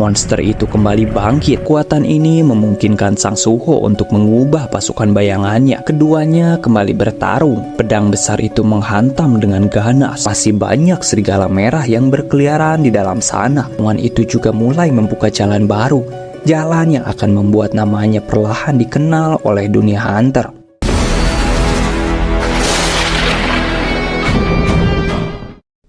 Monster itu kembali bangkit. Kekuatan ini memungkinkan Sang Suho untuk mengubah pasukan bayangannya. Keduanya kembali bertarung. Pedang besar itu menghantam dengan ganas. Masih banyak serigala merah yang berkeliaran di dalam sana. Pertemuan itu juga mulai membuka jalan baru. Jalan yang akan membuat namanya perlahan dikenal oleh dunia hunter.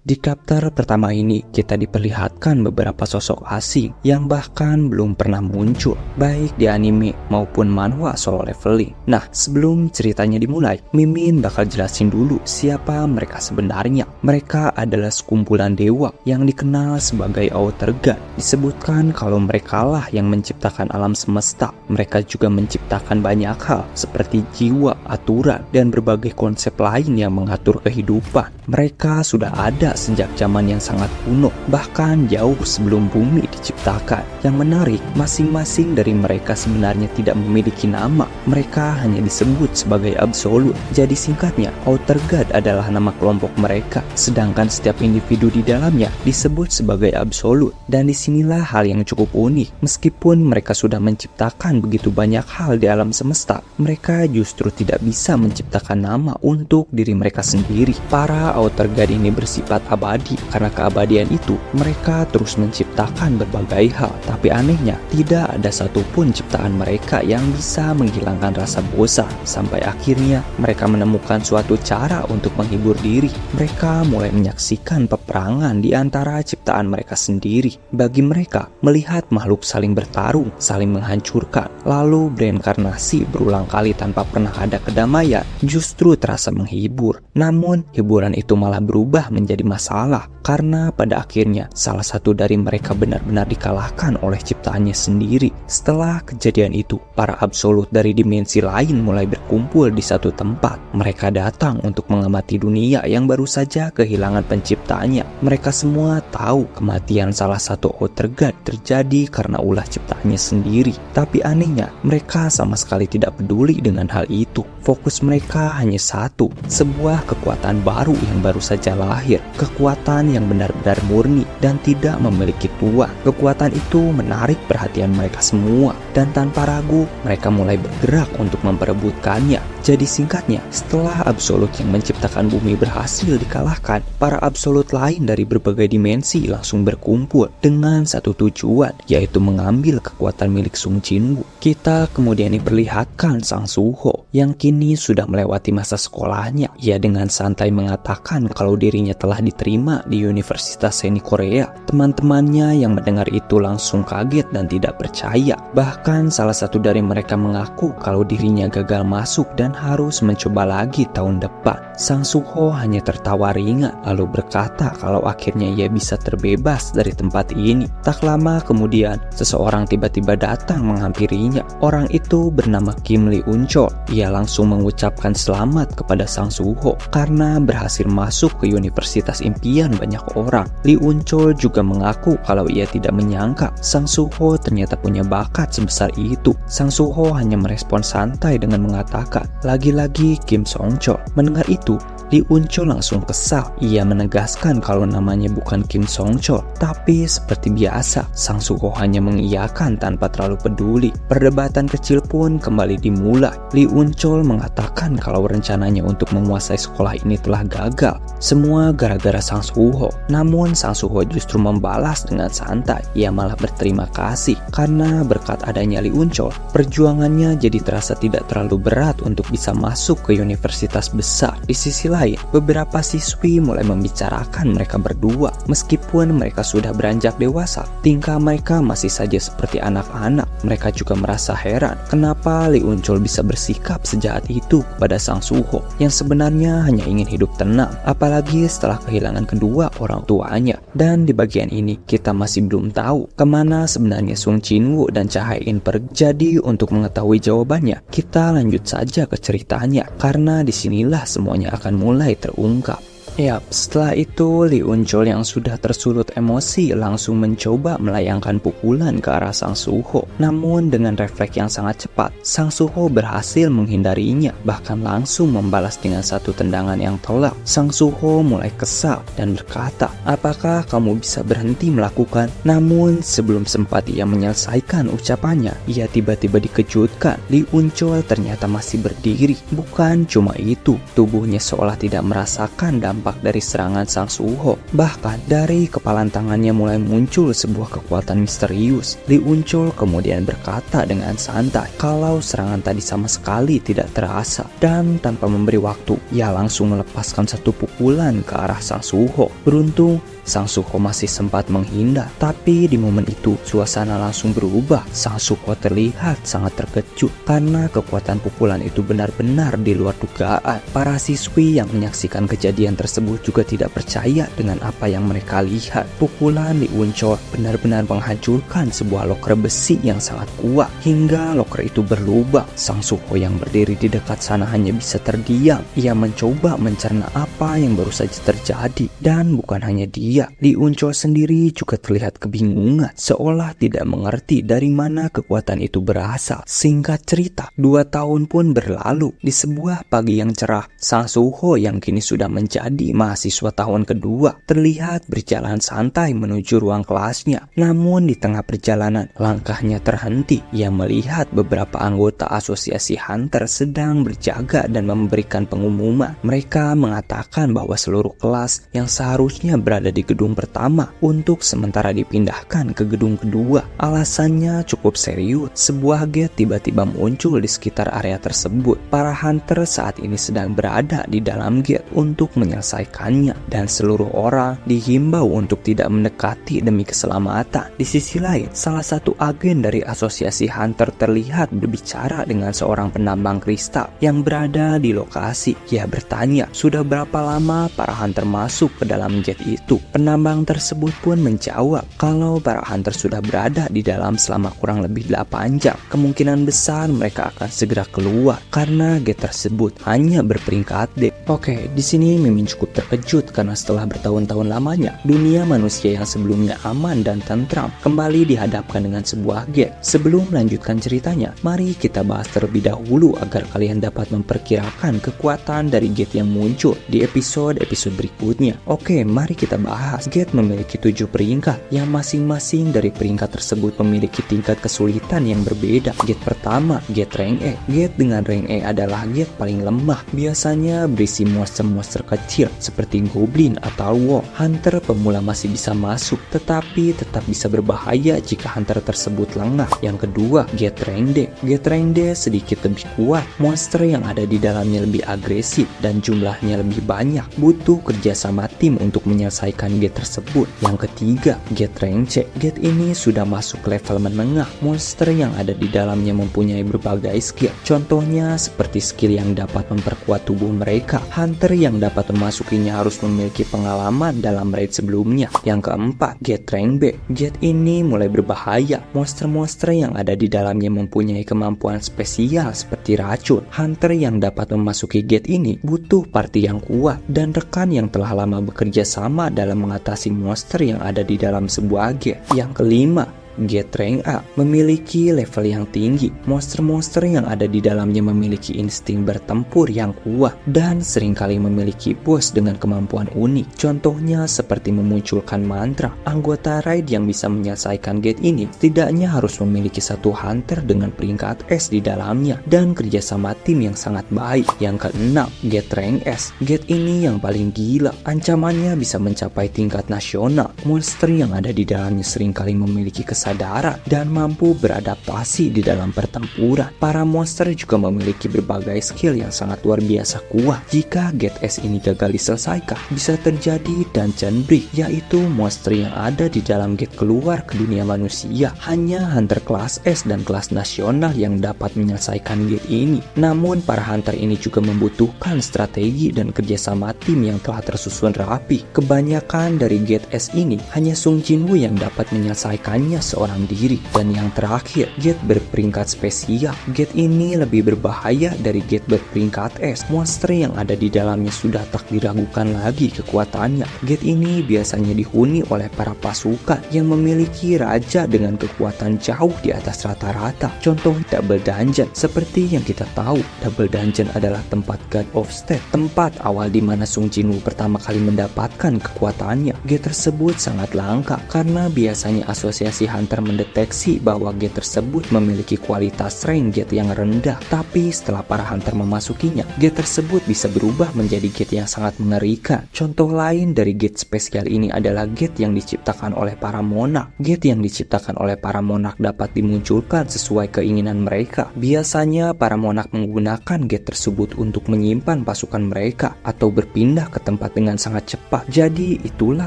Di chapter pertama ini, kita diperlihatkan beberapa sosok asing yang bahkan belum pernah muncul, baik di anime maupun manhwa solo leveling. Nah, sebelum ceritanya dimulai, Mimin bakal jelasin dulu siapa mereka sebenarnya. Mereka adalah sekumpulan dewa yang dikenal sebagai Outer God. Disebutkan kalau mereka lah yang menciptakan alam semesta. Mereka juga menciptakan banyak hal seperti jiwa, aturan, dan berbagai konsep lain yang mengatur kehidupan. Mereka sudah ada sejak zaman yang sangat kuno, bahkan jauh sebelum bumi diciptakan. Yang menarik, masing-masing dari mereka sebenarnya tidak memiliki nama. Mereka hanya disebut sebagai absolut. Jadi singkatnya, Outer God adalah nama kelompok mereka, sedangkan setiap individu di dalamnya disebut sebagai absolut. Dan disinilah hal yang cukup unik. Meskipun mereka sudah menciptakan begitu banyak hal di alam semesta, mereka justru tidak bisa menciptakan nama untuk diri mereka sendiri. Para Outer God ini bersifat abadi. Karena keabadian itu, mereka terus menciptakan berbagai hal. Tapi anehnya, tidak ada satupun ciptaan mereka yang bisa menghilangkan rasa bosan. Sampai akhirnya, mereka menemukan suatu cara untuk menghibur diri. Mereka mulai menyaksikan peperangan di antara ciptaan mereka sendiri. Bagi mereka, melihat makhluk saling bertarung, saling menghancurkan, lalu bereinkarnasi berulang kali tanpa pernah ada kedamaian, justru terasa menghibur. Namun, hiburan itu malah berubah menjadi masalah karena pada akhirnya salah satu dari mereka benar-benar dikalahkan oleh ciptaannya sendiri. Setelah kejadian itu, para absolut dari dimensi lain mulai berkumpul di satu tempat. Mereka datang untuk mengamati dunia yang baru saja kehilangan penciptanya. Mereka semua tahu kematian salah satu Outer God terjadi karena ulah ciptaannya sendiri. Tapi anehnya, mereka sama sekali tidak peduli dengan hal itu. Fokus mereka hanya satu, sebuah kekuatan baru yang baru saja lahir. Kekuatan yang benar-benar murni dan tidak memiliki tua. Kekuatan itu menarik perhatian mereka semua, dan tanpa ragu mereka mulai bergerak untuk memperebutkannya. Jadi singkatnya, setelah absolut yang menciptakan bumi berhasil dikalahkan, para absolut lain dari berbagai dimensi langsung berkumpul dengan satu tujuan, yaitu mengambil kekuatan milik Sung Jinwoo. Kita kemudian diperlihatkan Sang Suho yang kini sudah melewati masa sekolahnya. Ia dengan santai mengatakan kalau dirinya telah diterima di Universitas Seni Korea. Teman-temannya yang mendengar itu langsung kaget dan tidak percaya. Bahkan salah satu dari mereka mengaku kalau dirinya gagal masuk dan harus mencoba lagi tahun depan. Sang Suho hanya tertawa ringan lalu berkata kalau akhirnya ia bisa terbebas dari tempat ini. Tak lama kemudian, seseorang tiba-tiba datang menghampirinya. Orang itu bernama Kim Lee Unchol. Ia langsung mengucapkan selamat kepada Sang Suho karena berhasil masuk ke universitas impian banyak orang. Lee Unchol juga mengaku kalau ia tidak menyangka Sang Suho ternyata punya bakat sebesar itu. Sang Suho hanya merespon santai dengan mengatakan, lagi-lagi Kim Songchol. Mendengar itu, Lee Unchol langsung kesal. Ia menegaskan kalau namanya bukan Kim Songchol, tapi seperti biasa, Sang Suho hanya mengiyakan tanpa terlalu peduli. Perdebatan kecil pun kembali dimulai. Lee Unchol mengatakan kalau rencananya untuk menguasai sekolah ini telah gagal. Semua gara-gara Sang Suho. Namun Sang Suho justru membalas dengan santai. Ia malah berterima kasih karena berkat adanya Lee Unchol, perjuangannya jadi terasa tidak terlalu berat untuk bisa masuk ke universitas besar. Di sisi lain, beberapa siswi mulai membicarakan mereka berdua. Meskipun mereka sudah beranjak dewasa, tingkah mereka masih saja seperti anak-anak. Mereka juga merasa heran kenapa Lee Unchol bisa bersikap sejahat itu kepada Sang Suho yang sebenarnya hanya ingin hidup tenang, apalagi setelah kehilangan kedua orang tuanya. Dan di bagian ini kita masih belum tahu kemana sebenarnya Sung Jinwoo dan Cha Hae-in pergi. Jadi untuk mengetahui jawabannya, kita lanjut saja ke ceritanya karena disinilah semuanya akan mulai terungkap. Yap, setelah itu Lee Unchul yang sudah tersulut emosi langsung mencoba melayangkan pukulan ke arah Sang Suho. Namun dengan refleks yang sangat cepat, Sang Suho berhasil menghindarinya, bahkan langsung membalas dengan satu tendangan yang telak. Sang Suho mulai kesal dan berkata, "Apakah kamu bisa berhenti melakukan?" Namun sebelum sempat ia menyelesaikan ucapannya, ia tiba-tiba dikejutkan. Lee Unchul ternyata masih berdiri. Bukan cuma itu, tubuhnya seolah tidak merasakan dampak dari serangan Sang Suho. Bahkan dari kepalan tangannya mulai muncul sebuah kekuatan misterius. Lee Unchul kemudian berkata dengan santai kalau serangan tadi sama sekali tidak terasa, dan tanpa memberi waktu ia langsung melepaskan satu pukulan ke arah Sang Suho. Beruntung Sang Suho masih sempat menghindar, tapi di momen itu suasana langsung berubah. Sang Suho terlihat sangat terkejut karena kekuatan pukulan itu benar-benar di luar dugaan. Para siswi yang menyaksikan kejadian tersebut juga tidak percaya dengan apa yang mereka lihat. Pukulan Lee Unchul benar-benar menghancurkan sebuah loker besi yang sangat kuat hingga loker itu berlubang. Sang Suho yang berdiri di dekat sana hanya bisa terdiam. Ia mencoba mencerna apa yang baru saja terjadi, dan bukan hanya dia, Lee Unchul sendiri juga terlihat kebingungan, seolah tidak mengerti dari mana kekuatan itu berasal. Singkat cerita, 2 tahun pun berlalu. Di sebuah pagi yang cerah, Sang Suho yang kini sudah menjadi mahasiswa tahun kedua terlihat berjalan santai menuju ruang kelasnya. Namun di tengah perjalanan, langkahnya terhenti. Ia melihat beberapa anggota asosiasi Hunter sedang berjaga dan memberikan pengumuman. Mereka mengatakan bahwa seluruh kelas yang seharusnya berada di gedung pertama untuk sementara dipindahkan ke gedung kedua. Alasannya cukup serius. Sebuah gate tiba-tiba muncul di sekitar area tersebut. Para Hunter saat ini sedang berada di dalam gate untuk menyelesaikannya, dan seluruh orang dihimbau untuk tidak mendekati demi keselamatan. Di sisi lain, salah satu agen dari asosiasi Hunter terlihat berbicara dengan seorang penambang kristal yang berada di lokasi. Ia bertanya, sudah berapa lama para Hunter masuk ke dalam gate itu? Penambang tersebut pun menjawab kalau para Hunter sudah berada di dalam selama kurang lebih 8 jam. Kemungkinan besar mereka akan segera keluar karena gate tersebut hanya berperingkat D. Oke, di sini Mimin cukup terkejut karena setelah bertahun-tahun lamanya, dunia manusia yang sebelumnya aman dan tentram kembali dihadapkan dengan sebuah gate. Sebelum melanjutkan ceritanya, mari kita bahas terlebih dahulu agar kalian dapat memperkirakan kekuatan dari gate yang muncul di episode-episode berikutnya. Oke, mari kita bahas. Gate memiliki 7 peringkat yang masing-masing dari peringkat tersebut memiliki tingkat kesulitan yang berbeda. Gate pertama, gate rank E. Gate dengan rank E adalah gate paling lemah, biasanya berisi monster-monster kecil seperti goblin atau wolf. Hunter pemula masih bisa masuk, tetapi tetap bisa berbahaya jika hunter tersebut lengah. Yang kedua, gate rank D. Gate rank D sedikit lebih kuat, monster yang ada di dalamnya lebih agresif dan jumlahnya lebih banyak. Butuh kerjasama tim untuk menyelesaikan gate tersebut. Yang ketiga, gate rank C. Gate ini sudah masuk level menengah. Monster yang ada di dalamnya mempunyai berbagai skill. Contohnya seperti skill yang dapat memperkuat tubuh mereka. Hunter yang dapat memasukinya harus memiliki pengalaman dalam raid sebelumnya. Yang keempat, gate rank B. Gate ini mulai berbahaya. Monster-monster yang ada di dalamnya mempunyai kemampuan spesial seperti racun. Hunter yang dapat memasuki gate ini butuh party yang kuat dan rekan yang telah lama bekerja sama dalam mengatasi monster yang ada di dalam sebuah gate. Yang kelima, gate rank A memiliki level yang tinggi. Monster-monster yang ada di dalamnya memiliki insting bertempur yang kuat dan seringkali memiliki boss dengan kemampuan unik. Contohnya seperti memunculkan mantra. Anggota raid yang bisa menyelesaikan gate ini setidaknya harus memiliki satu hunter dengan peringkat S di dalamnya dan kerjasama tim yang sangat baik. Yang keenam, gate rank S. Gate ini yang paling gila. Ancamannya bisa mencapai tingkat nasional. Monster yang ada di dalamnya seringkali memiliki kesadaran dan mampu beradaptasi di dalam pertempuran. Para monster juga memiliki berbagai skill yang sangat luar biasa kuat. Jika gate S ini gagal diselesaikan, bisa terjadi dungeon break, yaitu monster yang ada di dalam gate keluar ke dunia manusia. Hanya hunter kelas S dan kelas nasional yang dapat menyelesaikan gate ini. Namun para hunter ini juga membutuhkan strategi dan kerjasama tim yang telah tersusun rapi. Kebanyakan dari gate S ini hanya Sung Jinwoo yang dapat menyelesaikannya seorang diri. Dan yang terakhir, Gate berperingkat spesial. Gate ini lebih berbahaya dari Gate berperingkat S. Monster yang ada di dalamnya sudah tak diragukan lagi kekuatannya. Gate ini biasanya dihuni oleh para pasukan yang memiliki raja dengan kekuatan jauh di atas rata-rata. Contoh Double Dungeon. Seperti yang kita tahu, Double Dungeon adalah tempat God of State, tempat awal di mana Sung Jinwoo pertama kali mendapatkan kekuatannya. Gate tersebut sangat langka karena biasanya asosiasi hunter mendeteksi bahwa gate tersebut memiliki kualitas rank gate yang rendah. Tapi setelah para hunter memasukinya, gate tersebut bisa berubah menjadi gate yang sangat mengerikan. Contoh lain dari gate spesial ini adalah gate yang diciptakan oleh para monarch. Gate yang diciptakan oleh para monarch dapat dimunculkan sesuai keinginan mereka. Biasanya para monarch menggunakan gate tersebut untuk menyimpan pasukan mereka atau berpindah ke tempat dengan sangat cepat. Jadi itulah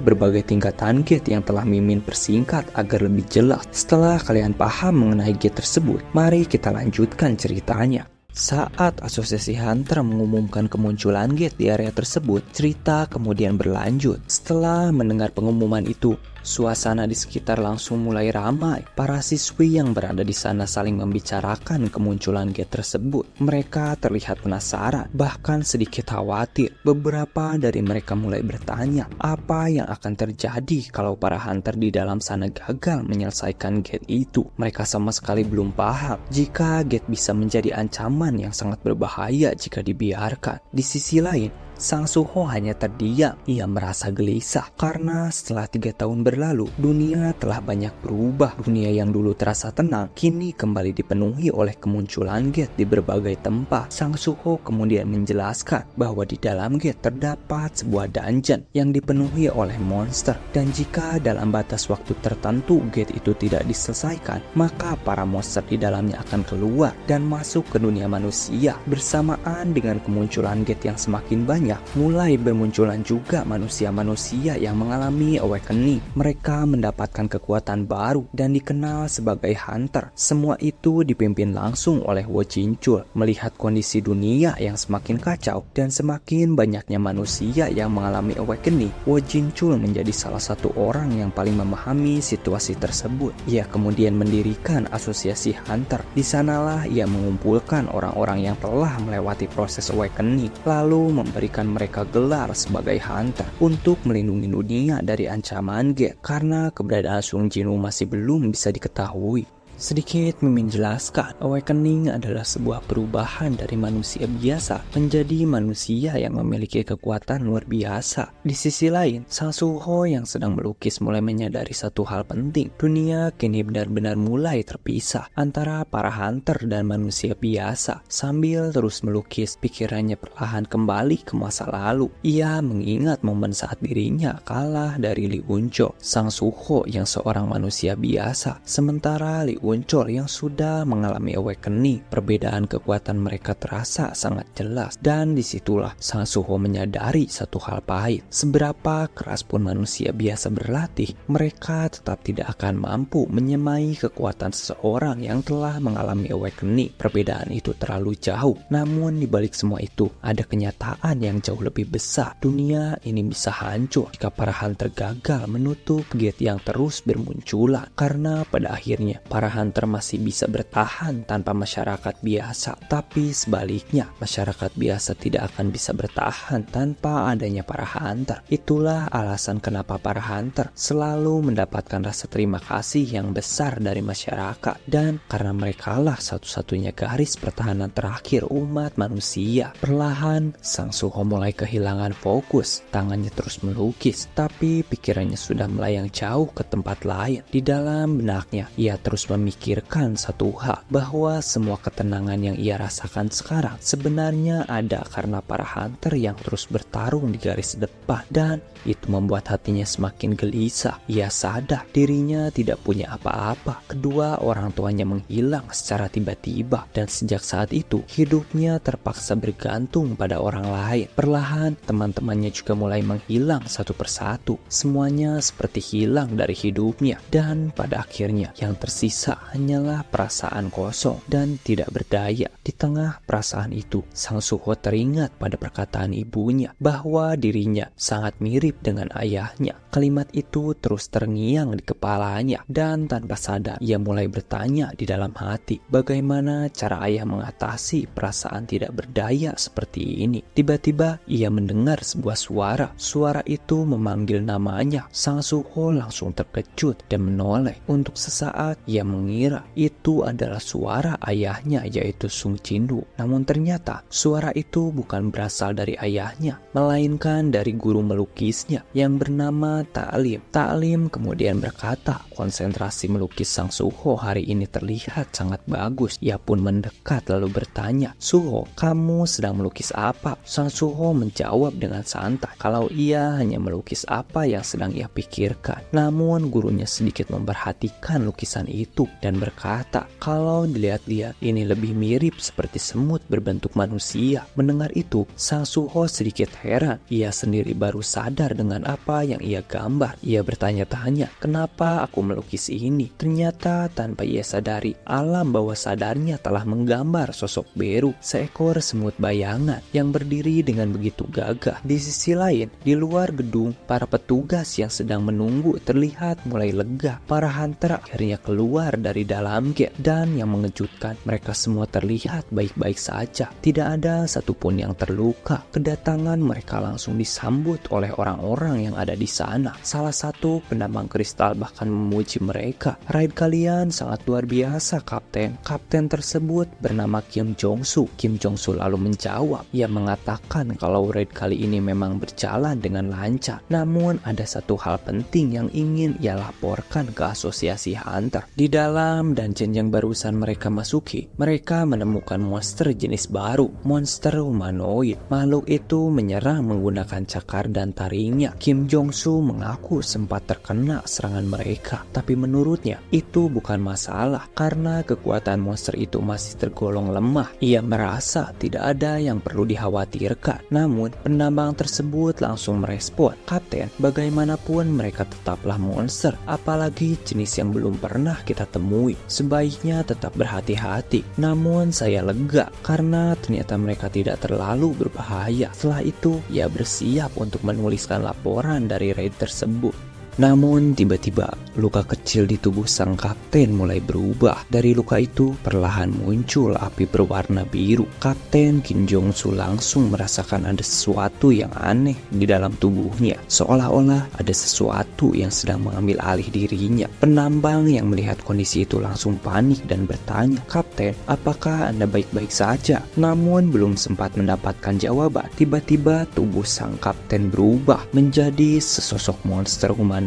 berbagai tingkatan gate yang telah Mimin persingkat agar lebih jelas. Setelah kalian paham mengenai gate tersebut, mari kita lanjutkan ceritanya. Saat asosiasi hunter mengumumkan kemunculan gate di area tersebut, cerita kemudian berlanjut. Setelah mendengar pengumuman itu, suasana di sekitar langsung mulai ramai. Para siswi yang berada di sana saling membicarakan kemunculan gate tersebut. Mereka terlihat penasaran, bahkan sedikit khawatir. Beberapa dari mereka mulai bertanya, apa yang akan terjadi kalau para hunter di dalam sana gagal menyelesaikan gate itu. Mereka sama sekali belum paham jika gate bisa menjadi ancaman yang sangat berbahaya jika dibiarkan. Di sisi lain, Sang Suho hanya terdiam. Ia merasa gelisah karena setelah 3 tahun berlalu, dunia telah banyak berubah. Dunia yang dulu terasa tenang, kini kembali dipenuhi oleh kemunculan gate di berbagai tempat. Sang Suho kemudian menjelaskan bahwa di dalam gate terdapat sebuah dungeon yang dipenuhi oleh monster. Dan jika dalam batas waktu tertentu gate itu tidak diselesaikan, maka para monster di dalamnya akan keluar dan masuk ke dunia manusia. Bersamaan dengan kemunculan gate yang semakin banyak, mulai bermunculan juga manusia-manusia yang mengalami awakening. Mereka mendapatkan kekuatan baru dan dikenal sebagai hunter. Semua itu dipimpin langsung oleh Wo Jinchul. Melihat kondisi dunia yang semakin kacau dan semakin banyaknya manusia yang mengalami awakening, Wo Jinchul menjadi salah satu orang yang paling memahami situasi tersebut. Ia kemudian mendirikan asosiasi hunter. Di sanalah ia mengumpulkan orang-orang yang telah melewati proses awakening, lalu memberikan mereka gelar sebagai hunter untuk melindungi dunia dari ancaman gate karena keberadaan Sung Jinwoo masih belum bisa diketahui. Sedikit Mimin jelaskan, awakening adalah sebuah perubahan dari manusia biasa menjadi manusia yang memiliki kekuatan luar biasa. Di sisi lain, Sang Suho yang sedang melukis mulai menyadari satu hal penting. Dunia kini benar-benar mulai terpisah antara para hunter dan manusia biasa. Sambil terus melukis, pikirannya perlahan kembali ke masa lalu. Ia mengingat momen saat dirinya kalah dari Lee Uncho, Sang Suho yang seorang manusia biasa, sementara Lee Uncho yang sudah mengalami awakening. Perbedaan kekuatan mereka terasa sangat jelas, dan disitulah Sang Suho menyadari satu hal pahit. Seberapa keras pun manusia biasa berlatih, mereka tetap tidak akan mampu menyamai kekuatan seseorang yang telah mengalami awakening. Perbedaan itu terlalu jauh. Namun di balik semua itu, ada kenyataan yang jauh lebih besar. Dunia ini bisa hancur jika para hunter gagal menutup gate yang terus bermunculan, karena pada akhirnya para hunter masih bisa bertahan tanpa masyarakat biasa. Tapi sebaliknya, masyarakat biasa tidak akan bisa bertahan tanpa adanya para hunter. Itulah alasan kenapa para hunter selalu mendapatkan rasa terima kasih yang besar dari masyarakat, dan karena merekalah satu-satunya garis pertahanan terakhir umat manusia. Perlahan, Sang Suho mulai kehilangan fokus. Tangannya terus melukis, tapi pikirannya sudah melayang jauh ke tempat lain. Di dalam benaknya, ia terus memikirkan satu hal, bahwa semua ketenangan yang ia rasakan sekarang sebenarnya ada karena para hunter yang terus bertarung di garis depan, dan itu membuat hatinya semakin gelisah. Ia sadar dirinya tidak punya apa-apa. Kedua orang tuanya menghilang secara tiba-tiba, dan sejak saat itu hidupnya terpaksa bergantung pada orang lain. Perlahan teman-temannya juga mulai menghilang satu persatu. Semuanya seperti hilang dari hidupnya, dan pada akhirnya yang tersisa ternyata hanyalah perasaan kosong dan tidak berdaya. Di tengah perasaan itu, Sang Suho teringat pada perkataan ibunya bahwa dirinya sangat mirip dengan ayahnya. Kalimat itu terus terngiang di kepalanya dan tanpa sadar ia mulai bertanya di dalam hati, bagaimana cara ayah mengatasi perasaan tidak berdaya seperti ini. Tiba-tiba ia mendengar sebuah suara. Suara itu memanggil namanya. Sang Suho langsung terkejut dan menoleh. Untuk sesaat ia mengira itu adalah suara ayahnya, yaitu Sung Jinwoo. Namun ternyata suara itu bukan berasal dari ayahnya, melainkan dari guru melukisnya yang bernama Ta'lim. Ta'lim kemudian berkata, konsentrasi melukis Sang Suho hari ini terlihat sangat bagus. Ia pun mendekat lalu bertanya, Suho, kamu sedang melukis apa? Sang Suho menjawab dengan santai kalau ia hanya melukis apa yang sedang ia pikirkan. Namun gurunya sedikit memperhatikan lukisan itu dan berkata, kalau dilihat-lihat ini lebih mirip seperti semut berbentuk manusia. Mendengar itu, Sang Suho sedikit heran. Ia sendiri baru sadar dengan apa yang ia gambar. Ia bertanya-tanya, kenapa aku melukis ini? Ternyata tanpa ia sadari, alam bawah sadarnya telah menggambar sosok Beru, seekor semut bayangan yang berdiri dengan begitu gagah. Di sisi lain, di luar gedung, para petugas yang sedang menunggu terlihat mulai lega. Para hunter akhirnya keluar dari dalam gate dan yang mengejutkan, mereka semua terlihat baik-baik saja. Tidak ada satupun yang terluka. Kedatangan mereka langsung disambut oleh orang-orang yang ada di sana. Salah satu penambang kristal bahkan memuji mereka. Raid kalian sangat luar biasa, Kapten. Kapten tersebut bernama Kim Jong-soo. Kim Jong-soo lalu menjawab. Ia mengatakan kalau raid kali ini memang berjalan dengan lancar. Namun ada satu hal penting yang ingin ia laporkan ke asosiasi hunter. Di dalam dungeon yang barusan mereka masuki, mereka menemukan monster jenis baru, monster humanoid. Makhluk itu menyerang menggunakan cakar dan taringnya. Kim Jong-soo mengaku sempat terkena serangan mereka, tapi menurutnya itu bukan masalah karena kekuatan monster itu masih tergolong lemah. Ia merasa tidak ada yang perlu dikhawatirkan. Namun penambang tersebut langsung merespon, Kapten, bagaimanapun mereka tetaplah monster, apalagi jenis yang belum pernah kita temui. Sebaiknya tetap berhati-hati. Namun saya lega karena ternyata mereka tidak terlalu berbahaya. Setelah itu ia bersiap untuk menuliskan laporan dari raid tersebut. Namun tiba-tiba luka kecil di tubuh sang kapten mulai berubah. Dari luka itu perlahan muncul api berwarna biru. Kapten Kim Jong-soo langsung merasakan ada sesuatu yang aneh di dalam tubuhnya, seolah-olah ada sesuatu yang sedang mengambil alih dirinya. Penambang yang melihat kondisi itu langsung panik dan bertanya, Kapten, apakah Anda baik-baik saja? Namun belum sempat mendapatkan jawaban, tiba-tiba tubuh sang kapten berubah menjadi sesosok monster humanoid.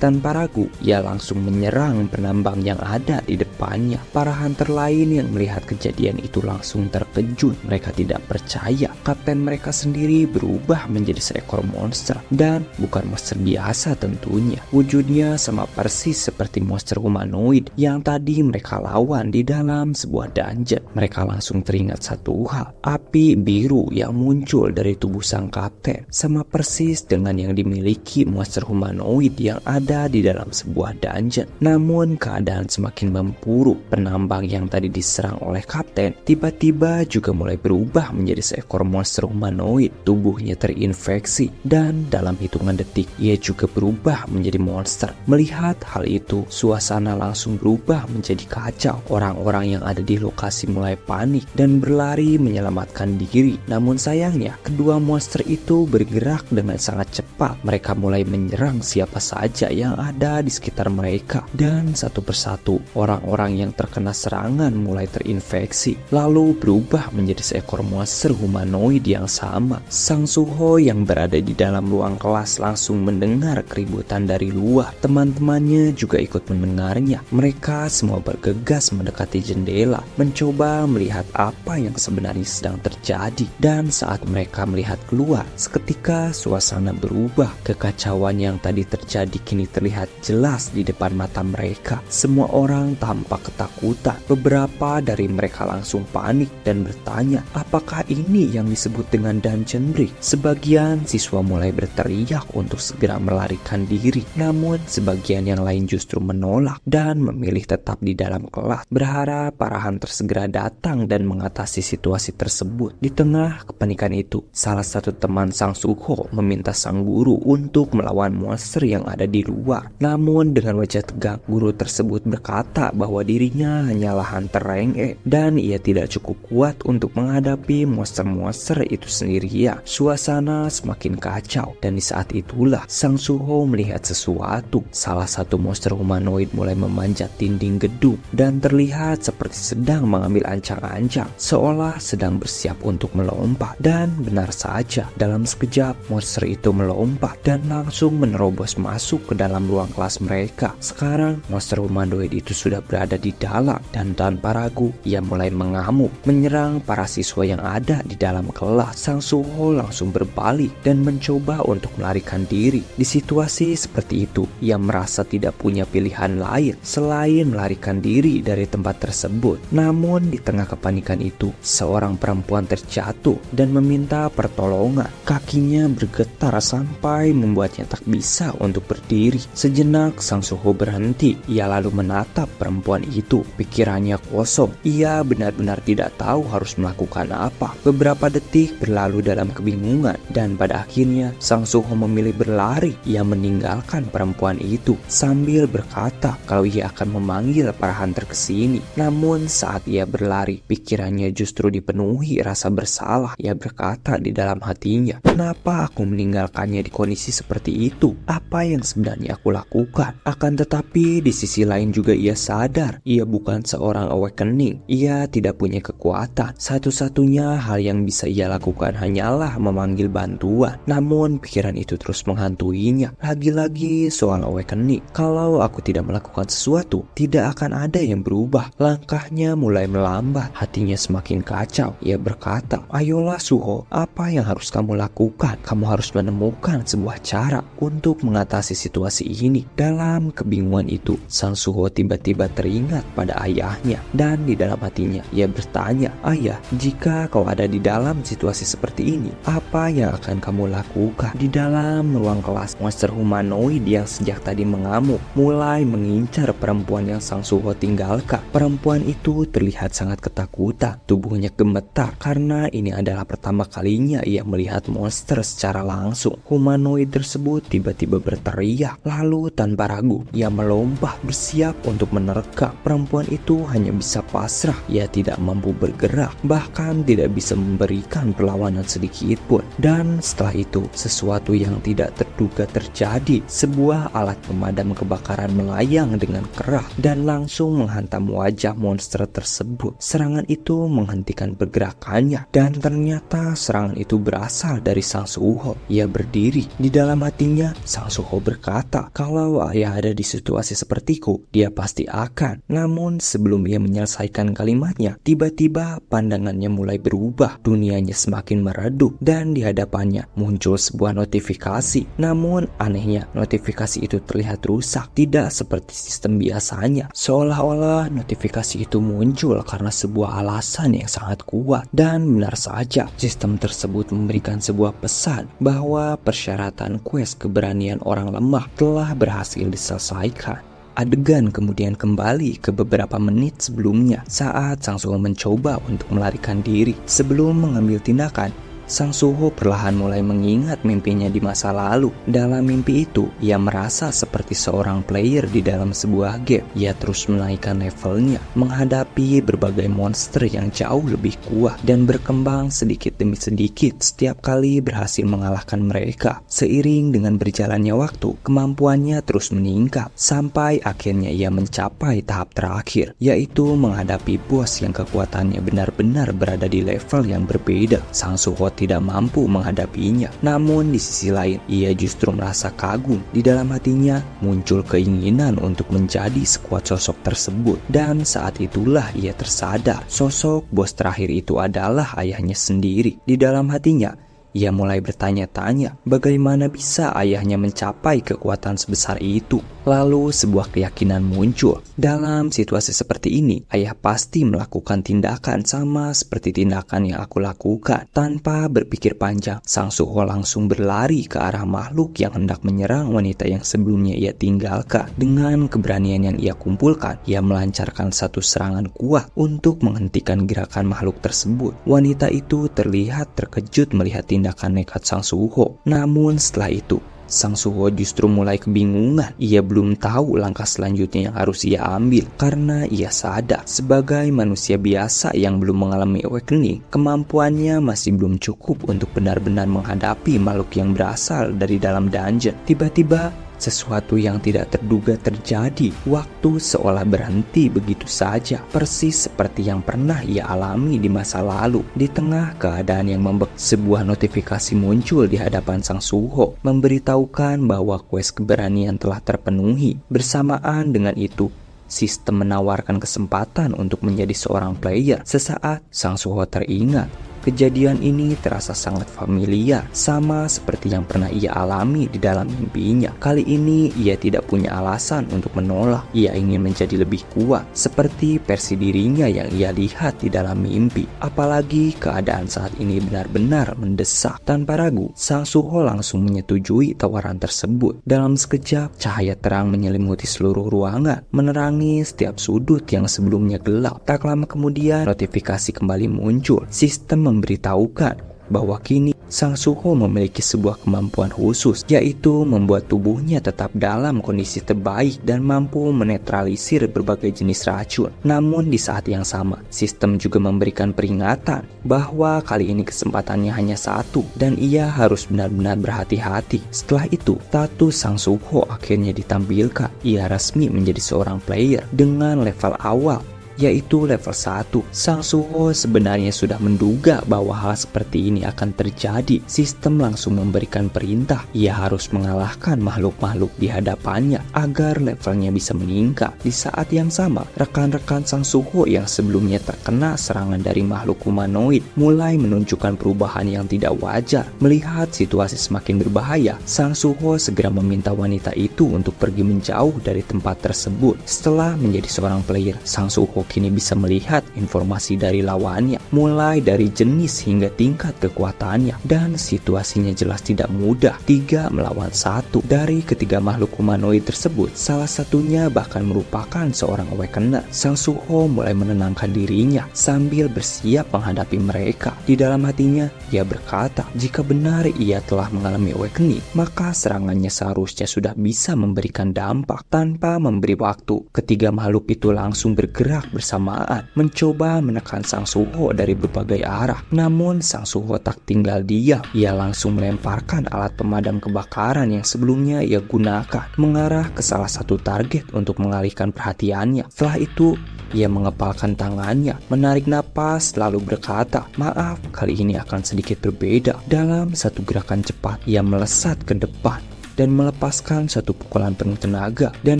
Tanpa ragu, ia langsung menyerang penambang yang ada di depannya. Para hunter lain yang melihat kejadian itu langsung terkejut. Mereka tidak percaya kapten mereka sendiri berubah menjadi seekor monster, dan bukan monster biasa tentunya. Wujudnya sama persis seperti monster humanoid yang tadi mereka lawan di dalam sebuah dungeon. Mereka langsung teringat satu hal, api biru yang muncul dari tubuh sang kapten sama persis dengan yang dimiliki monster humanoid yang ada di dalam sebuah dungeon. Namun keadaan semakin memburuk. Penambang yang tadi diserang oleh kapten tiba-tiba juga mulai berubah menjadi seekor monster humanoid. Tubuhnya terinfeksi dan dalam hitungan detik ia juga berubah menjadi monster. Melihat hal itu, suasana langsung berubah menjadi kacau. Orang-orang yang ada di lokasi mulai panik dan berlari menyelamatkan diri. Namun sayangnya kedua monster itu bergerak dengan sangat cepat. Mereka mulai menyerang siapa saja yang ada di sekitar mereka, dan satu persatu orang-orang yang terkena serangan mulai terinfeksi lalu berubah menjadi seekor monster humanoid yang sama. Sang Suho yang berada di dalam ruang kelas langsung mendengar keributan dari luar. Teman-temannya juga ikut mendengarnya. Mereka semua bergegas mendekati jendela mencoba melihat apa yang sebenarnya sedang terjadi, dan saat mereka melihat keluar, seketika suasana berubah. Kekacauan yang tadi terjadi terjadi kini terlihat jelas di depan mata mereka. Semua orang tampak ketakutan. Beberapa dari mereka langsung panik dan bertanya, apakah ini yang disebut dengan dungeon break? Sebagian siswa mulai berteriak untuk segera melarikan diri, namun sebagian yang lain justru menolak dan memilih tetap di dalam kelas, berharap para hunter segera datang dan mengatasi situasi tersebut. Di tengah kepanikan itu, salah satu teman Sang Suho meminta sang guru untuk melawan monster yang ada di luar. Namun dengan wajah tegang, guru tersebut berkata bahwa dirinya hanyalah hunter rank E dan ia tidak cukup kuat untuk menghadapi monster-monster itu sendirian. Suasana semakin kacau dan di saat itulah Sang Suho melihat sesuatu. Salah satu monster humanoid mulai memanjat dinding gedung dan terlihat seperti sedang mengambil ancang-ancang, seolah sedang bersiap untuk melompat. Dan benar saja, dalam sekejap monster itu melompat dan langsung menerobos masuk ke dalam ruang kelas mereka. Sekarang monster humanoid itu sudah berada di dalam dan tanpa ragu ia mulai mengamuk, menyerang para siswa yang ada di dalam kelas. Sang Suho langsung berbalik dan mencoba untuk melarikan diri. Di situasi seperti itu, ia merasa tidak punya pilihan lain selain melarikan diri dari tempat tersebut. Namun di tengah kepanikan itu, seorang perempuan terjatuh dan meminta pertolongan. Kakinya bergetar sampai membuatnya tak bisa untuk berdiri. Sejenak Sang Suho berhenti. Ia lalu menatap perempuan itu. Pikirannya kosong. Ia benar-benar tidak tahu harus melakukan apa. Beberapa detik berlalu dalam kebingungan dan pada akhirnya Sang Suho memilih berlari. Ia meninggalkan perempuan itu sambil berkata kalau ia akan memanggil para hunter ke sini. Namun saat ia berlari, pikirannya justru dipenuhi rasa bersalah. Ia berkata di dalam hatinya, kenapa aku meninggalkannya di kondisi seperti itu? Apa yang sebenarnya aku lakukan? Akan tetapi di sisi lain juga ia sadar ia bukan seorang awakening. Ia tidak punya kekuatan. Satu-satunya hal yang bisa ia lakukan hanyalah memanggil bantuan. Namun pikiran itu terus menghantuinya. Lagi-lagi soal awakening. Kalau aku tidak melakukan sesuatu, tidak akan ada yang berubah. Langkahnya mulai melambat. Hatinya semakin kacau. Ia berkata, ayolah Suho, apa yang harus kamu lakukan? Kamu harus menemukan sebuah cara untuk mengatasi situasi ini. Dalam kebingungan itu, Sang Suho tiba-tiba teringat pada ayahnya. Dan di dalam hatinya, ia bertanya, ayah, jika kau ada di dalam situasi seperti ini, apa yang akan kamu lakukan? Di dalam ruang kelas, monster humanoid yang sejak tadi mengamuk mulai mengincar perempuan yang Sang Suho tinggalkan. Perempuan itu terlihat sangat ketakutan. Tubuhnya gemetar karena ini adalah pertama kalinya ia melihat monster secara langsung. Humanoid tersebut tiba-tiba berteriak. Lalu tanpa ragu, ia melompat bersiap untuk menerkam. Perempuan itu hanya bisa pasrah. Ia tidak mampu bergerak, bahkan tidak bisa memberikan perlawanan sedikit pun. Dan setelah itu, sesuatu yang tidak terduga terjadi. Sebuah alat pemadam kebakaran melayang dengan keras dan langsung menghantam wajah monster tersebut. Serangan itu menghentikan pergerakannya dan ternyata serangan itu berasal dari Sang Suho. Ia berdiri. Di dalam hatinya, Sang Suho berkata, kalau ayah ada di situasi sepertiku, dia pasti akan. Namun sebelum ia menyelesaikan kalimatnya, tiba-tiba pandangannya mulai berubah. Dunianya semakin meredup dan di hadapannya muncul sebuah notifikasi. Namun anehnya, notifikasi itu terlihat rusak, tidak seperti sistem biasanya. Seolah-olah notifikasi itu muncul karena sebuah alasan yang sangat kuat. Dan benar saja, sistem tersebut memberikan sebuah pesan bahwa persyaratan quest keberanian orang lemah telah berhasil diselesaikan. Adegan kemudian kembali ke beberapa menit sebelumnya saat Sang Suho mencoba untuk melarikan diri. Sebelum mengambil tindakan, Sang Suho perlahan mulai mengingat mimpinya di masa lalu. Dalam mimpi itu, ia merasa seperti seorang player di dalam sebuah game. Ia terus menaikkan levelnya, menghadapi berbagai monster yang jauh lebih kuat dan berkembang sedikit demi sedikit setiap kali berhasil mengalahkan mereka. Seiring dengan berjalannya waktu, kemampuannya terus meningkat sampai akhirnya ia mencapai tahap terakhir, yaitu menghadapi bos yang kekuatannya benar-benar berada di level yang berbeda. Sang Suho tidak mampu menghadapinya. Namun di sisi lain, ia justru merasa kagum. Di dalam hatinya muncul keinginan untuk menjadi sekuat sosok tersebut. Dan saat itulah ia tersadar, sosok bos terakhir itu adalah ayahnya sendiri. Di dalam hatinya, ia mulai bertanya-tanya bagaimana bisa ayahnya mencapai kekuatan sebesar itu. Lalu sebuah keyakinan muncul. Dalam situasi seperti ini, ayah pasti melakukan tindakan sama seperti tindakan yang aku lakukan. Tanpa berpikir panjang, Sang Suho langsung berlari ke arah makhluk yang hendak menyerang wanita yang sebelumnya ia tinggalkan. Dengan keberanian yang ia kumpulkan, ia melancarkan satu serangan kuat untuk menghentikan gerakan makhluk tersebut. Wanita itu terlihat terkejut melihat tindakan nekat Sang Suho. Namun setelah itu, Sang Suho justru mulai kebingungan. Ia belum tahu langkah selanjutnya yang harus ia ambil karena ia sadar sebagai manusia biasa yang belum mengalami awakening, kemampuannya masih belum cukup untuk benar-benar menghadapi makhluk yang berasal dari dalam dungeon. Tiba-tiba sesuatu yang tidak terduga terjadi. Waktu seolah berhenti begitu saja, persis seperti yang pernah ia alami di masa lalu. Di tengah keadaan yang sebuah notifikasi muncul di hadapan Sang Suho, memberitahukan bahwa quest keberanian telah terpenuhi. Bersamaan dengan itu, sistem menawarkan kesempatan untuk menjadi seorang player. Sesaat, Sang Suho teringat. Kejadian ini terasa sangat familiar, sama seperti yang pernah ia alami di dalam mimpinya. Kali ini ia tidak punya alasan untuk menolak. Ia ingin menjadi lebih kuat, seperti versi dirinya yang ia lihat di dalam mimpi. Apalagi keadaan saat ini benar-benar mendesak. Tanpa ragu, Sang Suho langsung menyetujui tawaran tersebut. Dalam sekejap, cahaya terang menyelimuti seluruh ruangan, menerangi setiap sudut yang sebelumnya gelap. Tak lama kemudian, notifikasi kembali muncul. Sistem memberitahukan bahwa kini Sang Suho memiliki sebuah kemampuan khusus, yaitu membuat tubuhnya tetap dalam kondisi terbaik dan mampu menetralisir berbagai jenis racun. Namun di saat yang sama, sistem juga memberikan peringatan bahwa kali ini kesempatannya hanya satu dan ia harus benar-benar berhati-hati. Setelah itu, status Sang Suho akhirnya ditampilkan. Ia resmi menjadi seorang player dengan level awal, yaitu level 1. Sang Suho sebenarnya sudah menduga bahwa hal seperti ini akan terjadi. Sistem langsung memberikan perintah. Ia harus mengalahkan makhluk-makhluk di hadapannya agar levelnya bisa meningkat. Di saat yang sama, rekan-rekan Sang Suho yang sebelumnya terkena serangan dari makhluk humanoid mulai menunjukkan perubahan yang tidak wajar. Melihat situasi semakin berbahaya, Sang Suho segera meminta wanita itu untuk pergi menjauh dari tempat tersebut. Setelah menjadi seorang player, Sang Suho kini bisa melihat informasi dari lawannya, mulai dari jenis hingga tingkat kekuatannya, dan situasinya jelas tidak mudah. 3 melawan 1. Dari ketiga makhluk humanoid tersebut, salah satunya bahkan merupakan seorang awakener. Sang Suho mulai menenangkan dirinya sambil bersiap menghadapi mereka. Di dalam hatinya, ia berkata, jika benar ia telah mengalami awakening, maka serangannya seharusnya sudah bisa memberikan dampak. Tanpa memberi waktu, ketiga makhluk itu langsung bergerak bersamaan, mencoba menekan Sang Suho dari berbagai arah. Namun Sang Suho tak tinggal diam. Ia langsung melemparkan alat pemadam kebakaran yang sebelumnya ia gunakan mengarah ke salah satu target untuk mengalihkan perhatiannya. Setelah itu, ia mengepalkan tangannya, menarik napas, lalu berkata, maaf, kali ini akan sedikit berbeda. Dalam satu gerakan cepat, ia melesat ke depan dan melepaskan satu pukulan penuh tenaga, dan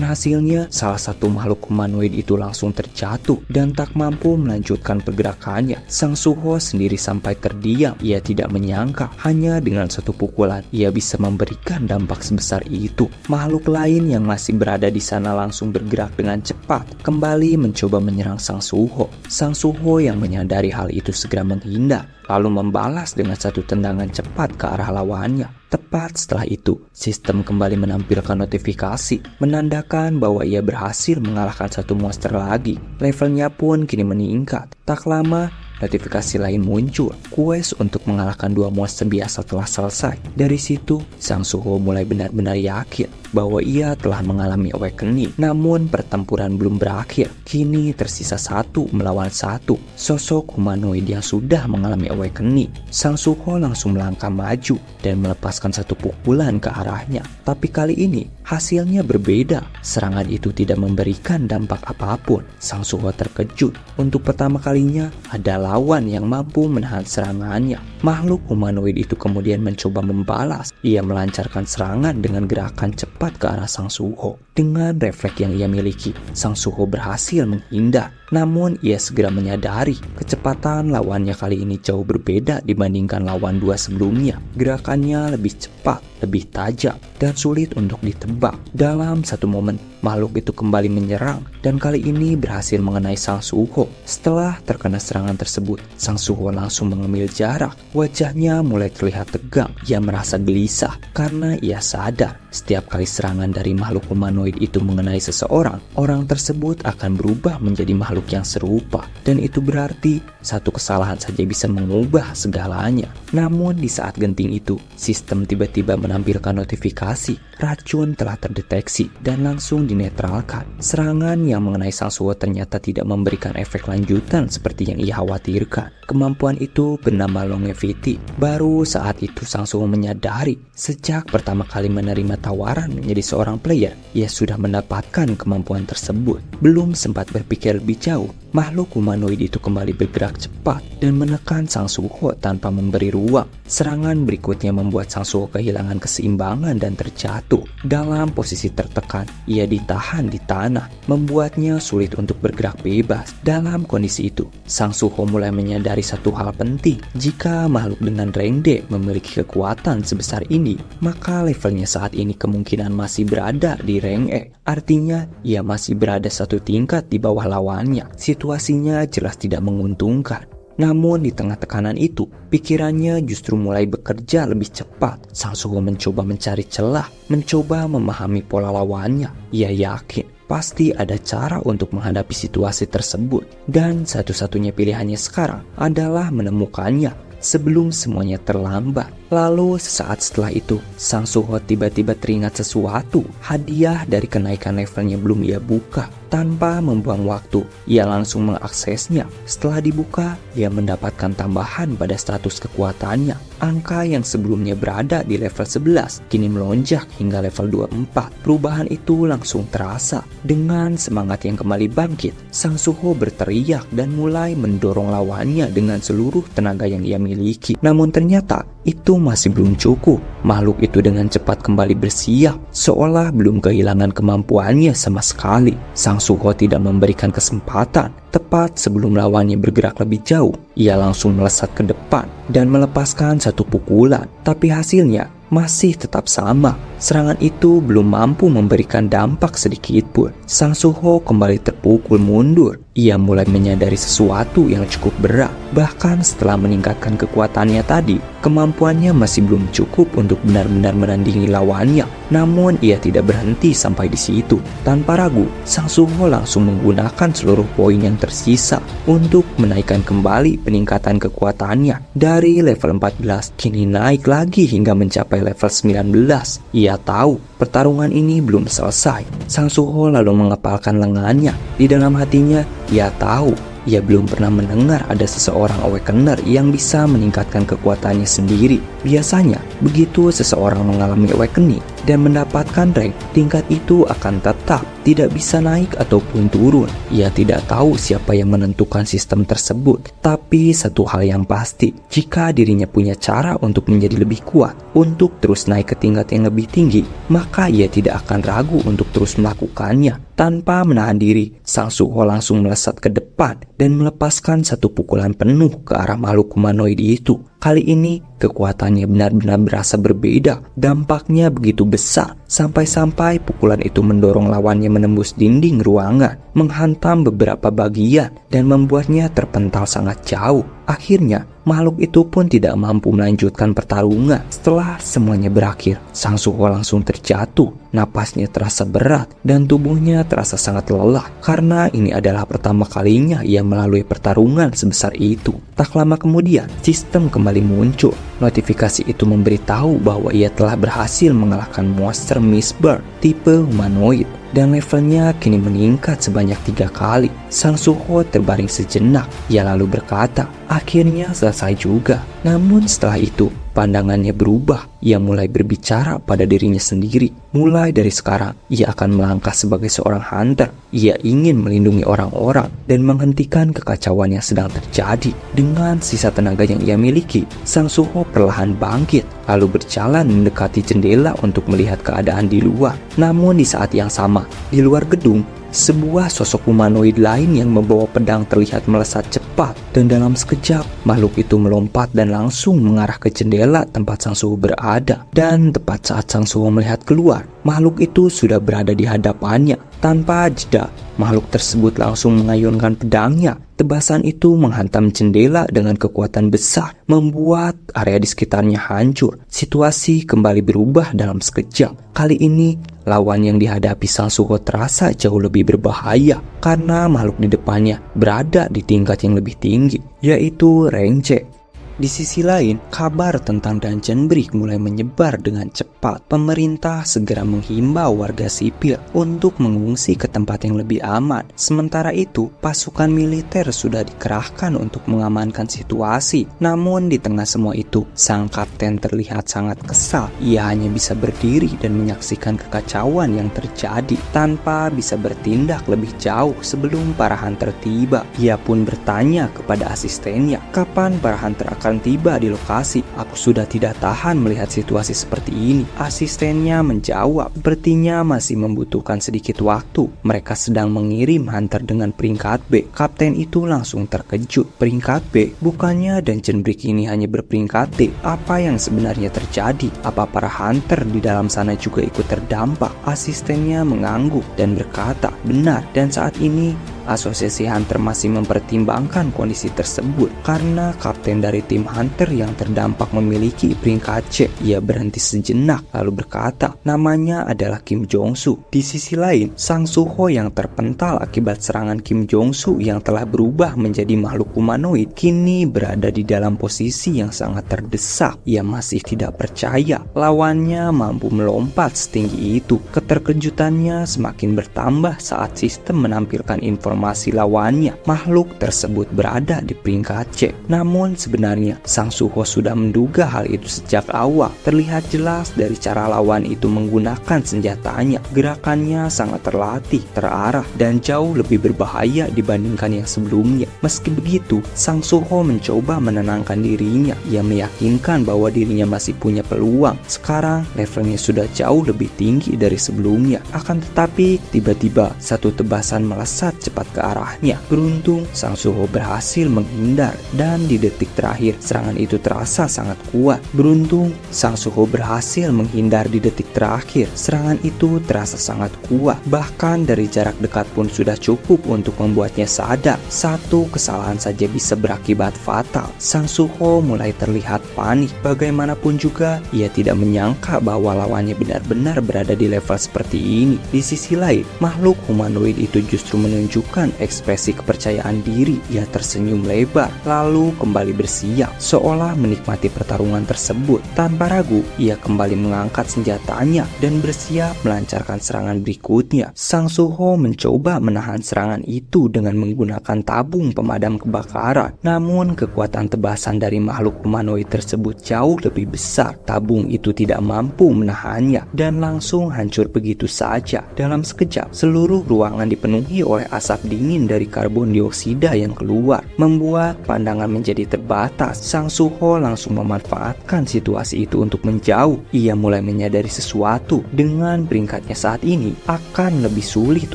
hasilnya salah satu makhluk humanoid itu langsung terjatuh dan tak mampu melanjutkan pergerakannya. Sang Suho sendiri sampai terdiam. Ia tidak menyangka hanya dengan satu pukulan ia bisa memberikan dampak sebesar itu. Makhluk lain yang masih berada di sana langsung bergerak dengan cepat kembali mencoba menyerang Sang Suho. Sang Suho yang menyadari hal itu segera menghindar, lalu membalas dengan satu tendangan cepat ke arah lawannya. Tepat setelah itu, sistem kembali menampilkan notifikasi, menandakan bahwa ia berhasil mengalahkan satu monster lagi. Levelnya pun kini meningkat. Tak lama, notifikasi lain muncul. Quest untuk mengalahkan 2 monster biasa telah selesai. Dari situ, Sang Suho mulai benar-benar yakin bahwa ia telah mengalami awakening. Namun pertempuran belum berakhir. Kini tersisa 1 melawan 1 sosok humanoid yang sudah mengalami awakening. Sang Suho langsung melangkah maju dan melepaskan satu pukulan ke arahnya. Tapi kali ini hasilnya berbeda. Serangan itu tidak memberikan dampak apapun. Sang Suho terkejut. Untuk pertama kalinya ada lawan yang mampu menahan serangannya. Makhluk humanoid itu kemudian mencoba membalas. Ia melancarkan serangan dengan gerakan cepat ke arah Sang Suho. Dengan refleks yang ia miliki, Sang Suho berhasil menghindar. Namun ia segera menyadari kecepatan lawannya kali ini jauh berbeda dibandingkan lawan dua sebelumnya. Gerakannya lebih cepat, lebih tajam, dan sulit untuk ditebak. Dalam satu momen, makhluk itu kembali menyerang dan kali ini berhasil mengenai Sang Suho. Setelah terkena serangan tersebut, Sang Suho langsung mengambil jarak. Wajahnya mulai terlihat tegang. Ia merasa gelisah karena ia sadar setiap kali serangan dari makhluk humanoid itu mengenai seseorang, orang tersebut akan berubah menjadi makhluk yang serupa, dan itu berarti satu kesalahan saja bisa mengubah segalanya. Namun di saat genting itu, sistem tiba-tiba menampilkan notifikasi racun telah terdeteksi dan langsung dinetralkan. Serangan yang mengenai Sang Suho ternyata tidak memberikan efek lanjutan seperti yang ia khawatirkan. Kemampuan itu bernama longevity. Baru saat itu Sang Suho menyadari sejak pertama kali menerima tawaran menjadi seorang player, ia sudah mendapatkan kemampuan tersebut. Belum sempat berpikir lebih jauh, makhluk humanoid itu kembali bergerak cepat dan menekan Sang Suho tanpa memberi ruang. Serangan berikutnya membuat Sang Suho kehilangan keseimbangan dan terjatuh. Dalam posisi tertekan, ia ditahan di tanah, membuatnya sulit untuk bergerak bebas. Dalam kondisi itu, Sang Suho mulai menyadari satu hal penting. Jika makhluk dengan rank D memiliki kekuatan sebesar ini, maka levelnya saat ini kemungkinan masih berada di rank E. Artinya, ia masih berada satu tingkat di bawah lawannya. Situasinya jelas tidak menguntungkan. Namun di tengah tekanan itu, pikirannya justru mulai bekerja lebih cepat. Sang Suho mencoba mencari celah, mencoba memahami pola lawannya. Ia yakin pasti ada cara untuk menghadapi situasi tersebut. Dan satu-satunya pilihannya sekarang adalah menemukannya sebelum semuanya terlambat. Lalu sesaat setelah itu, Sang Suho tiba-tiba teringat sesuatu. Hadiah dari kenaikan levelnya belum ia buka. Tanpa membuang waktu, ia langsung mengaksesnya. Setelah dibuka, ia mendapatkan tambahan pada status kekuatannya. Angka yang sebelumnya berada di level 11, kini melonjak hingga level 24. Perubahan itu langsung terasa. Dengan semangat yang kembali bangkit, Sang Suho berteriak dan mulai mendorong lawannya dengan seluruh tenaga yang ia miliki. Namun ternyata itu masih belum cukup. Makhluk itu dengan cepat kembali bersiap, seolah belum kehilangan kemampuannya sama sekali. Sang Suho tidak memberikan kesempatan. Tepat sebelum lawannya bergerak lebih jauh, ia langsung melesat ke depan dan melepaskan satu pukulan. Tapi hasilnya masih tetap sama. Serangan itu belum mampu memberikan dampak sedikit pun. Sang Suho kembali terpukul mundur. Ia mulai menyadari sesuatu yang cukup berat. Bahkan setelah meningkatkan kekuatannya tadi, kemampuannya masih belum cukup untuk benar-benar menandingi lawannya. Namun ia tidak berhenti sampai di situ. Tanpa ragu, Sang Suho langsung menggunakan seluruh poin yang tersisa untuk menaikkan kembali peningkatan kekuatannya. Dari level 14, kini naik lagi hingga mencapai level 19. Ia tahu pertarungan ini belum selesai. Sang Suho lalu mengepalkan lengannya. Di dalam hatinya, ia tahu ia belum pernah mendengar ada seseorang awakener yang bisa meningkatkan kekuatannya sendiri. Biasanya, begitu seseorang mengalami awakening dan mendapatkan rank, tingkat itu akan tetap tidak bisa naik ataupun turun. Ia tidak tahu siapa yang menentukan sistem tersebut. Tapi satu hal yang pasti, jika dirinya punya cara untuk menjadi lebih kuat, untuk terus naik ke tingkat yang lebih tinggi, maka ia tidak akan ragu untuk terus melakukannya. Tanpa menahan diri, Sang Suho langsung melesat ke depan dan melepaskan satu pukulan penuh ke arah makhluk humanoid itu. Kali ini kekuatannya benar-benar berasa berbeda. Dampaknya begitu besar sampai-sampai pukulan itu mendorong lawannya menembus dinding ruangan, menghantam beberapa bagian dan membuatnya terpental sangat jauh. Akhirnya makhluk itu pun tidak mampu melanjutkan pertarungan. Setelah semuanya berakhir, Sang Suho langsung terjatuh. Napasnya terasa berat dan tubuhnya terasa sangat lelah karena ini adalah pertama kalinya ia melalui pertarungan sebesar itu. Tak lama kemudian, sistem kembali muncul. Notifikasi itu memberitahu bahwa ia telah berhasil mengalahkan monster Mistborn tipe humanoid dan levelnya kini meningkat sebanyak 3 kali. Sang Suho terbaring sejenak. Ia lalu berkata, akhirnya selesai juga. Namun setelah itu, pandangannya berubah. Ia mulai berbicara pada dirinya sendiri. Mulai dari sekarang, ia akan melangkah sebagai seorang hunter. Ia ingin melindungi orang-orang dan menghentikan kekacauan yang sedang terjadi. Dengan sisa tenaga yang ia miliki, Sang Suho perlahan bangkit, lalu berjalan mendekati jendela untuk melihat keadaan di luar. Namun di saat yang sama, di luar gedung, sebuah sosok humanoid lain yang membawa pedang terlihat melesat cepat, dan dalam sekejap makhluk itu melompat dan langsung mengarah ke jendela tempat Sang Suho berada. Dan tepat saat Sang Suho melihat keluar, makhluk itu sudah berada di hadapannya. Tanpa jeda, makhluk tersebut langsung mengayunkan pedangnya. Tebasan itu menghantam jendela dengan kekuatan besar, membuat area di sekitarnya hancur. Situasi kembali berubah dalam sekejap. Kali ini, lawan yang dihadapi Sang Suho terasa jauh lebih berbahaya karena makhluk di depannya berada di tingkat yang lebih tinggi, yaitu Rengce. Di sisi lain, kabar tentang Dungeon Break mulai menyebar dengan cepat. Pemerintah segera menghimbau warga sipil untuk mengungsi ke tempat yang lebih aman. Sementara itu, pasukan militer sudah dikerahkan untuk mengamankan situasi. Namun di tengah semua itu, sang kapten terlihat sangat kesal. Ia hanya bisa berdiri dan menyaksikan kekacauan yang terjadi tanpa bisa bertindak lebih jauh sebelum para hunter tiba. Ia pun bertanya kepada asistennya, kapan para hunter akan tiba di lokasi. Aku sudah tidak tahan melihat situasi seperti ini. Asistennya menjawab, sepertinya masih membutuhkan sedikit waktu. Mereka sedang mengirim hunter dengan peringkat B. Kapten itu langsung terkejut. Peringkat B? Bukannya Dungeon Break ini hanya berperingkat D? Apa yang sebenarnya terjadi? Apa para hunter di dalam sana juga ikut terdampak? Asistennya mengangguk dan berkata, benar, dan saat ini Asosiasi Hunter masih mempertimbangkan kondisi tersebut karena kapten dari tim Hunter yang terdampak memiliki peringkat C. Ia berhenti sejenak lalu berkata, namanya adalah Kim Jong-soo. Di sisi lain, Sang Suho yang terpental akibat serangan Kim Jong-soo yang telah berubah menjadi makhluk humanoid kini berada di dalam posisi yang sangat terdesak. Ia masih tidak percaya lawannya mampu melompat setinggi itu. Keterkejutannya semakin bertambah saat sistem menampilkan informasi lawannya. Makhluk tersebut berada di peringkat C. Namun sebenarnya Sang Suho sudah menduga hal itu sejak awal. Terlihat jelas dari cara lawan itu menggunakan senjatanya. Gerakannya sangat terlatih, terarah, dan jauh lebih berbahaya dibandingkan yang sebelumnya. Meski begitu, Sang Suho mencoba menenangkan dirinya. Ia meyakinkan bahwa dirinya masih punya peluang. Sekarang levelnya sudah jauh lebih tinggi dari sebelumnya. Akan tetapi tiba-tiba satu tebasan melesat cepat ke arahnya. Beruntung Sang Suho berhasil menghindar dan di detik terakhir serangan itu terasa sangat kuat. Beruntung Sang Suho berhasil menghindar di detik terakhir. Serangan itu terasa sangat kuat. Bahkan dari jarak dekat pun sudah cukup untuk membuatnya sadar. Satu kesalahan saja bisa berakibat fatal. Sang Suho mulai terlihat panik. Bagaimanapun juga ia tidak menyangka bahwa lawannya benar-benar berada di level seperti ini. Di sisi lain, makhluk humanoid itu justru menunjukkan ekspresi kepercayaan diri. Ia tersenyum lebar lalu kembali bersiap seolah menikmati pertarungan tersebut. Tanpa ragu ia kembali mengangkat senjatanya dan bersiap melancarkan serangan berikutnya. Sang Suho mencoba menahan serangan itu dengan menggunakan tabung pemadam kebakaran. Namun kekuatan tebasan dari makhluk humanoid tersebut jauh lebih besar. Tabung itu tidak mampu menahannya dan langsung hancur begitu saja. Dalam sekejap seluruh ruangan dipenuhi oleh asap dingin dari karbon dioksida yang keluar, membuat pandangan menjadi terbatas. Sang Suho langsung memanfaatkan situasi itu untuk menjauh. Ia mulai menyadari sesuatu. Dengan peringkatnya saat ini akan lebih sulit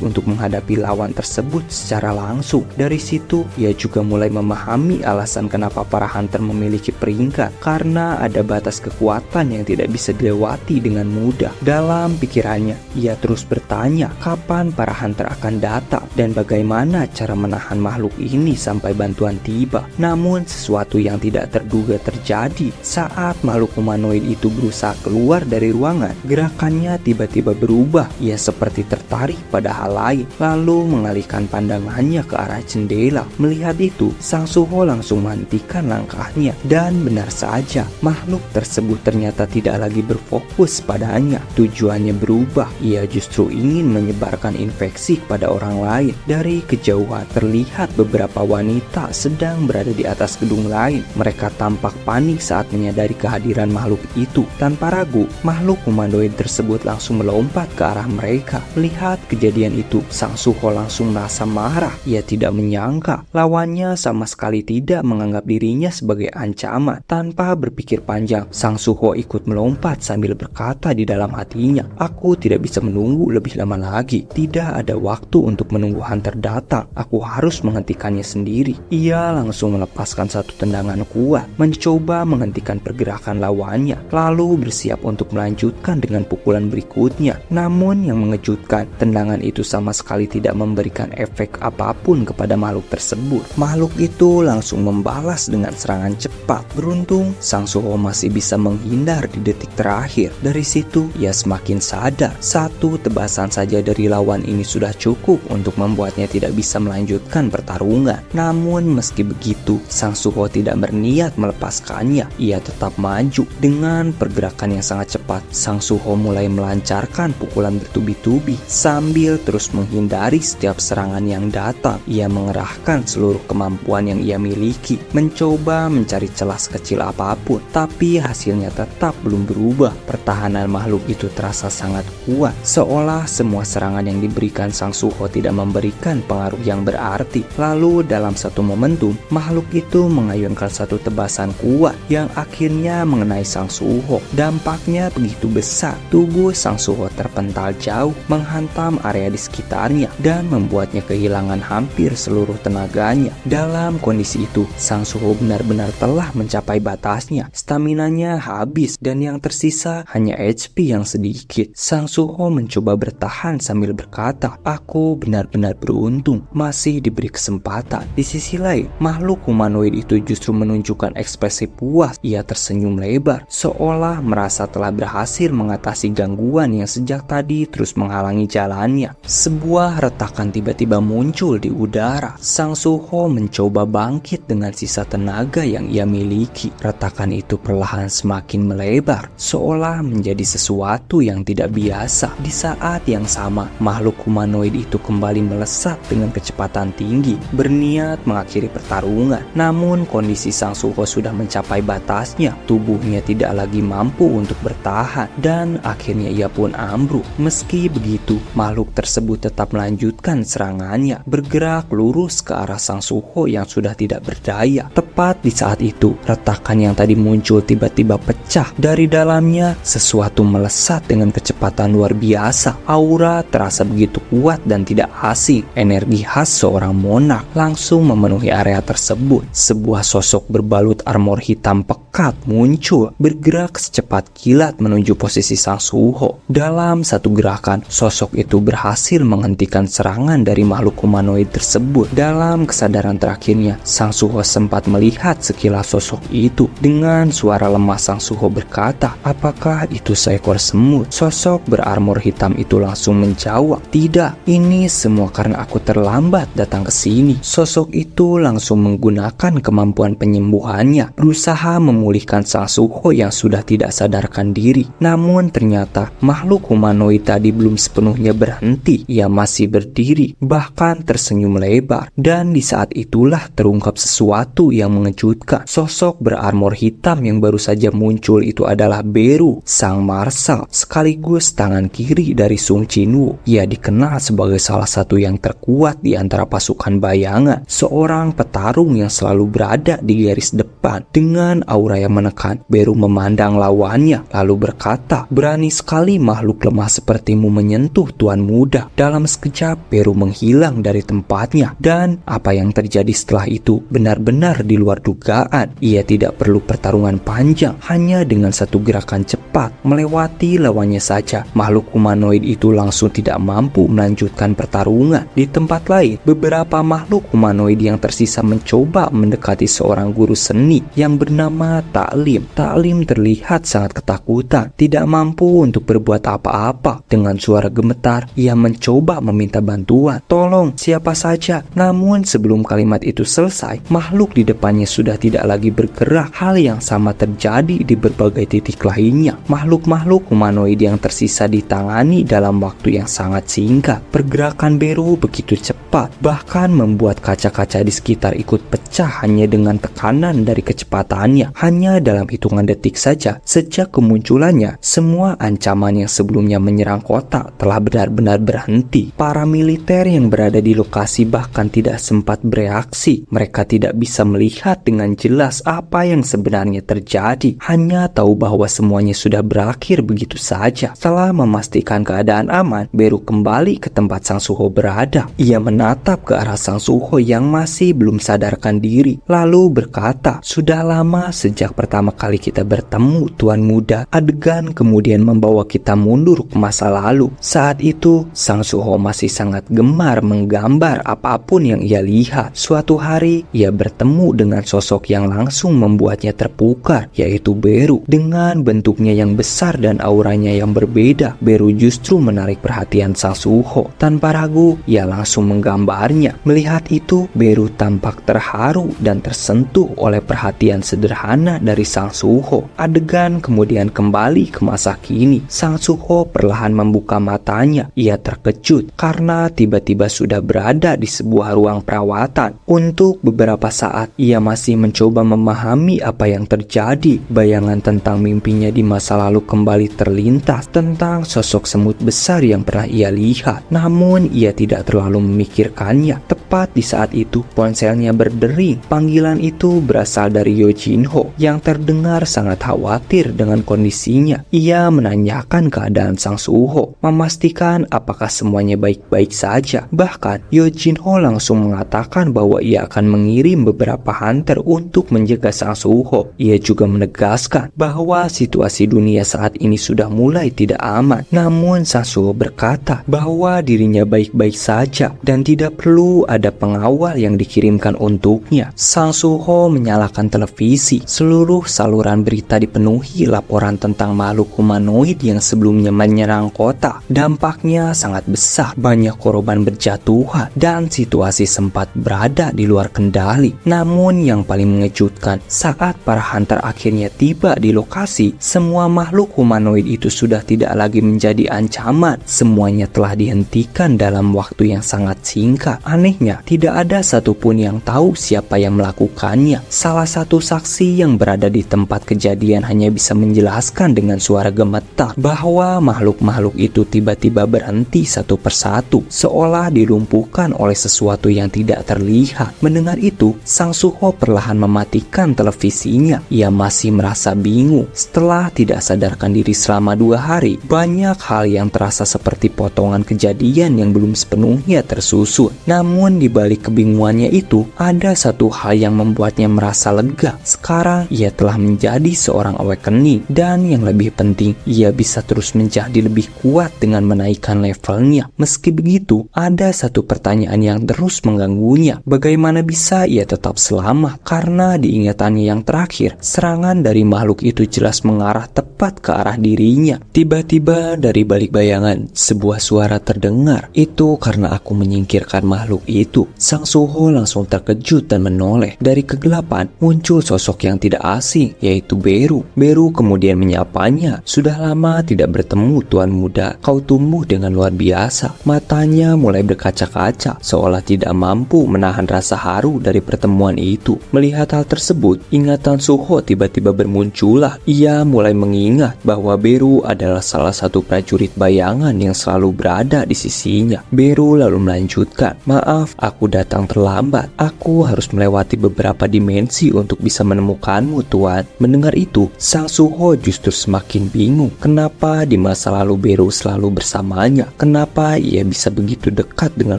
untuk menghadapi lawan tersebut secara langsung. Dari situ ia juga mulai memahami alasan kenapa para hunter memiliki peringkat, karena ada batas kekuatan yang tidak bisa dilewati dengan mudah. Dalam pikirannya ia terus bertanya kapan para hunter akan datang dan bagaimana cara menahan makhluk ini sampai bantuan tiba. Namun sesuatu yang tidak terduga terjadi saat makhluk humanoid itu berusaha keluar dari ruangan. Gerakannya tiba-tiba berubah. Ia seperti tertarik pada hal lain lalu mengalihkan pandangannya ke arah jendela. Melihat itu, Sang Suho langsung menghentikan langkahnya dan benar saja makhluk tersebut ternyata tidak lagi berfokus padanya. Tujuannya berubah. Ia justru ingin menyebarkan infeksi kepada orang lain. Dari Dari kejauhan terlihat beberapa wanita sedang berada di atas gedung lain. Mereka tampak panik saat menyadari kehadiran makhluk itu. Tanpa ragu, makhluk humanoid tersebut langsung melompat ke arah mereka. Melihat kejadian itu, Sang Suho langsung merasa marah. Ia tidak menyangka lawannya sama sekali tidak menganggap dirinya sebagai ancaman. Tanpa berpikir panjang, Sang Suho ikut melompat sambil berkata di dalam hatinya, "Aku tidak bisa menunggu lebih lama lagi. Tidak ada waktu untuk menunggu hunter datang. Aku harus menghentikannya sendiri." Ia langsung melepaskan satu tendangan kuat, mencoba menghentikan pergerakan lawannya, lalu bersiap untuk melanjutkan dengan pukulan berikutnya. Namun yang mengejutkan, tendangan itu sama sekali tidak memberikan efek apapun kepada makhluk tersebut. Makhluk itu langsung membalas dengan serangan cepat. Beruntung, Sang Suho masih bisa menghindar di detik terakhir. Dari situ, ia semakin sadar satu tebasan saja dari lawan ini sudah cukup untuk membuatnya tidak bisa melanjutkan pertarungan. Namun meski begitu, Sang Suho tidak berniat melepaskannya. Ia tetap maju. Dengan pergerakan yang sangat cepat, Sang Suho mulai melancarkan pukulan bertubi-tubi sambil terus menghindari setiap serangan yang datang. Ia mengerahkan seluruh kemampuan yang ia miliki, mencoba mencari celah sekecil apapun, tapi hasilnya tetap belum berubah. Pertahanan makhluk itu terasa sangat kuat, seolah semua serangan yang diberikan Sang Suho tidak memberikan pengaruh yang berarti. Lalu dalam satu momentum, makhluk itu mengayunkan satu tebasan kuat yang akhirnya mengenai Sang Suho. Dampaknya begitu besar, tubuh Sang Suho terpental jauh, menghantam area di sekitarnya dan membuatnya kehilangan hampir seluruh tenaganya. Dalam kondisi itu, Sang Suho benar-benar telah mencapai batasnya. Staminanya habis dan yang tersisa hanya HP yang sedikit. Sang Suho mencoba bertahan sambil berkata, "Aku benar-benar beruntung masih diberi kesempatan." Di sisi lain, makhluk humanoid itu justru menunjukkan ekspresi puas. Ia tersenyum lebar, seolah merasa telah berhasil mengatasi gangguan yang sejak tadi terus menghalangi jalannya. Sebuah retakan tiba-tiba muncul di udara. Sang Suho mencoba bangkit dengan sisa tenaga yang ia miliki. Retakan itu perlahan semakin melebar, seolah menjadi sesuatu yang tidak biasa. Di saat yang sama, makhluk humanoid itu kembali melesat dengan kecepatan tinggi, berniat mengakhiri pertarungan. Namun kondisi Sang Suho sudah mencapai batasnya. Tubuhnya tidak lagi mampu untuk bertahan dan akhirnya ia pun ambruk. Meski begitu, makhluk tersebut tetap melanjutkan serangannya, bergerak lurus ke arah Sang Suho yang sudah tidak berdaya. Tepat di saat itu, retakan yang tadi muncul tiba-tiba pecah. Dari dalamnya, sesuatu melesat dengan kecepatan luar biasa. Aura terasa begitu kuat dan tidak asing. Energi khas seorang monark langsung memenuhi area tersebut. Sebuah sosok berbalut armor hitam pekat muncul, bergerak secepat kilat menuju posisi Sang Suho. Dalam satu gerakan, sosok itu berhasil menghentikan serangan dari makhluk humanoid tersebut. Dalam kesadaran terakhirnya, Sang Suho sempat melihat sekilas sosok itu. Dengan suara lemah, Sang Suho berkata, "Apakah itu seekor semut?" Sosok berarmor hitam itu langsung menjawab, "Tidak, ini semua karena aku terlambat datang ke sini." Sosok itu langsung menggunakan kemampuan penyembuhannya, berusaha memulihkan Sang Suho yang sudah tidak sadarkan diri. Namun ternyata makhluk humanoid tadi belum sepenuhnya berhenti. Ia masih berdiri, bahkan tersenyum lebar. Dan di saat itulah terungkap sesuatu yang mengejutkan. Sosok berarmor hitam yang baru saja muncul itu adalah Beru, sang marsal, sekaligus tangan kiri dari Sung Jinwoo. Ia dikenal sebagai salah satu yang terkuat di antara pasukan bayangan, seorang petarung yang selalu berada di garis depan. Dengan aura yang menekan, Beru memandang lawannya lalu berkata, "Berani sekali makhluk lemah sepertimu menyentuh tuan muda." Dalam sekejap, Beru menghilang dari tempatnya, dan apa yang terjadi setelah itu benar-benar di luar dugaan. Ia tidak perlu pertarungan panjang, hanya dengan satu gerakan cepat melewati lawannya saja, makhluk humanoid itu langsung tidak mampu melanjutkan pertarungan. Di tempat lain, beberapa makhluk humanoid yang tersisa mencoba mendekati seorang guru seni yang bernama Taklim. Taklim terlihat sangat ketakutan, tidak mampu untuk berbuat apa-apa. Dengan suara gemetar, ia mencoba meminta bantuan. "Tolong, siapa saja." Namun sebelum kalimat itu selesai, makhluk di depannya sudah tidak lagi bergerak. Hal yang sama terjadi di berbagai titik lainnya. Makhluk-makhluk humanoid yang tersisa ditangani dalam waktu yang sangat singkat. Pergerakan Beru begitu cepat, bahkan membuat kaca-kaca di sekitar ikut pecah hanya dengan tekanan dari kecepatannya. Hanya dalam hitungan detik saja, sejak kemunculannya, semua ancaman yang sebelumnya menyerang kota telah benar-benar berhenti. Para militer yang berada di lokasi bahkan tidak sempat bereaksi. Mereka tidak bisa melihat dengan jelas apa yang sebenarnya terjadi, hanya tahu bahwa semuanya sudah berakhir begitu saja. Setelah memastikan keadaan aman, Beru kembali ke tempat Sang Suho berada. Ia menatap ke arah Sang Suho yang masih belum sadarkan diri, lalu berkata, "Sudah lama sejak pertama kali kita bertemu, Tuan Muda." Adegan kemudian membawa kita mundur ke masa lalu. Saat itu, Sang Suho masih sangat gemar menggambar apapun yang ia lihat. Suatu hari, ia bertemu dengan sosok yang langsung membuatnya terpukar, yaitu Beru. Dengan bentuknya yang besar dan auranya yang berbeda, Beru justru menarik perhatian Sang Suho. Tanpa ragu, ia langsung menggambarnya. Melihat itu, Beru tampak terharu dan tersentuh oleh perhatian sederhana dari Sang Suho. Adegan kemudian kembali ke masa kini. Sang Suho perlahan membuka matanya. Ia terkejut karena tiba-tiba sudah berada di sebuah ruang perawatan. Untuk beberapa saat, ia masih mencoba memahami apa yang terjadi. Bayangan tentang mimpinya di masa lalu kembali terlintas tentang sosok semut besar yang pernah ia lihat. Namun ia tidak terlalu memikirkannya. Tepat di saat itu, ponselnya berdering. Panggilan itu berasal dari Yo Jinho yang terdengar sangat khawatir dengan kondisinya. Ia menanyakan keadaan Sang Suho, memastikan apakah semuanya baik-baik saja. Bahkan Yo Jinho langsung mengatakan bahwa ia akan mengirim beberapa hunter untuk menjaga Sang Suho. Ia juga menegaskan bahwa situasi dunia saat ini sudah mulai tidak aman. Namun Sang Suho berkata bahwa dirinya baik-baik saja dan tidak perlu ada pengawal yang dikirimkan untuknya. Sang Suho menyalakan televisi. Seluruh saluran berita dipenuhi laporan tentang makhluk humanoid yang sebelumnya menyerang kota. Dampaknya sangat besar, banyak korban berjatuhan dan situasi sempat berada di luar kendali. Namun yang paling mengejutkan, saat para hunter akhirnya tiba di lokasi, semua makhluk humanoid itu sudah tidak lagi menjadi ancaman. Semuanya telah dihentikan dalam waktu yang sangat singkat. Anehnya, tidak ada satupun yang tahu siapa yang melakukannya. Salah satu saksi yang berada di tempat kejadian hanya bisa menjelaskan dengan suara gemetar bahwa makhluk-makhluk itu tiba-tiba berhenti satu persatu, seolah dilumpuhkan oleh sesuatu yang tidak terlihat. Mendengar itu, Sang Suho perlahan mematikan televisinya. Ia masih merasa bingung. Setelah tidak sadarkan diri selama 2 hari, banyak hal yang terasa seperti potongan kejadian yang belum sepenuhnya tersusun. Namun di balik kebingungannya itu, ada satu hal yang membuatnya merasa lega. Sekarang ia telah menjadi seorang awakening, dan yang lebih penting, ia bisa terus menjadi lebih kuat dengan menaikkan levelnya. Meski begitu, ada satu pertanyaan yang terus mengganggunya. Bagaimana bisa ia tetap selamat? Karena di ingatannya yang terakhir, serangan dari makhluk itu jelas mengarah tepat ke arah dirinya. Tiba-tiba dari balik bayangan, sebuah suara terdengar. Itu karena aku menyingkirkan makhluk itu. Sang Suho langsung terkejut dan menoleh. Dari kegelapan muncul sosok yang tidak asing, yaitu Beru. Beru kemudian menyapanya. "Sudah lama tidak bertemu, Tuan Muda. Kau tumbuh dengan luar biasa." Matanya mulai berkaca-kaca, seolah tidak mampu menahan rasa haru dari pertemuan itu. Melihat hal tersebut, ingatan Suho tiba-tiba bermunculan. Ia mulai mengingat bahwa Beru adalah salah satu prajurit bayangan yang selalu berada di sisinya. Beru lalu melanjutkan, "Maaf, aku datang terlambat. Aku harus melewati beberapa dimensi untuk bisa menemukanmu, Tuan." Mendengar itu, Sang Suho justru semakin bingung. Kenapa di masa lalu Beru selalu bersamanya? Kenapa ia bisa begitu dekat dengan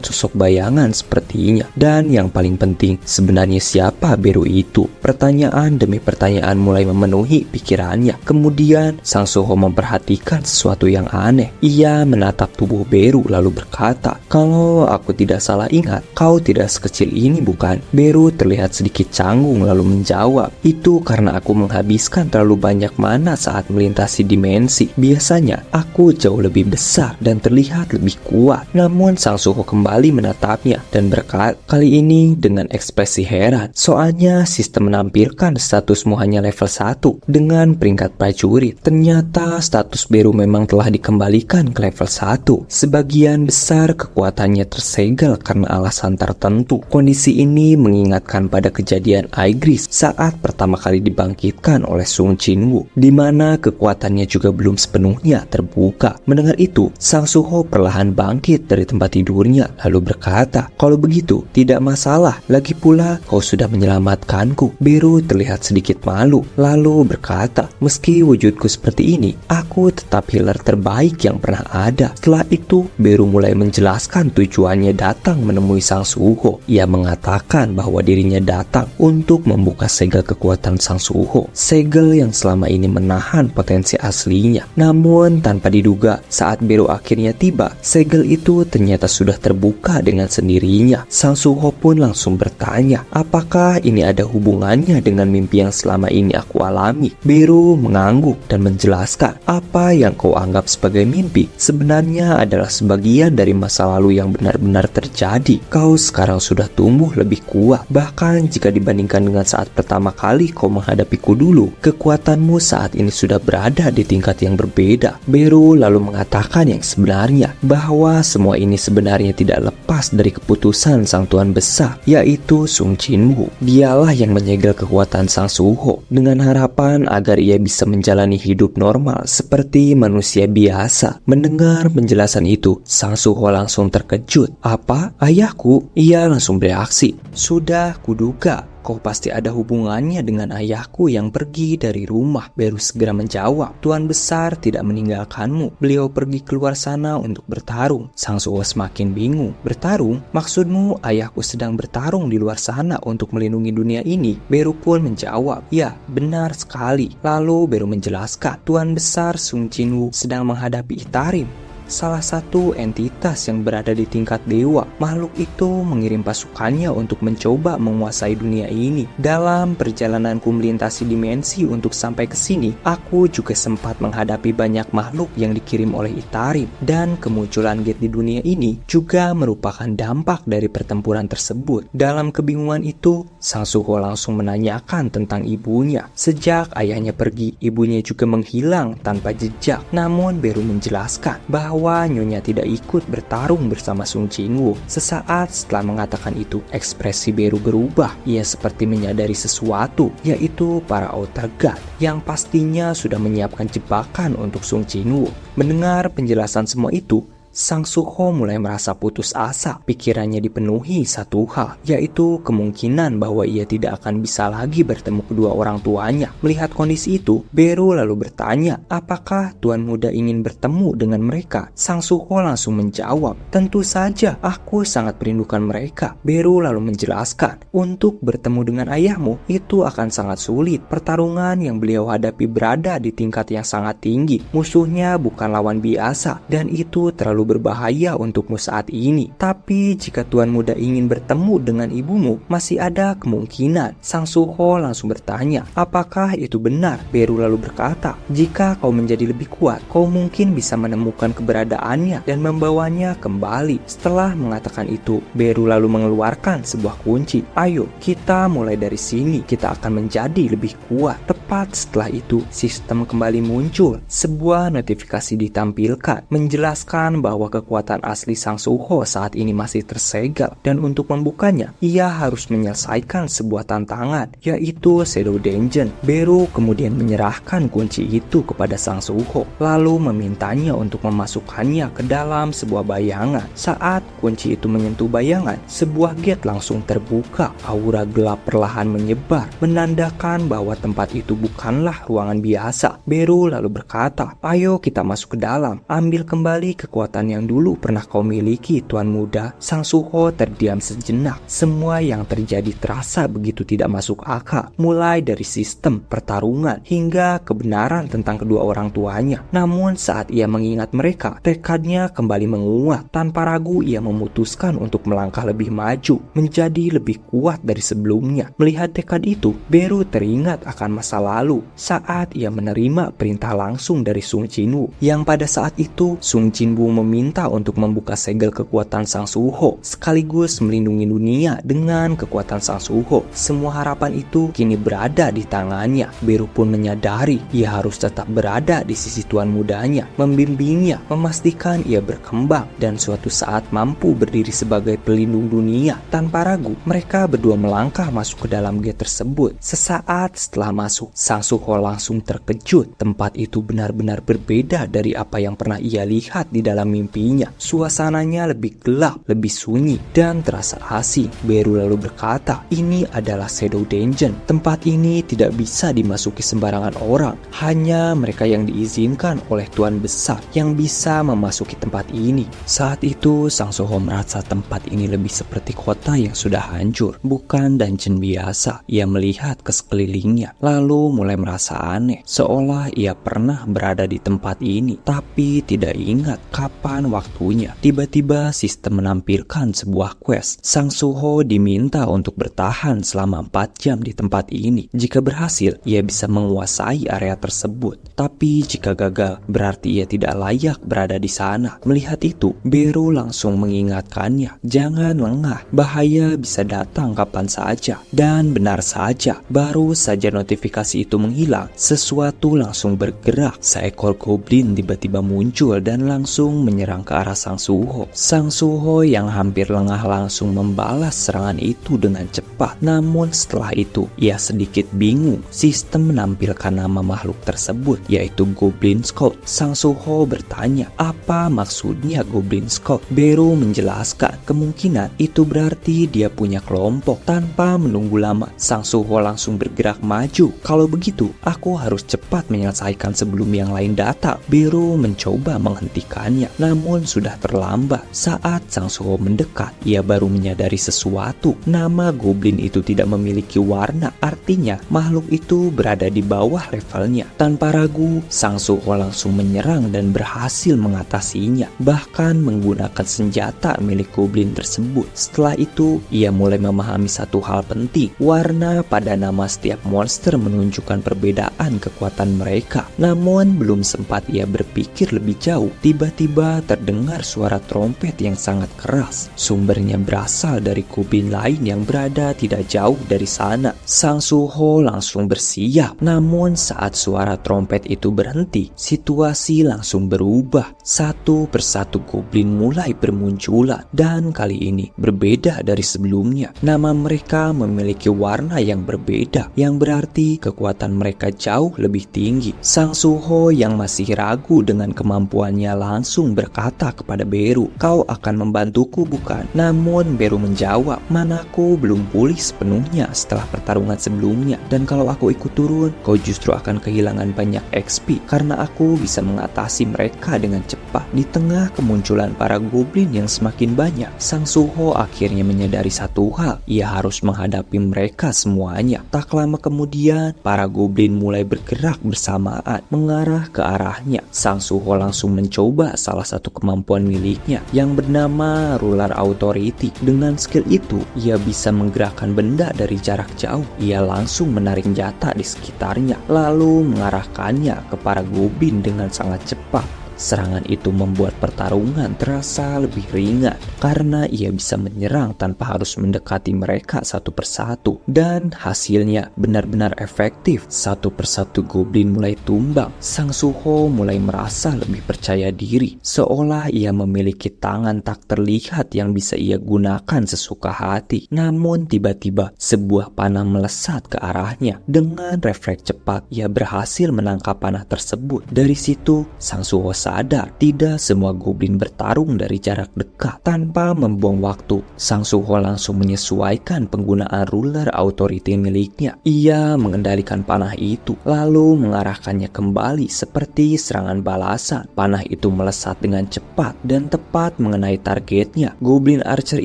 sosok bayangan sepertinya? Dan yang paling penting, sebenarnya siapa Beru itu? Pertanyaan demi pertanyaan mulai memenuhi pikirannya. Kemudian Sang Suho memperhatikan sesuatu yang aneh. Ia menatap tubuh Beru lalu berkata, "Kalau aku tidak salah ingat, kau tidak sekecil ini bukan?" Beru terlihat sedikit canggung lalu menjawab, "Itu karena aku menghabiskan terlalu banyak mana saat melintasi dimensi. Biasanya aku jauh lebih besar dan terlihat lebih kuat." Namun Sang Suho kembali menatapnya dan berkata, kali ini dengan ekspresi heran, "Soalnya sistem menampilkan statusmu hanya level 1 dengan peringkat prajurit. Ternyata status Beru memang telah dikembalikan ke level 1. Sebagian besar kekuatan kekuatannya tersegel karena alasan tertentu. Kondisi ini mengingatkan pada kejadian Aigris saat pertama kali dibangkitkan oleh Sung Jinwoo, di mana kekuatannya juga belum sepenuhnya terbuka. Mendengar itu, Sang Suho perlahan bangkit dari tempat tidurnya lalu berkata, "Kalau begitu, tidak masalah. Lagi pula, kau sudah menyelamatkanku." Beru terlihat sedikit malu, lalu berkata, "Meski wujudku seperti ini, aku tetap healer terbaik yang pernah ada." Setelah itu, Beru mulai menjelaskan tujuannya datang menemui Sang Suho. Ia mengatakan bahwa dirinya datang untuk membuka segel kekuatan Sang Suho, segel yang selama ini menahan potensi aslinya. Namun tanpa diduga, saat Beru akhirnya tiba, segel itu ternyata sudah terbuka dengan sendirinya. Sang Suho pun langsung bertanya, "Apakah ini ada hubungannya dengan mimpi yang selama ini aku alami?" Beru mengangguk dan menjelaskan, "Apa yang kau anggap sebagai mimpi sebenarnya adalah sebagian dari masa lalu yang benar-benar terjadi. Kau sekarang sudah tumbuh lebih kuat. Bahkan jika dibandingkan dengan saat pertama kali kau menghadapiku dulu, kekuatanmu saat ini sudah berada di tingkat yang berbeda." Beru lalu mengatakan yang sebenarnya, bahwa semua ini sebenarnya tidak lepas dari keputusan Sang Tuan Besar, yaitu Sung Jinwoo. Dialah yang menyegel kekuatan Sang Suho dengan harapan agar ia bisa menjalani hidup normal seperti manusia biasa. Mendengar penjelasan itu, Sang Suho langsung terkejut. "Apa? Ayahku?" Ia langsung bereaksi, "Sudah kuduga. Kau pasti ada hubungannya dengan ayahku yang pergi dari rumah." Beru segera menjawab, "Tuan Besar tidak meninggalkanmu. Beliau pergi keluar sana untuk bertarung." Sang Suho semakin bingung. "Bertarung? Maksudmu ayahku sedang bertarung di luar sana untuk melindungi dunia ini?" Beru pun menjawab, "Ya, benar sekali." Lalu Beru menjelaskan, "Tuan Besar Sung Jinwoo sedang menghadapi Itarim, salah satu entitas yang berada di tingkat dewa. Makhluk itu mengirim pasukannya untuk mencoba menguasai dunia ini. Dalam perjalananku melintasi dimensi untuk sampai ke sini, aku juga sempat menghadapi banyak makhluk yang dikirim oleh Itarim, dan kemunculan gate di dunia ini juga merupakan dampak dari pertempuran tersebut." Dalam kebingungan itu, Sang Suho langsung menanyakan tentang ibunya. Sejak ayahnya pergi, ibunya juga menghilang tanpa jejak. Namun Beru menjelaskan bahwa Nyonya tidak ikut bertarung bersama Sung Jinwoo. Sesaat setelah mengatakan itu, ekspresi Beru berubah. Ia seperti menyadari sesuatu, yaitu para Outer God yang pastinya sudah menyiapkan jebakan untuk Sung Jinwoo. Mendengar penjelasan semua itu, Sang Suho mulai merasa putus asa. Pikirannya dipenuhi satu hal, yaitu kemungkinan bahwa ia tidak akan bisa lagi bertemu kedua orang tuanya. Melihat kondisi itu, Beru lalu bertanya, "Apakah Tuan Muda ingin bertemu dengan mereka?" Sang Suho langsung menjawab, "Tentu saja, aku sangat merindukan mereka." Beru lalu menjelaskan, "Untuk bertemu dengan ayahmu, itu akan sangat sulit. Pertarungan yang beliau hadapi berada di tingkat yang sangat tinggi. Musuhnya bukan lawan biasa, dan itu terlalu berbahaya untukmu saat ini. Tapi jika Tuan Muda ingin bertemu dengan ibumu, masih ada kemungkinan." Sang Suho langsung bertanya, "Apakah itu benar?" Beru lalu berkata, "Jika kau menjadi lebih kuat, kau mungkin bisa menemukan keberadaannya dan membawanya kembali." Setelah mengatakan itu, Beru lalu mengeluarkan sebuah kunci. "Ayo, kita mulai dari sini. Kita akan menjadi lebih kuat." Tepat setelah itu, sistem kembali muncul. Sebuah notifikasi ditampilkan menjelaskan bahwa kekuatan asli Sang Suho saat ini masih tersegel, dan untuk membukanya, ia harus menyelesaikan sebuah tantangan, yaitu Shadow Dungeon. Beru kemudian menyerahkan kunci itu kepada Sang Suho, lalu memintanya untuk memasukkannya ke dalam sebuah bayangan. Saat kunci itu menyentuh bayangan, sebuah gate langsung terbuka. Aura gelap perlahan menyebar, menandakan bahwa tempat itu bukanlah ruangan biasa. Beru lalu berkata, "Ayo kita masuk ke dalam, ambil kembali kekuatan yang dulu pernah kau miliki, Tuan Muda." Sang Suho terdiam sejenak. Semua yang terjadi terasa begitu tidak masuk akal, mulai dari sistem pertarungan hingga kebenaran tentang kedua orang tuanya. Namun saat ia mengingat mereka, tekadnya kembali menguat. Tanpa ragu ia memutuskan untuk melangkah lebih maju, menjadi lebih kuat dari sebelumnya. Melihat tekad itu, Beru teringat akan masa lalu saat ia menerima perintah langsung dari Sung Jinwoo, yang pada saat itu Sung Jinwoo meminta untuk membuka segel kekuatan Sang Suho sekaligus melindungi dunia dengan kekuatan Sang Suho. Semua harapan itu kini berada di tangannya. Beru pun menyadari ia harus tetap berada di sisi tuan mudanya, membimbingnya, memastikan ia berkembang dan suatu saat mampu berdiri sebagai pelindung dunia. Tanpa ragu, mereka berdua melangkah masuk ke dalam gate tersebut. Sesaat setelah masuk, Sang Suho langsung terkejut. Tempat itu benar-benar berbeda dari apa yang pernah ia lihat di dalam mimpinya. Suasananya lebih gelap, lebih sunyi, dan terasa asing. Beru lalu berkata, ini adalah Shadow Dungeon. Tempat ini tidak bisa dimasuki sembarangan orang. Hanya mereka yang diizinkan oleh Tuan Besar yang bisa memasuki tempat ini. Saat itu, Sang Suho merasa tempat ini lebih seperti kota yang sudah hancur, bukan dungeon biasa. Ia melihat ke sekelilingnya, lalu mulai merasa aneh, seolah ia pernah berada di tempat ini, tapi tidak ingat kapan waktunya. Tiba-tiba sistem menampilkan sebuah quest. Sang Suho diminta untuk bertahan selama 4 jam di tempat ini. Jika berhasil, ia bisa menguasai area tersebut. Tapi jika gagal, berarti ia tidak layak berada di sana. Melihat itu, Beru langsung mengingatkannya, jangan lengah, bahaya bisa datang kapan saja. Dan benar saja, baru saja notifikasi itu menghilang, sesuatu langsung bergerak. Seekor goblin tiba-tiba muncul dan langsung menyerang ke arah Sang Suho. Sang Suho yang hampir lengah langsung membalas serangan itu dengan cepat. Namun setelah itu, ia sedikit bingung. Sistem menampilkan nama makhluk tersebut, yaitu Goblin Scout. Sang Suho bertanya, apa maksudnya Goblin Scout? Beru menjelaskan, kemungkinan itu berarti dia punya kelompok. Tanpa menunggu lama, Sang Suho langsung bergerak maju. Kalau begitu, aku harus cepat menyelesaikan sebelum yang lain datang. Beru mencoba menghentikannya, namun sudah terlambat. Saat Sang Suho mendekat, ia baru menyadari sesuatu. Nama goblin itu tidak memiliki warna, artinya makhluk itu berada di bawah levelnya. Tanpa ragu, Sang Suho langsung menyerang dan berhasil mengatasinya, bahkan menggunakan senjata milik goblin tersebut. Setelah itu, ia mulai memahami satu hal penting. Warna pada nama setiap monster menunjukkan perbedaan kekuatan mereka. Namun belum sempat ia berpikir lebih jauh, tiba-tiba terdengar suara trompet yang sangat keras. Sumbernya berasal dari goblin lain yang berada tidak jauh dari sana. Sang Suho langsung bersiap. Namun saat suara trompet itu berhenti, situasi langsung berubah. Satu persatu goblin mulai bermunculan, dan kali ini berbeda dari sebelumnya. Nama mereka memiliki warna yang berbeda, yang berarti kekuatan mereka jauh lebih tinggi. Sang Suho yang masih ragu dengan kemampuannya langsung berkata kepada Beru, kau akan membantuku bukan? Namun Beru menjawab, manaku belum pulih sepenuhnya setelah pertarungan sebelumnya, dan kalau aku ikut turun, kau justru akan kehilangan banyak XP karena aku bisa mengatasi mereka dengan cepat. Di tengah kemunculan para goblin yang semakin banyak, Sang Suho akhirnya menyadari satu hal, ia harus menghadapi mereka semuanya. Tak lama kemudian, para goblin mulai bergerak bersamaan mengarah ke arahnya. Sang Suho langsung mencoba salah satu kemampuan miliknya yang bernama Ruler Authority. Dengan skill itu, ia bisa menggerakkan benda dari jarak jauh. Ia langsung menarik senjata di sekitarnya, lalu mengarahkannya ke para goblin dengan sangat cepat. Serangan itu membuat pertarungan terasa lebih ringan karena ia bisa menyerang tanpa harus mendekati mereka satu persatu, dan hasilnya benar-benar efektif. Satu persatu goblin mulai tumbang. Sang Suho mulai merasa lebih percaya diri, seolah ia memiliki tangan tak terlihat yang bisa ia gunakan sesuka hati. Namun tiba-tiba sebuah panah melesat ke arahnya. Dengan refleks cepat, ia berhasil menangkap panah tersebut. Dari situ, Sang Suho sadar tidak semua goblin bertarung dari jarak dekat. Tanpa membuang waktu, Sang Suho langsung menyesuaikan penggunaan Ruler Authority miliknya. Ia mengendalikan panah itu, lalu mengarahkannya kembali seperti serangan balasan. Panah itu melesat dengan cepat dan tepat mengenai targetnya. Goblin Archer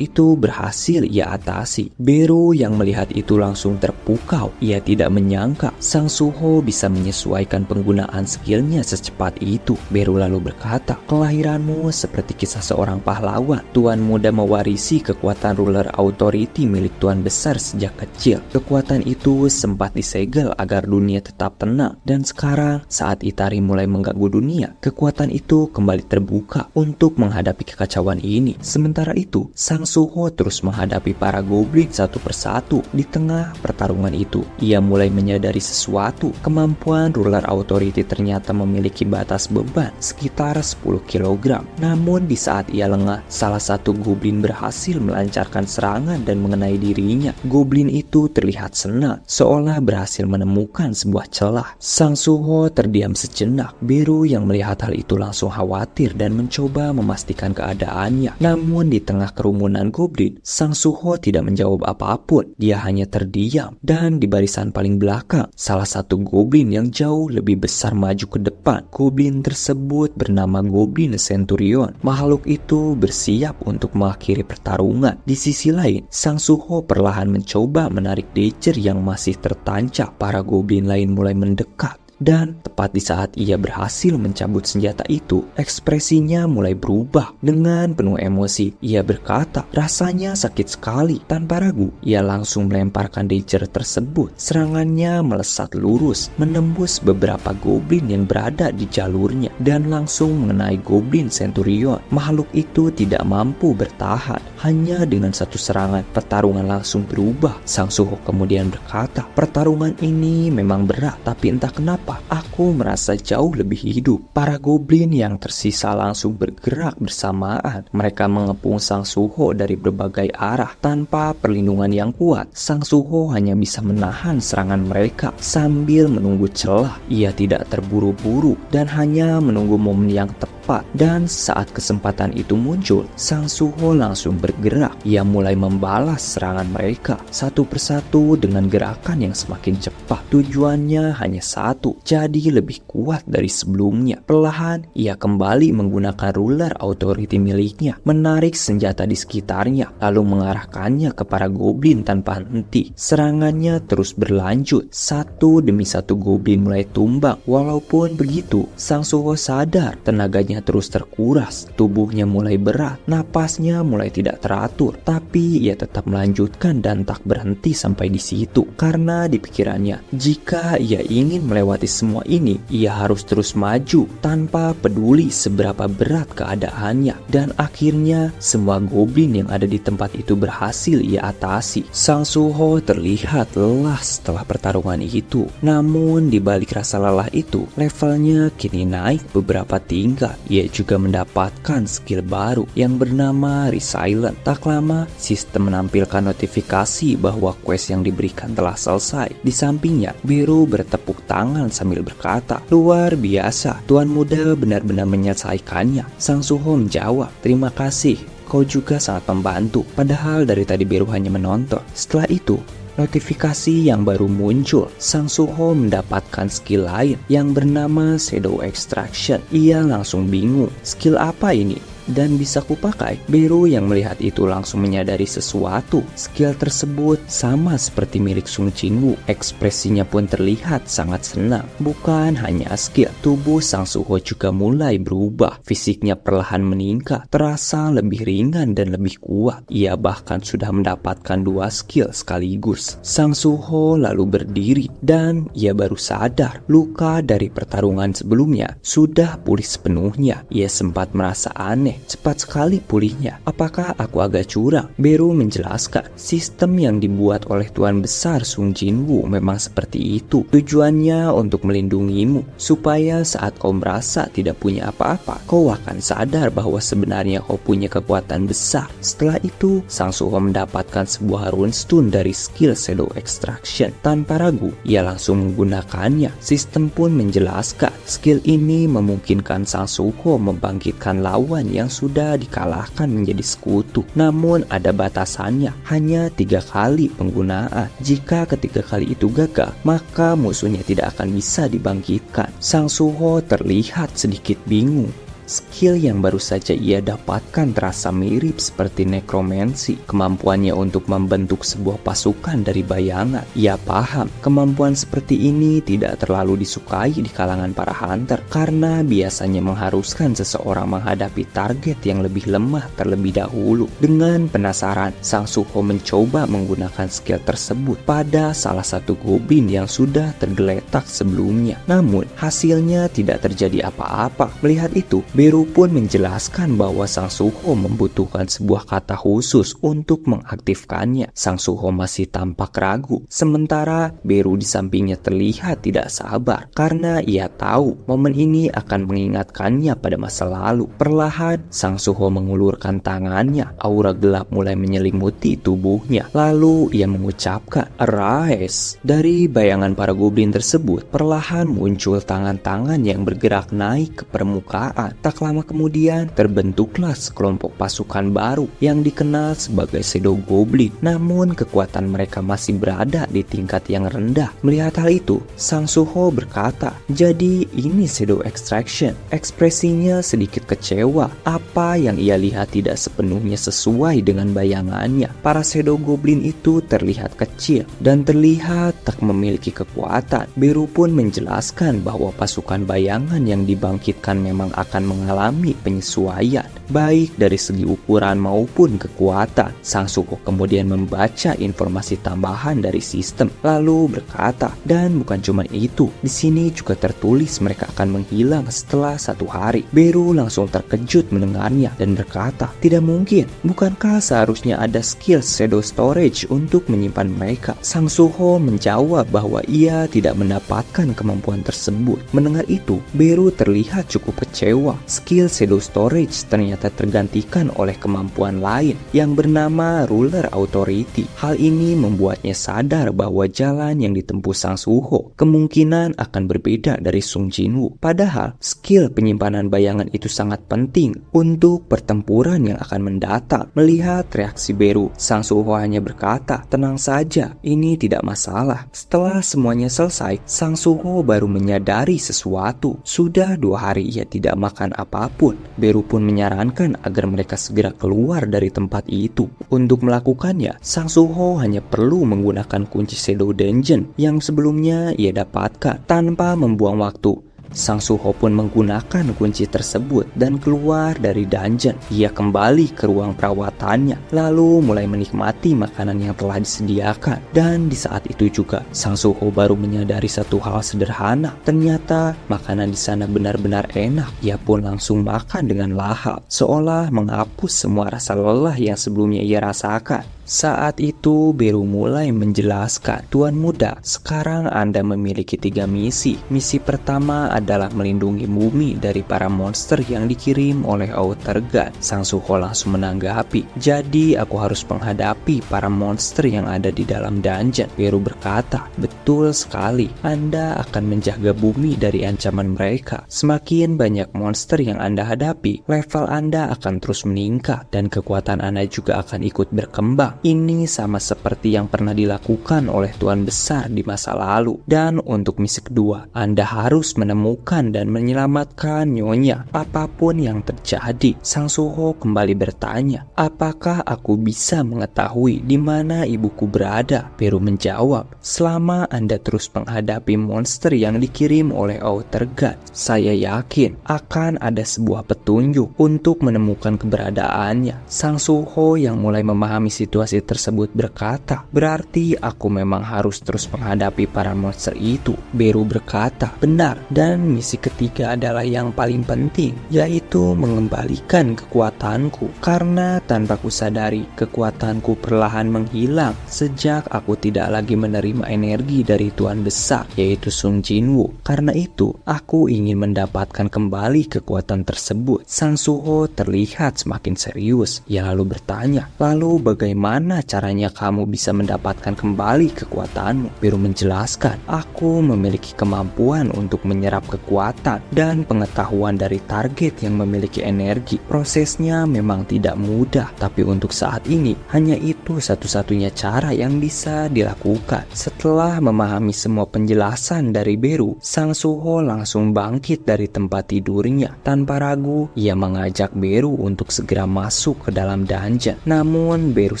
itu berhasil ia atasi. Beru yang melihat itu langsung terpukau. Ia tidak menyangka Sang Suho bisa menyesuaikan penggunaan skillnya secepat itu. Beru lalu lalu berkata, "Kelahiranmu seperti kisah seorang pahlawan. Tuan muda mewarisi kekuatan ruler authority milik Tuan besar sejak kecil. Kekuatan itu sempat disegel agar dunia tetap tenang. Dan sekarang saat Ithari mulai mengganggu dunia, kekuatan itu kembali terbuka untuk menghadapi kekacauan ini. Sementara itu, Sang Suho terus menghadapi para goblin satu persatu. Di tengah pertarungan itu, ia mulai menyadari sesuatu. Kemampuan ruler authority ternyata memiliki batas beban sekitar 10 kg. Namun di saat ia lengah, salah satu goblin berhasil melancarkan serangan dan mengenai dirinya. Goblin itu terlihat senang, seolah berhasil menemukan sebuah celah. Sang Suho terdiam sejenak. Beru yang melihat hal itu langsung khawatir dan mencoba memastikan keadaannya. Namun di tengah kerumunan goblin, Sang Suho tidak menjawab apapun. Dia hanya terdiam, dan di barisan paling belakang, salah satu goblin yang jauh lebih besar maju ke depan. Goblin tersebut bernama Goblin Centurion. Makhluk itu bersiap untuk mengakhiri pertarungan. Di sisi lain, Sang Suho perlahan mencoba menarik Dacer yang masih tertancap. Para goblin lain mulai mendekat. Dan tepat di saat ia berhasil mencabut senjata itu, ekspresinya mulai berubah. Dengan penuh emosi, ia berkata, "Rasanya sakit sekali." Tanpa ragu, ia langsung melemparkan Dacer tersebut. Serangannya melesat lurus, menembus beberapa goblin yang berada di jalurnya, dan langsung mengenai Goblin Centurion. Makhluk itu tidak mampu bertahan. Hanya dengan satu serangan, pertarungan langsung berubah. Sang Suho kemudian berkata, "Pertarungan ini memang berat, tapi entah kenapa aku merasa jauh lebih hidup." Para goblin yang tersisa langsung bergerak bersamaan. Mereka mengepung Sang Suho dari berbagai arah. Tanpa perlindungan yang kuat, Sang Suho hanya bisa menahan serangan mereka sambil menunggu celah. Ia tidak terburu-buru dan hanya menunggu momen yang tepat. Dan saat kesempatan itu muncul, Sang Suho langsung bergerak. Ia mulai membalas serangan mereka satu persatu dengan gerakan yang semakin cepat. Tujuannya hanya satu, jadi lebih kuat dari sebelumnya. Perlahan, ia kembali menggunakan ruler authority miliknya, menarik senjata di sekitarnya, lalu mengarahkannya ke para goblin tanpa henti. Serangannya terus berlanjut. Satu demi satu goblin mulai tumbang. Walaupun begitu, Sang Suho sadar tenaganya terus terkuras. Tubuhnya mulai berat, napasnya mulai tidak teratur. Tapi ia tetap melanjutkan dan tak berhenti sampai di situ. Karena di pikirannya, jika ia ingin melewati semua ini, ia harus terus maju tanpa peduli seberapa berat keadaannya. Dan akhirnya semua goblin yang ada di tempat itu berhasil ia atasi. Sang Suho terlihat lelah setelah pertarungan itu. Namun di balik rasa lelah itu, levelnya kini naik beberapa tingkat. Ia juga mendapatkan skill baru yang bernama Resilient. Tak lama, sistem menampilkan notifikasi bahwa quest yang diberikan telah selesai. Di sampingnya, Beru bertepuk tangan sambil berkata, "Luar biasa, Tuan Muda benar-benar menyelesaikannya." Sang Suho menjawab, "Terima kasih, kau juga sangat membantu." Padahal dari tadi Beru hanya menonton. Setelah itu, notifikasi yang baru muncul. Sang Suho mendapatkan skill lain yang bernama Shadow Extraction. Ia langsung bingung, skill apa ini? Dan bisa kupakai? Beru yang melihat itu langsung menyadari sesuatu. Skill tersebut sama seperti milik Sung Jinwoo. Ekspresinya pun terlihat sangat senang. Bukan hanya skill, tubuh Sang Suho juga mulai berubah. Fisiknya perlahan meningkat, terasa lebih ringan dan lebih kuat. Ia bahkan sudah mendapatkan 2 skill sekaligus. Sang Suho lalu berdiri dan ia baru sadar luka dari pertarungan sebelumnya sudah pulih sepenuhnya. Ia sempat merasa aneh, cepat sekali pulihnya. Apakah aku agak curang? Beru menjelaskan, sistem yang dibuat oleh Tuan Besar Sung Jinwoo memang seperti itu. Tujuannya untuk melindungimu, supaya saat kau merasa tidak punya apa-apa, kau akan sadar bahwa sebenarnya kau punya kekuatan besar. Setelah itu, Sang Suho mendapatkan sebuah runestone dari skill Shadow Extraction. Tanpa ragu, ia langsung menggunakannya. Sistem pun menjelaskan, skill ini memungkinkan Sang Suho membangkitkan lawan yang sudah dikalahkan menjadi sekutu. Namun ada batasannya, hanya 3 kali penggunaan. Jika ketiga kali itu gagal, maka musuhnya tidak akan bisa dibangkitkan. Sang Suho terlihat sedikit bingung. skill yang baru saja ia dapatkan terasa mirip seperti nekromansi, kemampuannya untuk membentuk sebuah pasukan dari bayangan. Ia paham kemampuan seperti ini tidak terlalu disukai di kalangan para hunter karena biasanya mengharuskan seseorang menghadapi target yang lebih lemah terlebih dahulu. Dengan penasaran, Sang Suho mencoba menggunakan skill tersebut pada salah satu goblin yang sudah tergeletak sebelumnya. Namun hasilnya tidak terjadi apa-apa. Melihat itu, Beru pun menjelaskan bahwa Sang Suho membutuhkan sebuah kata khusus untuk mengaktifkannya. Sang Suho masih tampak ragu, sementara Beru di sampingnya terlihat tidak sabar karena ia tahu momen ini akan mengingatkannya pada masa lalu. Perlahan, Sang Suho mengulurkan tangannya. Aura gelap mulai menyelimuti tubuhnya. Lalu ia mengucapkan, "Arise." Dari bayangan para goblin tersebut, perlahan muncul tangan-tangan yang bergerak naik ke permukaan. Tak lama kemudian, terbentuklah sekelompok pasukan baru yang dikenal sebagai Shadow Goblin. Namun, kekuatan mereka masih berada di tingkat yang rendah. Melihat hal itu, Sang Suho berkata, "Jadi ini Shadow Extraction." Ekspresinya sedikit kecewa. Apa yang ia lihat tidak sepenuhnya sesuai dengan bayangannya. Para Shadow Goblin itu terlihat kecil dan terlihat tak memiliki kekuatan. Beru pun menjelaskan bahwa pasukan bayangan yang dibangkitkan memang akan mengalami penyesuaian, baik dari segi ukuran maupun kekuatan. Sang Suho kemudian membaca informasi tambahan dari sistem, lalu berkata, "Dan bukan cuma itu, di sini juga tertulis mereka akan menghilang setelah 1 hari." Beru langsung terkejut mendengarnya dan berkata, "Tidak mungkin, bukankah seharusnya ada skill shadow storage untuk menyimpan mereka?" Sang Suho menjawab bahwa ia tidak mendapatkan kemampuan tersebut. Mendengar itu, Beru terlihat cukup kecewa. Skill shadow storage ternyata tergantikan oleh kemampuan lain yang bernama Ruler Authority. Hal ini membuatnya sadar bahwa jalan yang ditempuh Sang Suho kemungkinan akan berbeda dari Sung Jinwoo. Padahal skill penyimpanan bayangan itu sangat penting untuk pertempuran yang akan mendatang. Melihat reaksi Beru, Sang Suho hanya berkata, "Tenang saja, ini tidak masalah." Setelah semuanya selesai, Sang Suho baru menyadari sesuatu. Sudah 2 hari ia tidak makan apapun. Beru pun menyarankan agar mereka segera keluar dari tempat itu. Untuk melakukannya, Sang Suho hanya perlu menggunakan kunci Shadow Dungeon yang sebelumnya ia dapatkan. Tanpa membuang waktu, Sang Suho pun menggunakan kunci tersebut dan keluar dari dungeon. Ia kembali ke ruang perawatannya, lalu mulai menikmati makanan yang telah disediakan. Dan di saat itu juga, Sang Suho baru menyadari satu hal sederhana. Ternyata makanan di sana benar-benar enak. Ia pun langsung makan dengan lahap, seolah menghapus semua rasa lelah yang sebelumnya ia rasakan. Saat itu Beru mulai menjelaskan, "Tuan muda, sekarang Anda memiliki 3 misi. Misi pertama adalah melindungi bumi dari para monster yang dikirim oleh Outer God." Sang Suho langsung menanggapi, "Jadi aku harus menghadapi para monster yang ada di dalam dungeon." Beru berkata, "Betul sekali, Anda akan menjaga bumi dari ancaman mereka. Semakin banyak monster yang Anda hadapi, level Anda akan terus meningkat dan kekuatan Anda juga akan ikut berkembang. Ini sama seperti yang pernah dilakukan oleh Tuan Besar di masa lalu. Dan untuk misi kedua, Anda harus menemukan dan menyelamatkan Nyonya apapun yang terjadi." Sang Suho kembali bertanya, "Apakah aku bisa mengetahui di mana ibuku berada?" Beru menjawab, "Selama Anda terus menghadapi monster yang dikirim oleh Outer God, saya yakin akan ada sebuah petunjuk untuk menemukan keberadaannya." Sang Suho yang mulai memahami situasi tersebut berkata, "Berarti aku memang harus terus menghadapi para monster itu." Beru berkata, "Benar, dan misi ketiga adalah yang paling penting, yaitu mengembalikan kekuatanku. Karena tanpa kusadari, kekuatanku perlahan menghilang sejak aku tidak lagi menerima energi dari Tuan Besar, yaitu Sung Jinwoo. Karena itu, aku ingin mendapatkan kembali kekuatan tersebut." Sang Suho terlihat semakin serius. Ia lalu bertanya, "Lalu bagaimana bagaimana caranya kamu bisa mendapatkan kembali kekuatanmu? Beru menjelaskan, aku memiliki kemampuan untuk menyerap kekuatan dan pengetahuan dari target yang memiliki energi. Prosesnya memang tidak mudah, tapi untuk saat ini hanya itu satu-satunya cara yang bisa dilakukan. Setelah memahami semua penjelasan dari Beru, Sang Suho langsung bangkit dari tempat tidurnya. Tanpa ragu, ia mengajak Beru untuk segera masuk ke dalam dungeon. Namun Beru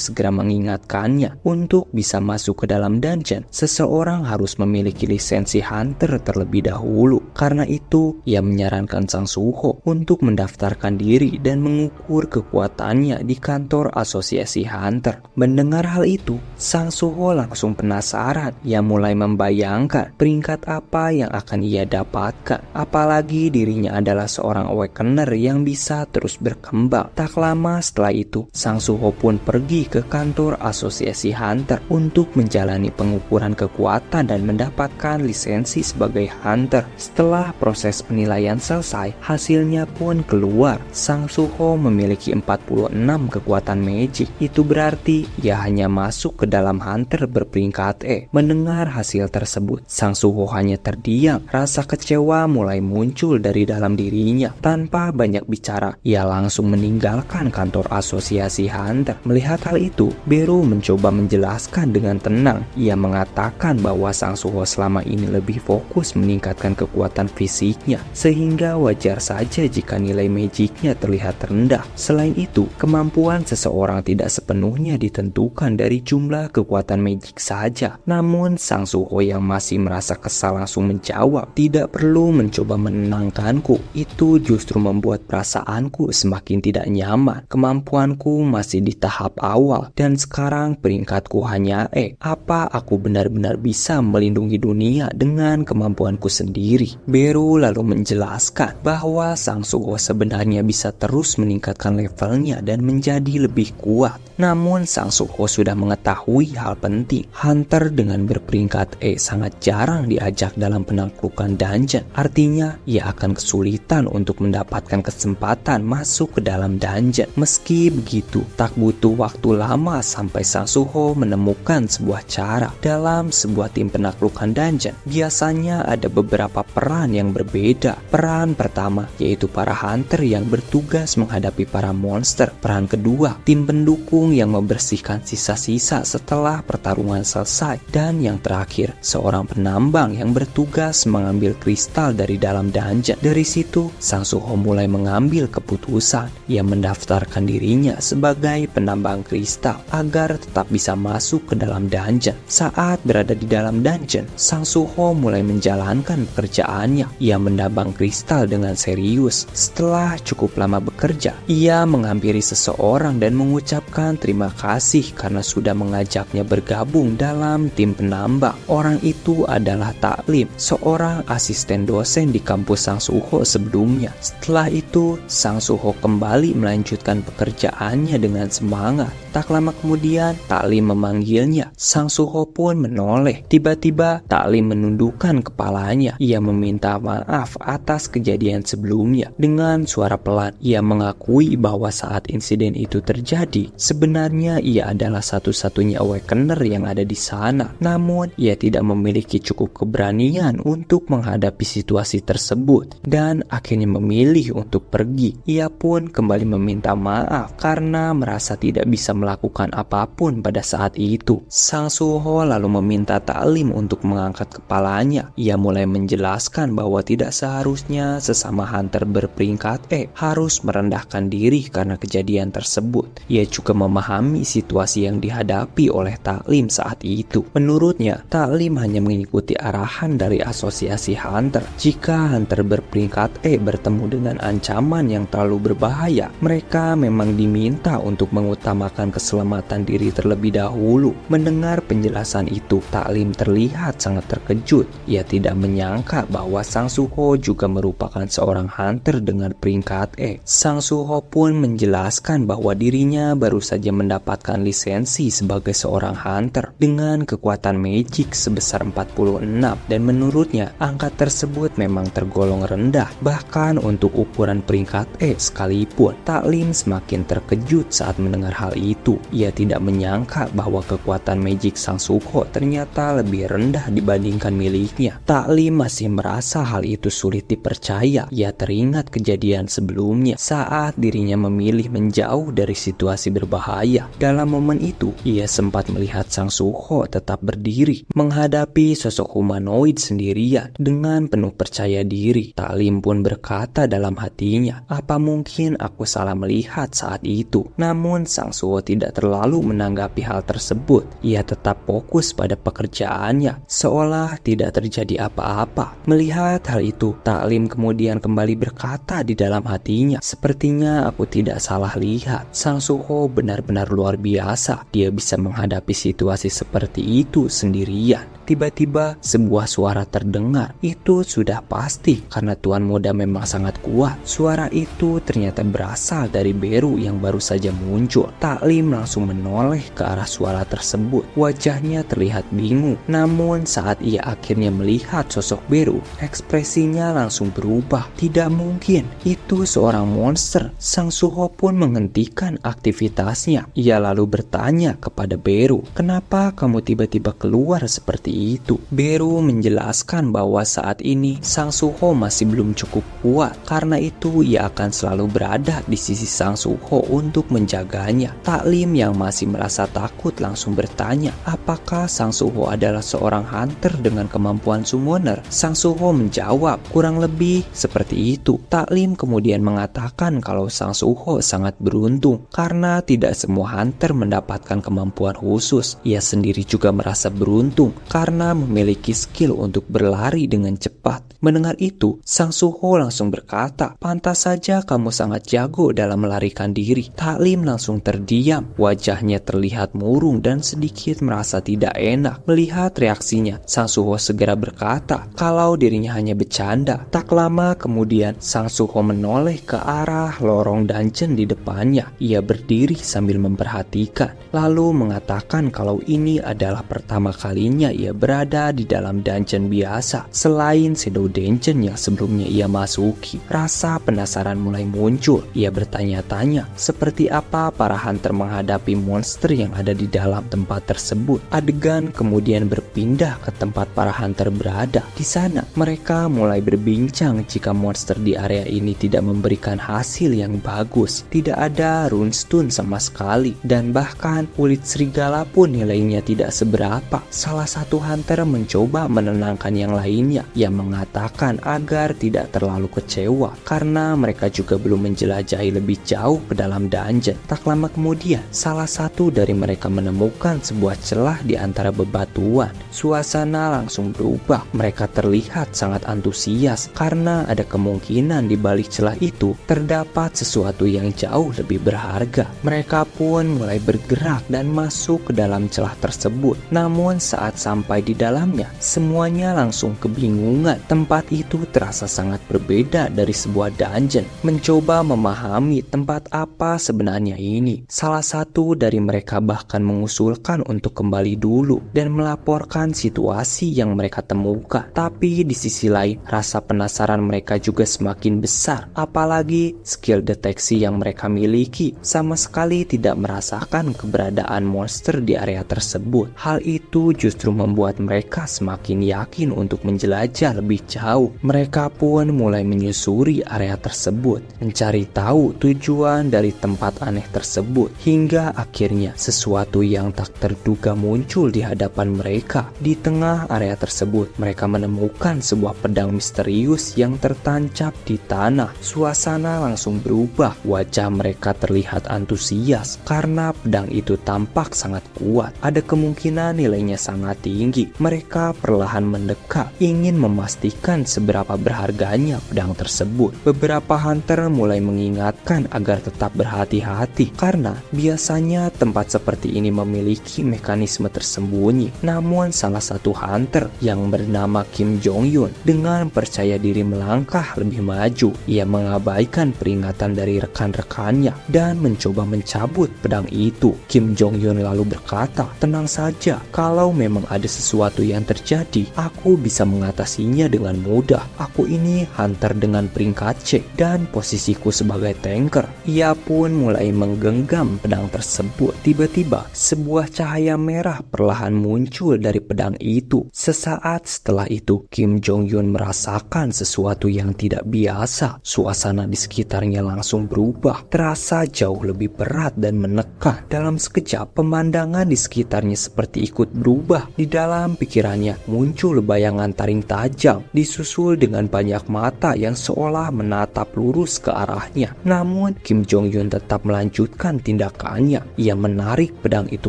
segera mengingatkannya, untuk bisa masuk ke dalam dungeon, seseorang harus memiliki lisensi hunter terlebih dahulu. Karena itu, ia menyarankan Sang Suho untuk mendaftarkan diri dan mengukur kekuatannya di kantor asosiasi hunter. Mendengar hal itu, Sang Suho langsung penasaran. Ia mulai membayangkan peringkat apa yang akan ia dapatkan. Apalagi dirinya adalah seorang awakener yang bisa terus berkembang. Tak lama setelah itu, Sang Suho pun pergi ke kantor asosiasi hunter untuk menjalani pengukuran kekuatan dan mendapatkan lisensi sebagai hunter. Setelah proses penilaian selesai, hasilnya pun keluar. Sang Suho memiliki 46 kekuatan magic. Itu berarti ia hanya masuk ke dalam hunter berperingkat E. Mendengar hasil tersebut, Sang Suho hanya terdiam. Rasa kecewa mulai muncul dari dalam dirinya. Tanpa banyak bicara, ia langsung meninggalkan kantor asosiasi hunter. Melihat hal itu, Beru mencoba menjelaskan dengan tenang. Ia mengatakan bahwa Sang Suho selama ini lebih fokus meningkatkan kekuatan fisiknya, sehingga wajar saja jika nilai magicnya terlihat rendah. Selain itu, kemampuan seseorang tidak sepenuhnya ditentukan dari jumlah kekuatan magic saja. Namun Sang Suho yang masih merasa kesal langsung menjawab, tidak perlu mencoba menenangkanku, itu justru membuat perasaanku semakin tidak nyaman. Kemampuanku masih di tahap awal dan sekarang peringkatku hanya E. Apa aku benar-benar bisa melindungi dunia dengan kemampuanku sendiri? Beru lalu menjelaskan bahwa Sang Suho sebenarnya bisa terus meningkatkan levelnya dan menjadi lebih kuat. Namun Sang Suho sudah mengetahui hal penting. Hunter dengan berperingkat E sangat jarang diajak dalam penaklukan dungeon. Artinya, ia akan kesulitan untuk mendapatkan kesempatan masuk ke dalam dungeon. Meski begitu, tak butuh waktu lama sampai Sang Suho menemukan sebuah cara. Dalam sebuah tim penaklukan dungeon, biasanya ada beberapa peran yang berbeda. Peran pertama yaitu para hunter yang bertugas menghadapi para monster. Peran kedua, tim pendukung yang membersihkan sisa-sisa setelah pertarungan selesai. Dan yang terakhir, seorang penambang yang bertugas mengambil kristal dari dalam dungeon. Dari situ, Sang Suho mulai mengambil keputusan. Ia mendaftarkan dirinya sebagai penambang kristal agar tetap bisa masuk ke dalam dungeon. Saat berada di dalam dungeon, Sang Suho mulai menjalankan pekerjaannya. Ia menambang kristal dengan serius. Setelah cukup lama bekerja, ia menghampiri seseorang dan mengucapkan terima kasih karena sudah mengajaknya bergabung dalam tim penambang. Orang itu adalah Taklim, seorang asisten dosen di kampus Sang Suho sebelumnya. Setelah itu, Sang Suho kembali melanjutkan pekerjaannya dengan semangat. Tak lama kemudian, Taklim memanggilnya. Sang Suho pun menoleh. Tiba-tiba, Taklim menundukkan kepalanya. Ia meminta maaf atas kejadian sebelumnya. Dengan suara pelan, ia mengakui bahwa saat insiden itu terjadi, sebenarnya ia adalah satu-satunya awakener yang ada di sana. Namun, ia tidak memiliki cukup keberanian untuk menghadapi situasi tersebut dan akhirnya memilih untuk pergi. Ia pun kembali meminta maaf karena merasa tidak bisa melakukan apapun pada saat itu. Sang Suho lalu meminta Taklim untuk mengangkat kepalanya. Ia mulai menjelaskan bahwa tidak seharusnya sesama hunter berperingkat E harus merendahkan diri karena kejadian tersebut. Ia juga memahami situasi yang dihadapi oleh Taklim saat itu. Menurutnya, Taklim hanya mengikuti arahan dari asosiasi hunter. Jika hunter berperingkat E bertemu dengan ancaman yang terlalu berbahaya, mereka memang diminta untuk mengutamakan keselamatan diri terlebih dahulu. Mendengar penjelasan itu, Taklim terlihat sangat terkejut. Ia tidak menyangka bahwa Sang Suho juga merupakan seorang hunter dengan peringkat E. Sang Suho pun menjelaskan bahwa dirinya baru saja mendapatkan lisensi sebagai seorang hunter dengan kekuatan magic sebesar 46 dan menurutnya angka tersebut memang tergolong rendah bahkan untuk ukuran peringkat E sekalipun. Taklim semakin terkejut saat mendengar hal itu. itu, ia tidak menyangka bahwa kekuatan magic Sang Suho ternyata lebih rendah dibandingkan miliknya. Tak Lim masih merasa hal itu sulit dipercaya. Ia teringat kejadian sebelumnya saat dirinya memilih menjauh dari situasi berbahaya. Dalam momen itu, ia sempat melihat Sang Suho tetap berdiri menghadapi sosok humanoid sendirian dengan penuh percaya diri. Tak Lim pun berkata dalam hatinya, apa mungkin aku salah melihat saat itu? Namun Sang Suho tidak terlalu menanggapi hal tersebut. Ia tetap fokus pada pekerjaannya, seolah tidak terjadi apa-apa. Melihat hal itu, Tak Lim kemudian kembali berkata di dalam hatinya, sepertinya aku tidak salah lihat. Sang Suho benar-benar luar biasa. Dia bisa menghadapi situasi seperti itu sendirian. Tiba-tiba sebuah suara terdengar. Itu sudah pasti karena Tuan Muda memang sangat kuat. Suara itu ternyata berasal dari Beru yang baru saja muncul. Tak Lim langsung menoleh ke arah suara tersebut. Wajahnya terlihat bingung. Namun saat ia akhirnya melihat sosok Beru, ekspresinya langsung berubah. Tidak mungkin, itu seorang monster. Sang Suho pun menghentikan aktivitasnya. Ia lalu bertanya kepada Beru, kenapa kamu tiba-tiba keluar seperti itu? Beru menjelaskan bahwa saat ini Sang Suho masih belum cukup kuat. Karena itu ia akan selalu berada di sisi Sang Suho untuk menjaganya. Tak Lim yang masih merasa takut langsung bertanya, apakah Sang Suho adalah seorang hunter dengan kemampuan summoner? Sang Suho menjawab, kurang lebih seperti itu. Tak Lim kemudian mengatakan kalau Sang Suho sangat beruntung karena tidak semua hunter mendapatkan kemampuan khusus. Ia sendiri juga merasa beruntung karena memiliki skill untuk berlari dengan cepat. Mendengar itu, Sang Suho langsung berkata, pantas saja kamu sangat jago dalam melarikan diri. Tak Lim langsung terdiam. Wajahnya terlihat murung dan sedikit merasa tidak enak. Melihat reaksinya, Sang Suho segera berkata kalau dirinya hanya bercanda. Tak lama kemudian, Sang Suho menoleh ke arah lorong dungeon di depannya. Ia berdiri sambil memperhatikan, lalu mengatakan kalau ini adalah pertama kalinya ia berada di dalam dungeon biasa. Selain Shadow Dungeon yang sebelumnya ia masuki, rasa penasaran mulai muncul. Ia bertanya-tanya seperti apa para hunter menghadapi monster yang ada di dalam tempat tersebut. Adegan kemudian berpindah ke tempat para hunter berada. Di sana mereka mulai berbincang jika monster di area ini tidak memberikan hasil yang bagus. Tidak ada runestone sama sekali, dan bahkan kulit serigala pun nilainya tidak seberapa. Salah satu hunter mencoba menenangkan yang lainnya. Ia mengatakan agar tidak terlalu kecewa karena mereka juga belum menjelajahi lebih jauh ke dalam dungeon. Tak lama kemudian, salah satu dari mereka menemukan sebuah celah di antara bebatuan. Suasana langsung berubah. Mereka terlihat sangat antusias karena ada kemungkinan di balik celah itu terdapat sesuatu yang jauh lebih berharga. Mereka pun mulai bergerak dan masuk ke dalam celah tersebut. Namun saat sampai di dalamnya, semuanya langsung kebingungan. Tempat itu terasa sangat berbeda dari sebuah dungeon. Mencoba memahami tempat apa sebenarnya ini, salah satu dari mereka bahkan mengusulkan untuk kembali dulu dan melaporkan situasi yang mereka temukan. Tapi di sisi lain, rasa penasaran mereka juga semakin besar. Apalagi skill deteksi yang mereka miliki sama sekali tidak merasakan keberadaan monster di area tersebut. Hal itu justru membuat mereka semakin yakin untuk menjelajah lebih jauh. Mereka pun mulai menyusuri area tersebut, mencari tahu tujuan dari tempat aneh tersebut, hingga akhirnya sesuatu yang tak terduga muncul di hadapan mereka. Di tengah area tersebut, mereka menemukan sebuah pedang misterius yang tertancap di tanah. Suasana langsung berubah. Wajah mereka terlihat antusias karena pedang itu tampak sangat kuat. Ada kemungkinan nilainya sangat tinggi. Mereka perlahan mendekat, ingin memastikan seberapa berharganya pedang tersebut. Beberapa hunter mulai mengingatkan agar tetap berhati-hati karena biasanya tempat seperti ini memiliki mekanisme tersembunyi. Namun salah satu hunter yang bernama Kim Jong Yun dengan percaya diri melangkah lebih maju. Ia mengabaikan peringatan dari rekan-rekannya dan mencoba mencabut pedang itu. Kim Jong Yun lalu berkata, tenang saja, kalau memang ada sesuatu yang terjadi, aku bisa mengatasinya dengan mudah. Aku ini hunter dengan peringkat C dan posisiku sebagai tanker. Ia pun mulai menggenggam pedang tersebut. Tiba-tiba, sebuah cahaya merah perlahan muncul dari pedang itu. Sesaat setelah itu, Kim Jong-un merasakan sesuatu yang tidak biasa. Suasana di sekitarnya langsung berubah, terasa jauh lebih berat dan menekan. Dalam sekejap, pemandangan di sekitarnya seperti ikut berubah. Di dalam pikirannya muncul bayangan taring tajam, disusul dengan banyak mata yang seolah menatap lurus ke arahnya. Namun, Kim Jong-un tetap melanjutkan tindakannya. Ia menarik pedang itu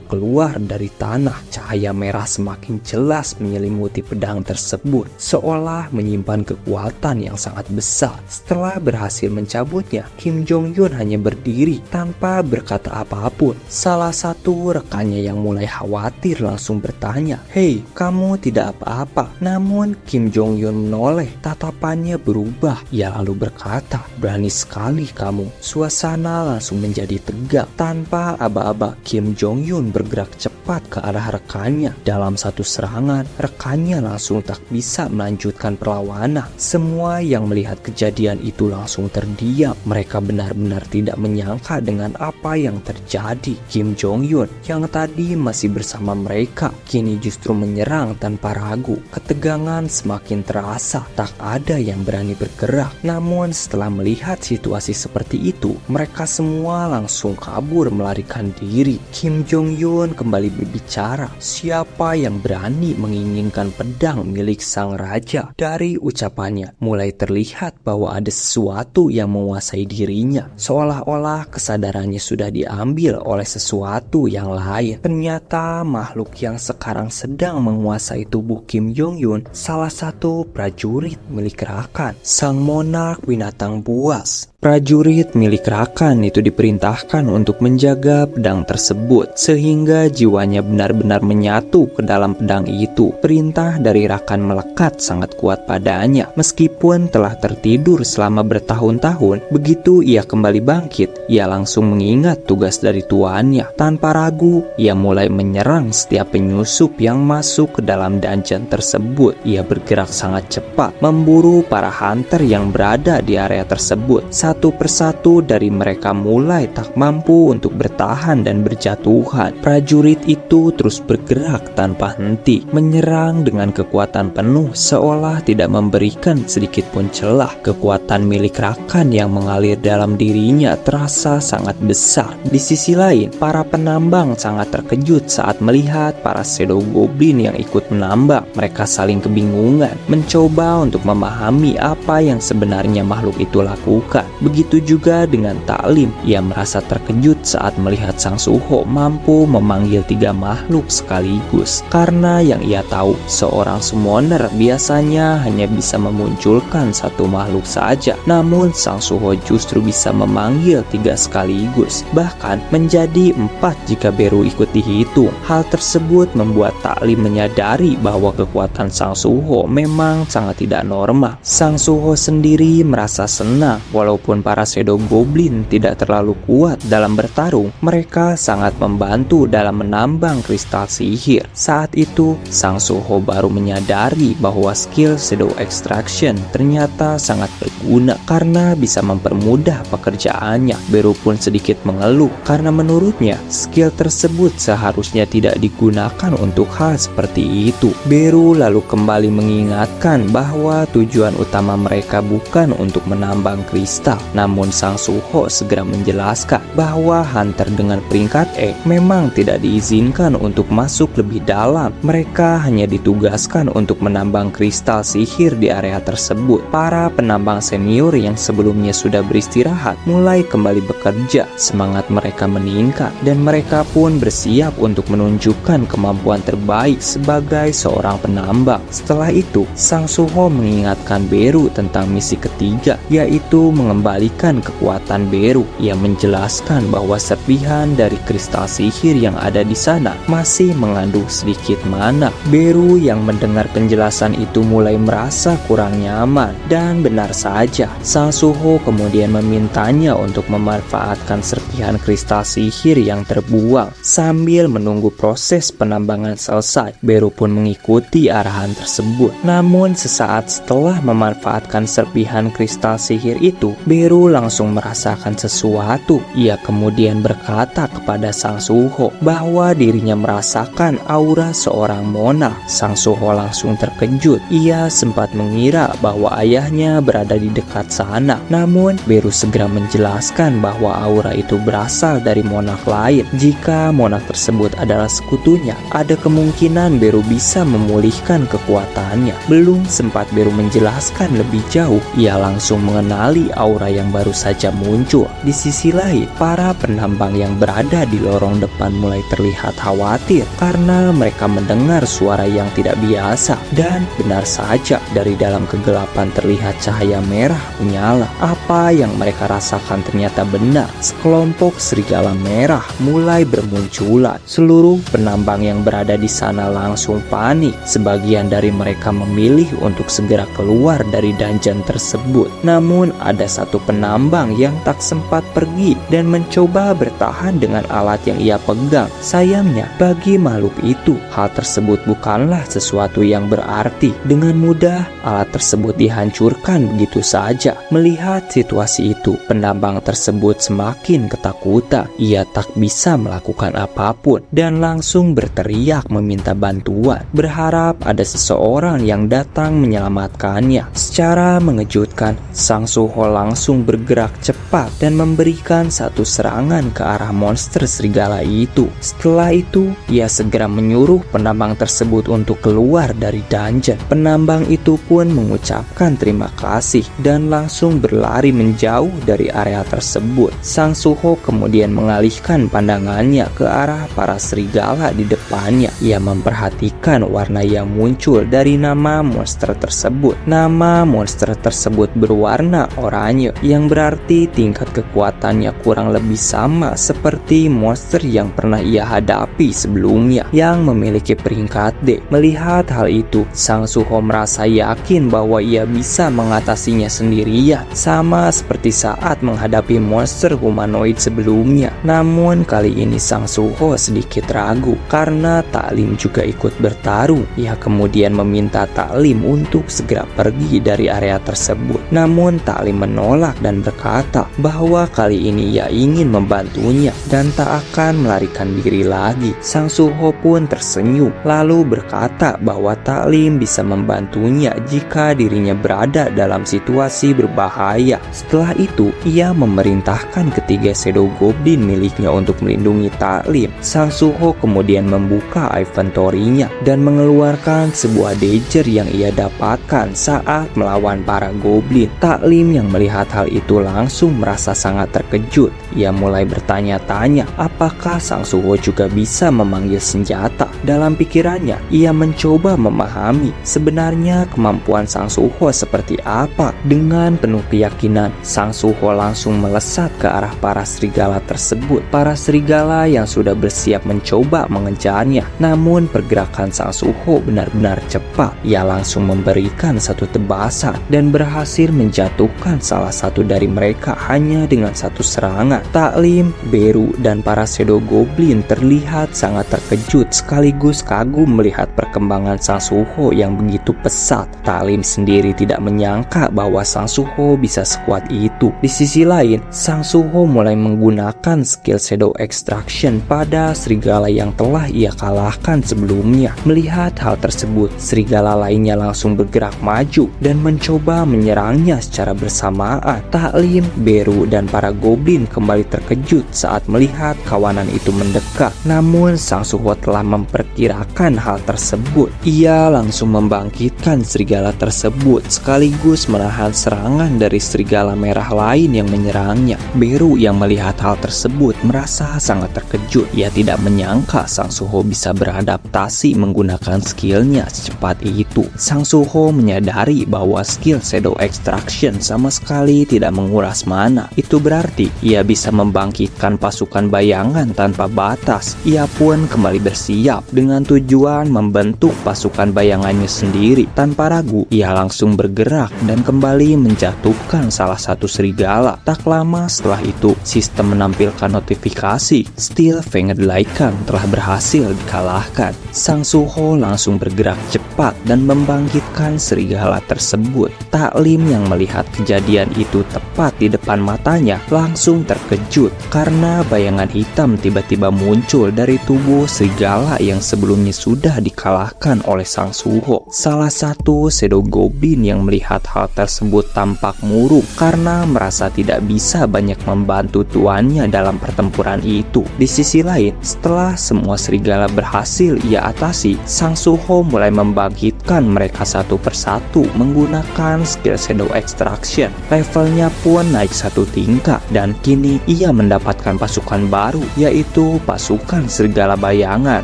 keluar dari tanah. Cahaya merah semakin jelas menyelimuti pedang tersebut, seolah menyimpan kekuatan yang sangat besar. Setelah berhasil mencabutnya, Kim Jong-un hanya berdiri tanpa berkata apapun. Salah satu rekannya yang mulai khawatir langsung bertanya, "Hei, kamu tidak apa-apa?" Namun Kim Jong-un menoleh, tatapannya berubah. Ia lalu berkata, "Berani sekali kamu." Suasana langsung menjadi tegang. Tanpa aba-aba, Kim Jong-un bergerak cepat ke arah rekannya. Dalam satu serangan, rekannya langsung tak bisa melanjutkan perlawanan. Semua yang melihat kejadian itu langsung terdiam. Mereka benar-benar tidak menyangka dengan apa yang terjadi. Kim Jong-un yang tadi masih bersama mereka, kini justru menyerang tanpa ragu. Ketegangan semakin terasa, tak ada yang berani bergerak. Namun setelah melihat situasi seperti itu, mereka semua langsung kabur melarikan diri. Kim Jong-un kembali berbicara, "Siapa yang berani menginginkan pedang milik sang raja?" Dari ucapannya, mulai terlihat bahwa ada sesuatu yang menguasai dirinya, seolah-olah kesadarannya sudah diambil oleh sesuatu yang lain. Ternyata makhluk yang sekarang sedang menguasai tubuh Kim Jong-un salah satu prajurit milik Rakan, sang monark binatang buas. Prajurit milik Rakan itu diperintahkan untuk menjaga pedang tersebut sehingga jiwanya benar-benar menyatu ke dalam pedang itu. Perintah dari Rakan melekat sangat kuat padanya. Meskipun telah tertidur selama bertahun-tahun, begitu ia kembali bangkit, ia langsung mengingat tugas dari tuannya. Tanpa ragu, ia mulai menyerang setiap penyusup yang masuk ke dalam dungeon tersebut. Ia bergerak sangat cepat, memburu para hunter yang berada di area tersebut. Satu persatu dari mereka mulai tak mampu untuk bertahan dan berjatuhan. Prajurit itu terus bergerak tanpa henti, menyerang dengan kekuatan penuh seolah tidak memberikan sedikit pun celah. Kekuatan milik Rakan yang mengalir dalam dirinya terasa sangat besar. Di sisi lain, para penambang sangat terkejut saat melihat para shadow goblin yang ikut menambang. Mereka saling kebingungan, mencoba untuk memahami apa yang sebenarnya makhluk itu lakukan. Begitu juga dengan Taklim, ia merasa terkejut saat melihat Sang Suho mampu memanggil 3 makhluk sekaligus. Karena yang ia tahu, seorang summoner biasanya hanya bisa memunculkan satu makhluk saja. Namun Sang Suho justru bisa memanggil 3 sekaligus, bahkan menjadi 4 jika Beru ikut dihitung. Hal tersebut membuat Taklim menyadari bahwa kekuatan Sang Suho memang sangat tidak normal. Sang Suho sendiri merasa senang walaupun para shadow goblin tidak terlalu kuat dalam bertarung. Mereka sangat membantu dalam menambang kristal sihir. Saat itu, Sang Suho baru menyadari bahwa skill shadow extraction ternyata sangat berguna karena bisa mempermudah pekerjaannya. Beru pun sedikit mengeluh karena menurutnya skill tersebut seharusnya tidak digunakan untuk hal seperti itu. Beru lalu kembali mengingatkan bahwa tujuan utama mereka bukan untuk menambang kristal. Namun Sang Suho segera menjelaskan bahwa hunter dengan peringkat E memang tidak diizinkan untuk masuk lebih dalam. Mereka hanya ditugaskan untuk menambang kristal sihir di area tersebut. Para penambang senior yang sebelumnya sudah beristirahat mulai kembali bekerja. Semangat mereka meningkat dan mereka pun bersiap untuk menunjukkan kemampuan terbaik sebagai seorang penambang. Setelah itu, Sang Suho mengingatkan Beru tentang misi ketiga, yaitu mengembalikan kekuatan Beru. Ia menjelaskan bahwa serpihan dari kristal sihir yang ada di sana sana masih mengandung sedikit mana. Beru yang mendengar penjelasan itu mulai merasa kurang nyaman, dan benar saja, Sang Suho kemudian memintanya untuk memanfaatkan serpihan kristal sihir yang terbuang. Sambil menunggu proses penambangan selesai, Beru pun mengikuti arahan tersebut. Namun sesaat setelah memanfaatkan serpihan kristal sihir itu, Beru langsung merasakan sesuatu. Ia kemudian berkata kepada Sang Suho bahwa dirinya merasakan aura seorang mona. Sang Suho langsung terkejut. Ia sempat mengira bahwa ayahnya berada di dekat sana. Namun Beru segera menjelaskan bahwa aura itu berasal dari monark lain. Jika monark tersebut adalah sekutunya, ada kemungkinan Beru bisa memulihkan kekuatannya. Belum sempat Beru menjelaskan lebih jauh, ia langsung mengenali aura yang baru saja muncul. Di sisi lain, para penambang yang berada di lorong depan mulai terlihat khawatir karena mereka mendengar suara yang tidak biasa. Dan benar saja, dari dalam kegelapan terlihat cahaya merah menyala. Apa yang mereka rasakan ternyata benar. Sekelompok serigala merah mulai bermunculan. Seluruh penambang yang berada di sana langsung panik. Sebagian dari mereka memilih untuk segera keluar dari dungeon tersebut. Namun ada satu penambang yang tak sempat pergi dan mencoba bertahan dengan alat yang ia pegang. Sayangnya, bagi makhluk itu, hal tersebut bukanlah sesuatu yang berarti. Dengan mudah, alat tersebut dihancurkan begitu saja. Melihat situasi itu, penambang tersebut semakin ketakutan. Ia tak bisa melakukan apapun dan langsung berteriak meminta bantuan, berharap ada seseorang yang datang menyelamatkannya. Secara mengejutkan, Sang Suho langsung bergerak cepat dan memberikan satu serangan ke arah monster serigala itu. Setelah itu, ia segera menyuruh penambang tersebut untuk keluar dari dungeon. Penambang itu pun mengucapkan terima kasih dan langsung berlari menjauh dari area tersebut. Sang Suho kemudian mengalihkan pandangannya ke arah para serigala di depannya. Ia memperhatikan warna yang muncul dari nama monster tersebut. Nama monster tersebut berwarna oranye, yang berarti tingkat kekuatannya kurang lebih sama seperti monster yang pernah ia hadapi sebelumnya, yang memiliki peringkat D. Melihat hal itu, Sang Suho merasa yakin bahwa ia bisa mengatasinya sendirian, sama seperti saat menghadapi monster humanoid sebelumnya. Namun kali ini Sang Suho sedikit ragu karena Taklim juga ikut bertarung. Ia kemudian meminta Taklim untuk segera pergi dari area tersebut. Namun Taklim menolak dan berkata bahwa kali ini ia ingin membantunya dan tak akan melarikan diri lagi. Sang Suho pun tersenyum lalu berkata bahwa Taklim bisa membantunya jika dirinya berada dalam situasi berbahaya. Setelah itu, ia memerintahkan ketiga Shadow Goblin miliknya untuk melindungi Taklim. Sang Suho kemudian membuka inventory-nya dan mengeluarkan sebuah dagger yang ia dapatkan saat melawan para goblin. Taklim yang melihat hal itu langsung merasa sangat terkejut. Ia mulai bertanya-tanya apakah Sang Suho juga bisa memanggil senjata. Dalam pikirannya, ia mencoba memahami sebenarnya kemampuan Sang Suho seperti apa. Dengan penuh keyakinan, Sang Suho langsung melesat ke arah para serigala tersebut. Para serigala yang sudah bersiap mencoba mengejarnya. Namun pergerakan Sang Suho benar-benar cepat. Ia langsung memberikan satu tebasan dan berhasil menjatuhkan salah satu dari mereka hanya dengan satu serangan. Taklim, Beru, dan para Shadow Goblin terlihat sangat terkejut sekaligus kagum melihat perkembangan Sang Suho yang begitu pesat. Taklim sendiri tidak menyangka bahwa Sang Suho bisa sekuat itu. Di sisi lain, Sang Suho mulai menggunakan skill Shadow Extraction pada serigala yang telah ia kalahkan sebelumnya. Melihat hal tersebut, serigala lainnya langsung bergerak maju dan mencoba menyerangnya secara bersamaan. Taklim, Beru, dan para goblin kembali terkejut saat melihat kawanan itu mendekat. Namun Sang Suho telah memperkirakan hal tersebut. Ia langsung membangkitkan serigala tersebut sekaligus menahan serangan dari serigala merah lain yang menyerangnya. Beru yang melihat hal tersebut merasa sangat terkejut. Ia tidak menyangka Sang Suho bisa beradaptasi menggunakan skillnya secepat itu. Sang Suho menyadari bahwa skill Shadow Extraction sama sekali tidak menguras mana. Itu berarti ia bisa membangkitkan pasukan bayangan tanpa batas. ia pun kembali bersiap dengan tujuan membentuk pasukan bayangannya sendiri. Tanpa ragu, ia langsung bergerak dan kembali menjatuhkan salah satu serigala. Tak lama setelah itu, sistem menampilkan notifikasi Steel Fanged Lycan telah berhasil dikalahkan. Sang Suho langsung bergerak cepat dan membangkitkan serigala tersebut. Taklim yang melihat kejadian itu tepat di depan matanya langsung terkejut karena bayangan hitam tiba-tiba muncul dari tubuh serigala yang sebelumnya sudah dikalahkan oleh Sang Suho. Salah satu Shadow Goblin yang melihat hal tersebut tampak murung karena merasa tidak bisa banyak membantu tuannya dalam pertempuran itu. Di sisi lain, setelah semua serigala berhasil ia atasi, Sang Suho mulai membangkitkan mereka satu persatu menggunakan skill Shadow Extraction. Levelnya pun naik satu tingkat dan kini ia mendapatkan pasukan baru, yaitu pasukan serigala bayangan.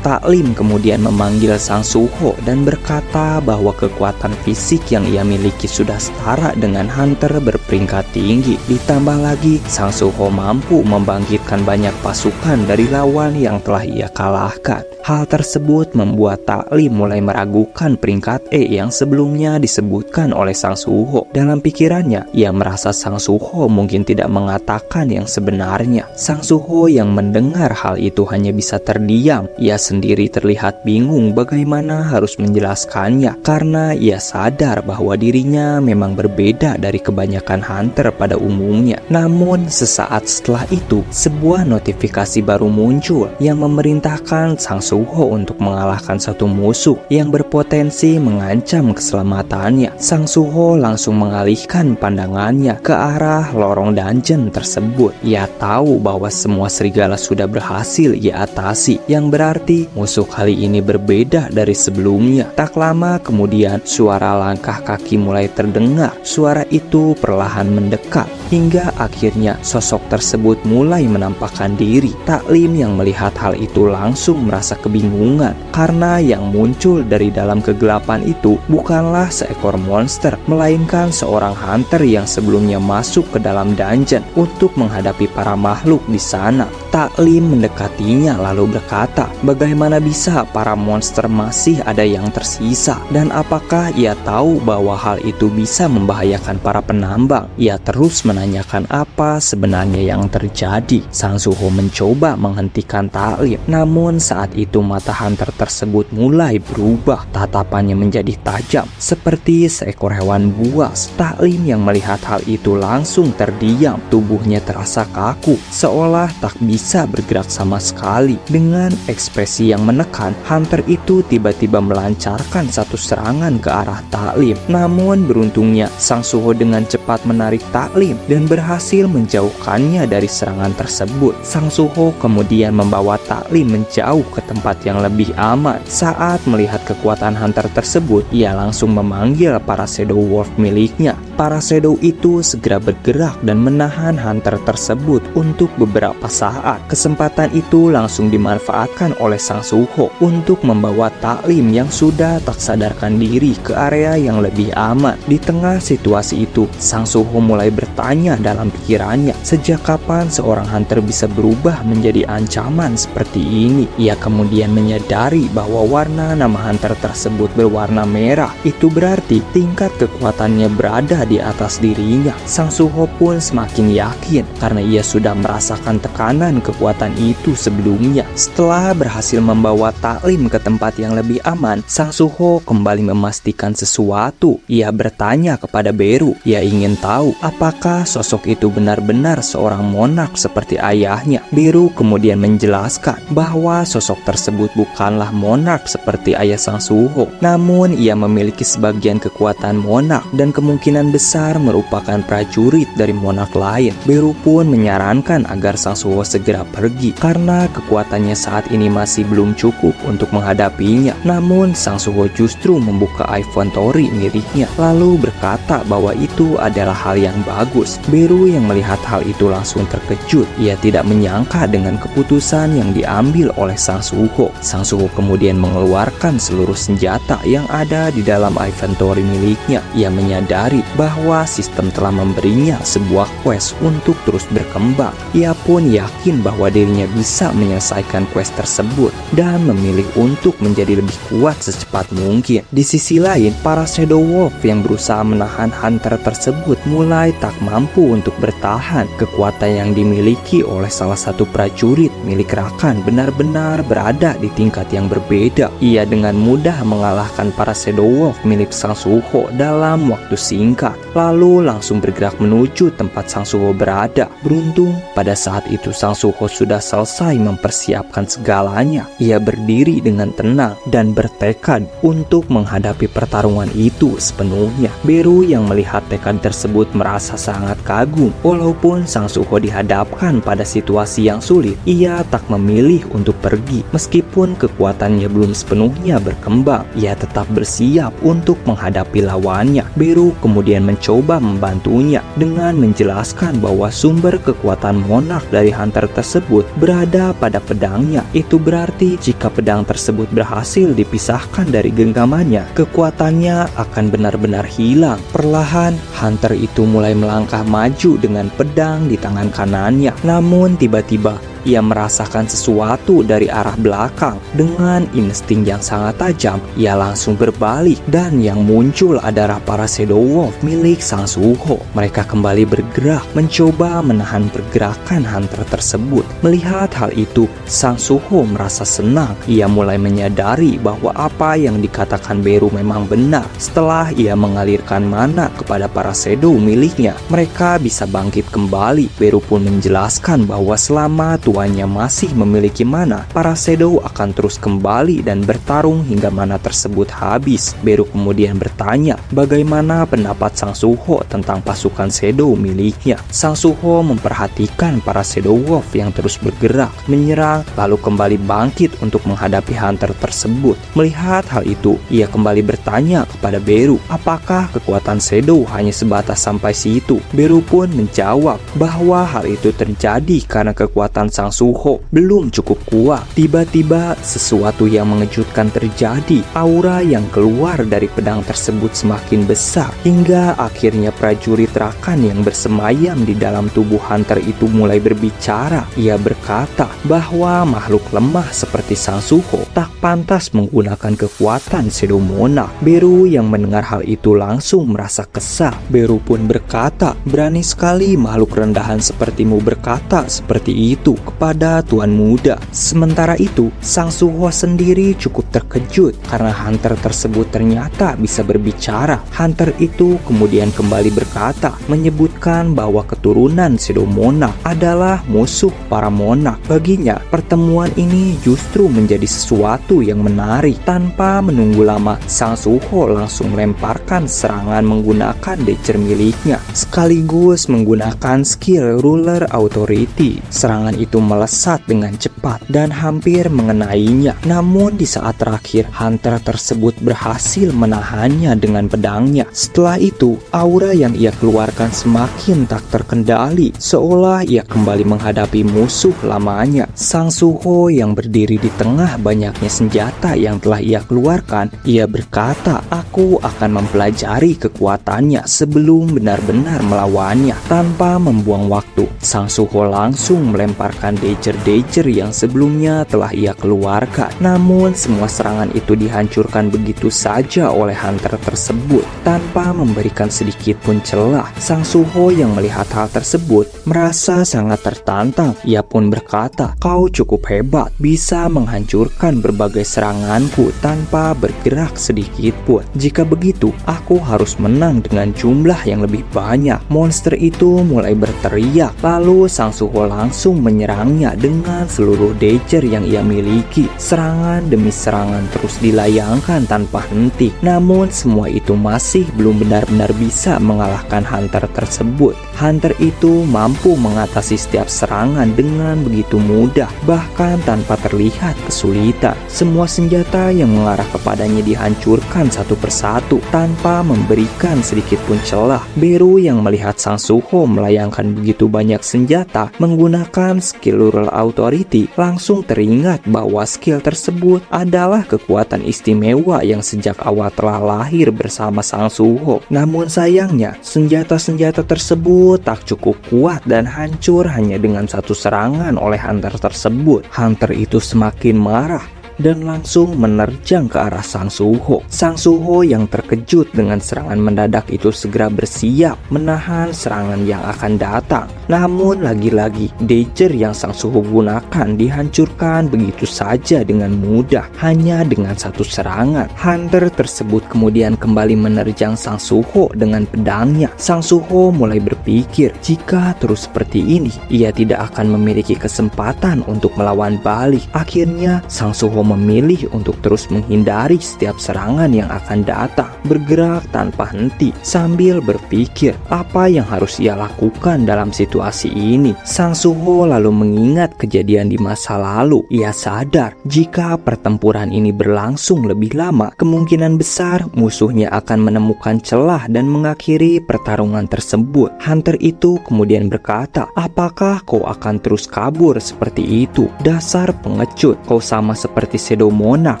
Taklim kemudian memanggil Sang Suho dan berkata bahwa kekuatan fisik yang ia miliki sudah setara dengan hunter berperingkat tinggi. Ditambah lagi, Sang Suho mampu membangkitkan banyak pasukan dari lawan yang telah ia kalahkan. Hal tersebut membuat Taklim mulai meragukan peringkat E yang sebelumnya disebutkan oleh Sang Suho. Dalam pikirannya, ia merasa Sang Suho mungkin tidak mengatakan yang sebenarnya. Sang Suho yang mendengar hal itu hanya bisa terdiam. Ia sendiri terlihat bingung bagaimana harus menjelaskannya karena ia sadar bahwa dirinya memang berbeda dari kebanyakan hunter pada umumnya. Namun sesaat setelah itu, sebuah notifikasi baru muncul yang memerintahkan Sang Suho untuk mengalahkan satu musuh yang berpotensi mengancam keselamatannya. Sang Suho langsung mengalihkan pandangannya ke arah lorong dungeon tersebut. Ia tahu bahwa semua serigala sudah berhasil ia atasi, yang berarti musuh kali ini berbeda dari sebelumnya. Tak lama kemudian, suara langkah kaki mulai terdengar. Suara itu perlahan mendekat hingga akhirnya sosok tersebut mulai menampakkan diri. Taklim yang melihat hal itu langsung merasa kebingungan karena yang muncul dari dalam kegelapan itu bukanlah seekor monster, melainkan seorang hunter yang sebelumnya masuk ke dalam dungeon untuk menghadapi para makhluk di sana. Taklim mendekatinya lalu berkata, bagaimana bisa para monster masih ada yang tersisa, dan apakah ia tahu bahwa hal itu bisa membahayakan para penambang? Ia terus menanyakan apa sebenarnya yang terjadi. Sang Suho mencoba menghentikan Taklim, namun saat itu mata hunter tersebut mulai berubah. Tatapannya menjadi tajam seperti seekor hewan buas. Taklim yang melihat hal itu langsung terdiam. Tubuhnya terasa kaku, seolah tak bisa bergerak sama sekali. Dengan ekspresi yang menekan, hunter itu tiba-tiba melancarkan satu serangan ke arah Taklim. Namun beruntungnya, Sang Suho dengan cepat menarik Taklim dan berhasil menjauhkannya dari serangan tersebut. Sang Suho kemudian membawa Taklim menjauh ke tempat yang lebih aman. Saat melihat kekuatan hunter tersebut, ia langsung memanggil para Shadow Wolf miliknya. Para Shadow itu segera bergerak dan menahan hunter tersebut untuk beberapa saat. Kesempatan itu langsung dimanfaatkan oleh Sang Suho untuk membawa Taklim yang sudah tak sadarkan diri ke area yang lebih aman. Di tengah situasi itu, Sang Suho mulai bertanya dalam pikirannya, sejak kapan seorang hunter bisa berubah menjadi ancaman seperti ini? Ia kemudian menyadari bahwa warna nama hunter tersebut berwarna merah. Itu berarti tingkat kekuatannya berada di atas dirinya. Sang Suho pun semakin yakin karena ia sudah merasakan tekanan kekuatan itu sebelumnya. Setelah berhasil membawa Taklim ke tempat yang lebih aman, Sang Suho kembali memastikan sesuatu. Ia bertanya kepada Beru. Ia ingin tahu apakah sosok itu benar-benar seorang monark seperti ayahnya. Beru kemudian menjelaskan bahwa sosok tersebut bukanlah monark seperti ayah Sang Suho, namun ia memiliki sebagian kekuatan monark dan kemungkinan besar merupakan prajurit dari monark lain. Beru pun menyarankan agar Sang Suho segera pergi karena kekuatannya saat ini masih belum cukup untuk menghadapinya. Namun Sang Suho justru membuka inventory miliknya lalu berkata bahwa itu adalah hal yang bagus. Beru yang melihat hal itu langsung terkejut. Ia tidak menyangka dengan keputusan yang diambil oleh Sang Suho. Sang Suho kemudian mengeluarkan seluruh senjata yang ada di dalam inventory miliknya. Ia menyadari bahwa sistem telah memberinya sebuah quest untuk terus berkembang. Ia pun yakin bahwa dirinya bisa menyelesaikan quest tersebut dan memilih untuk menjadi lebih kuat secepat mungkin. Di sisi lain, para Shadow Wolf yang berusaha menahan hunter tersebut mulai tak mampu untuk bertahan. Kekuatan yang dimiliki oleh salah satu prajurit milik Rakan benar-benar berada di tingkat yang berbeda. Ia dengan mudah mengalahkan para Shadow Wolf milik Sang Suho dalam waktu singkat, lalu langsung bergerak menuju tempat Sang Suho berada. Beruntung pada saat itu Sang Suho sudah selesai mempersiapkan segalanya. Ia berdiri dengan tenang dan bertekad untuk menghadapi pertarungan itu sepenuhnya. Beru yang melihat tekad tersebut merasa sangat kagum. Walaupun Sang Suho dihadapkan pada situasi yang sulit, ia tak memilih untuk pergi. Meskipun kekuatannya belum sepenuhnya berkembang, ia tetap bersiap untuk menghadapi lawannya. Beru kemudian mencoba membantunya dengan menjelaskan bahwa sumber kekuatan monark dari hunter tersebut berada pada pedangnya. Itu berarti jika pedang tersebut berhasil dipisahkan dari genggamannya, kekuatannya akan benar-benar hilang. Perlahan, hunter itu mulai melangkah maju dengan pedang di tangan kanannya. Namun tiba-tiba ia merasakan sesuatu dari arah belakang. Dengan insting yang sangat tajam, ia langsung berbalik dan yang muncul adalah para Shadow Wolf milik Sang Suho. Mereka kembali bergerak, mencoba menahan pergerakan hunter tersebut. Melihat hal itu, Sang Suho merasa senang. Ia mulai menyadari bahwa apa yang dikatakan Beru memang benar. Setelah ia mengalirkan mana kepada para Shadow miliknya, mereka bisa bangkit kembali. Beru pun menjelaskan bahwa selama tuannya masih memiliki mana, para Shadow akan terus kembali dan bertarung hingga mana tersebut habis. Beru kemudian bertanya bagaimana pendapat Sang Suho tentang pasukan Shadow miliknya. Sang Suho memperhatikan para Shadow Wolf yang terus bergerak, menyerang, lalu kembali bangkit untuk menghadapi hunter tersebut. Melihat hal itu, ia kembali bertanya kepada Beru, apakah kekuatan Shadow hanya sebatas sampai situ? Beru pun menjawab bahwa hal itu terjadi karena kekuatan Sang Suho belum cukup kuat. Tiba-tiba sesuatu yang mengejutkan terjadi. Aura yang keluar dari pedang tersebut semakin besar hingga akhirnya prajurit Rakan yang bersemayam di dalam tubuh hunter itu mulai berbicara. Ia berkata bahwa makhluk lemah seperti Sang Suho tak pantas menggunakan kekuatan Shadow Monarch. Beru yang mendengar hal itu langsung merasa kesal. Beru pun berkata, berani sekali makhluk rendahan sepertimu berkata seperti itu kepada tuan muda. Sementara itu, Sang Suho sendiri cukup terkejut karena hunter tersebut ternyata bisa berbicara. Hunter itu kemudian kembali berkata, menyebutkan bahwa keturunan Shadow Monarch adalah musuh para monarch. Baginya, pertemuan ini justru menjadi sesuatu yang menarik. Tanpa menunggu lama, Sang Suho langsung melemparkan serangan menggunakan Dacer miliknya, sekaligus menggunakan skill Ruler Authority. Serangan itu melesat dengan cepat dan hampir mengenainya. Namun di saat terakhir, hunter tersebut berhasil menahannya dengan pedangnya. Setelah itu, aura yang ia keluarkan semakin tak terkendali, seolah ia kembali menghadapi musuh lamanya. Sang Suho yang berdiri di tengah banyaknya senjata yang telah ia keluarkan, ia berkata, aku akan mempelajari kekuatannya sebelum benar-benar melawannya. Tanpa membuang waktu, Sang Suho langsung melemparkan Dacer yang sebelumnya telah ia keluarkan. Namun semua serangan itu dihancurkan begitu saja oleh hunter tersebut tanpa memberikan sedikit pun celah. Sang Suho yang melihat hal tersebut merasa sangat tertantang. Ia pun berkata, kau cukup hebat, bisa menghancurkan berbagai seranganku tanpa bergerak sedikit pun. Jika begitu, aku harus menang dengan jumlah yang lebih banyak. Monster itu mulai berteriak, lalu Sang Suho langsung menyerangnya dengan seluruh Dacer yang ia miliki. Serangan demi serangan terus dilayangkan tanpa henti. Namun semua itu masih belum benar-benar bisa mengalahkan hunter tersebut. Hunter itu mampu mengatasi setiap serangan dengan begitu mudah, bahkan tanpa terlihat kesulitan. Semua senjata yang mengarah kepadanya dihancurkan satu persatu tanpa memberikan sedikit pun celah. Beru yang melihat Sang Suho melayangkan begitu banyak senjata menggunakan skill memiliki Lural Authority, langsung teringat bahwa skill tersebut adalah kekuatan istimewa yang sejak awal telah lahir bersama Sang Suho. Namun sayangnya, senjata-senjata tersebut tak cukup kuat dan hancur hanya dengan satu serangan oleh hunter tersebut. Hunter itu semakin marah dan langsung menerjang ke arah Sang Suho. Sang Suho yang terkejut dengan serangan mendadak itu segera bersiap menahan serangan yang akan datang. Namun lagi-lagi dagger yang Sang Suho gunakan dihancurkan begitu saja dengan mudah hanya dengan satu serangan. Hunter tersebut kemudian kembali menerjang Sang Suho dengan pedangnya. Sang Suho mulai berpikir jika terus seperti ini ia tidak akan memiliki kesempatan untuk melawan balik. Akhirnya Sang Suho memilih untuk terus menghindari setiap serangan yang akan datang, bergerak tanpa henti sambil berpikir apa yang harus ia lakukan dalam situasi ini. Sang Suho lalu mengingat kejadian di masa lalu. Ia sadar jika pertempuran ini berlangsung lebih lama, kemungkinan besar musuhnya akan menemukan celah dan mengakhiri pertarungan tersebut. Hunter itu kemudian berkata, "Apakah kau akan terus kabur seperti itu? Dasar pengecut, kau sama seperti Shadow Monarch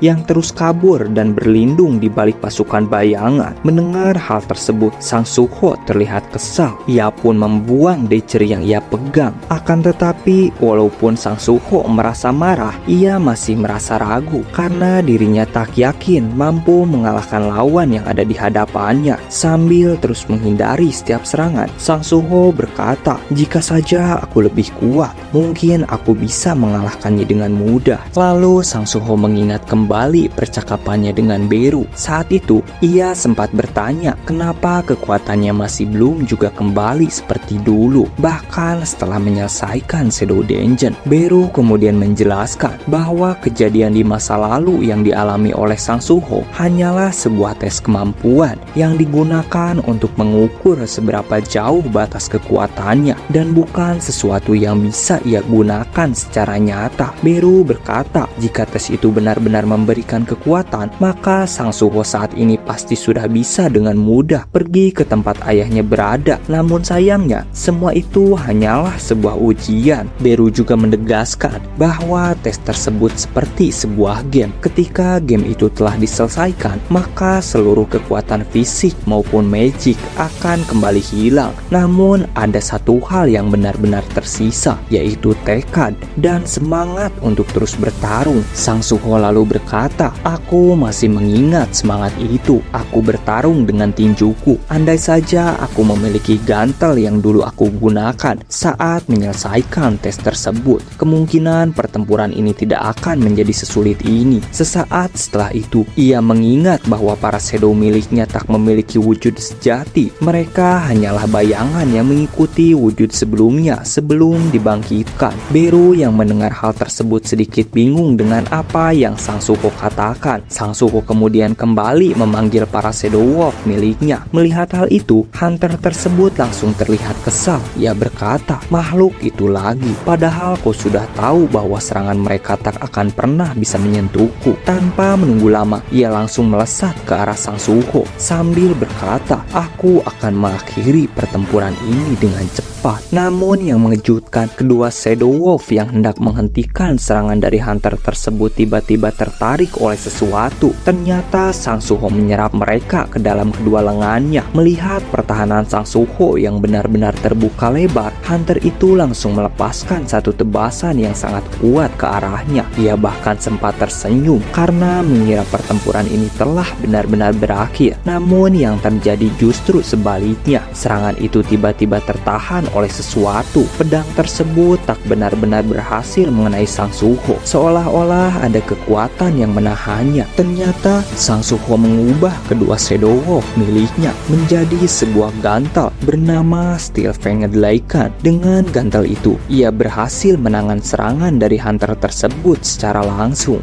yang terus kabur dan berlindung di balik pasukan bayangan." Mendengar hal tersebut, Sang Suho terlihat kesal. Ia pun membuang dagger yang ia pegang. Akan tetapi, walaupun Sang Suho merasa marah, ia masih merasa ragu karena dirinya tak yakin mampu mengalahkan lawan yang ada di hadapannya. Sambil terus menghindari setiap serangan, Sang Suho berkata, "Jika saja aku lebih kuat, mungkin aku bisa mengalahkannya dengan mudah." Lalu Sang Suho mengingat kembali percakapannya dengan Beru. Saat itu, ia sempat bertanya kenapa kekuatannya masih belum juga kembali seperti dulu. Bahkan setelah menyelesaikan Shadow Dungeon, Beru kemudian menjelaskan bahwa kejadian di masa lalu yang dialami oleh Sang Suho hanyalah sebuah tes kemampuan yang digunakan untuk mengukur seberapa jauh batas kekuatannya dan bukan sesuatu yang bisa ia gunakan secara nyata. Beru berkata, jika tes itu benar-benar memberikan kekuatan, maka Sang Suho saat ini pasti sudah bisa dengan mudah pergi ke tempat ayahnya berada. Namun sayangnya, semua itu hanyalah sebuah ujian. Beru juga menegaskan bahwa tes tersebut seperti sebuah game. Ketika game itu telah diselesaikan, maka seluruh kekuatan fisik maupun magic akan kembali hilang. Namun ada satu hal yang benar-benar tersisa, yaitu tekad dan semangat untuk terus bertarung. Sang Suho lalu berkata, "Aku masih mengingat semangat itu. Aku bertarung dengan tinjuku. Andai saja aku memiliki gantel yang dulu aku gunakan saat menyelesaikan tes tersebut, kemungkinan pertempuran ini tidak akan menjadi sesulit ini." Sesaat setelah itu, ia mengingat bahwa para shadow miliknya tak memiliki wujud sejati. Mereka hanyalah bayangan yang mengikuti wujud sebelumnya sebelum dibangkitkan. Beru yang mendengar hal tersebut sedikit bingung dengan apa yang Sang Suho katakan. Sang Suho kemudian kembali memanggil para shadow wolf miliknya. Melihat hal itu, hunter tersebut langsung terlihat kesal. Ia berkata, "Makhluk itu lagi. Padahal kau sudah tahu bahwa serangan mereka tak akan pernah bisa menyentuhku." Tanpa menunggu lama, ia langsung melesat ke arah Sang Suho sambil berkata, "Aku akan mengakhiri pertempuran ini dengan cepat." Namun yang mengejutkan, kedua shadow wolf yang hendak menghentikan serangan dari hunter tersebut tiba-tiba tertarik oleh sesuatu. Ternyata Sang Suho menyerap mereka ke dalam kedua lengannya. Melihat pertahanan Sang Suho yang benar-benar terbuka lebar, hunter itu langsung melepaskan satu tebasan yang sangat kuat ke arahnya. Ia bahkan sempat tersenyum karena mengira pertempuran ini telah benar-benar berakhir. Namun yang terjadi justru sebaliknya. Serangan itu tiba-tiba tertahan oleh sesuatu. Pedang tersebut tak benar-benar berhasil mengenai Sang Suho, seolah-olah ada kekuatan yang menahannya. Ternyata Sang Suho mengubah kedua shadow wolf miliknya menjadi sebuah gantal bernama Steel Fanged Lycan. Dengan gantal itu, ia berhasil menangan serangan dari hunter tersebut secara langsung.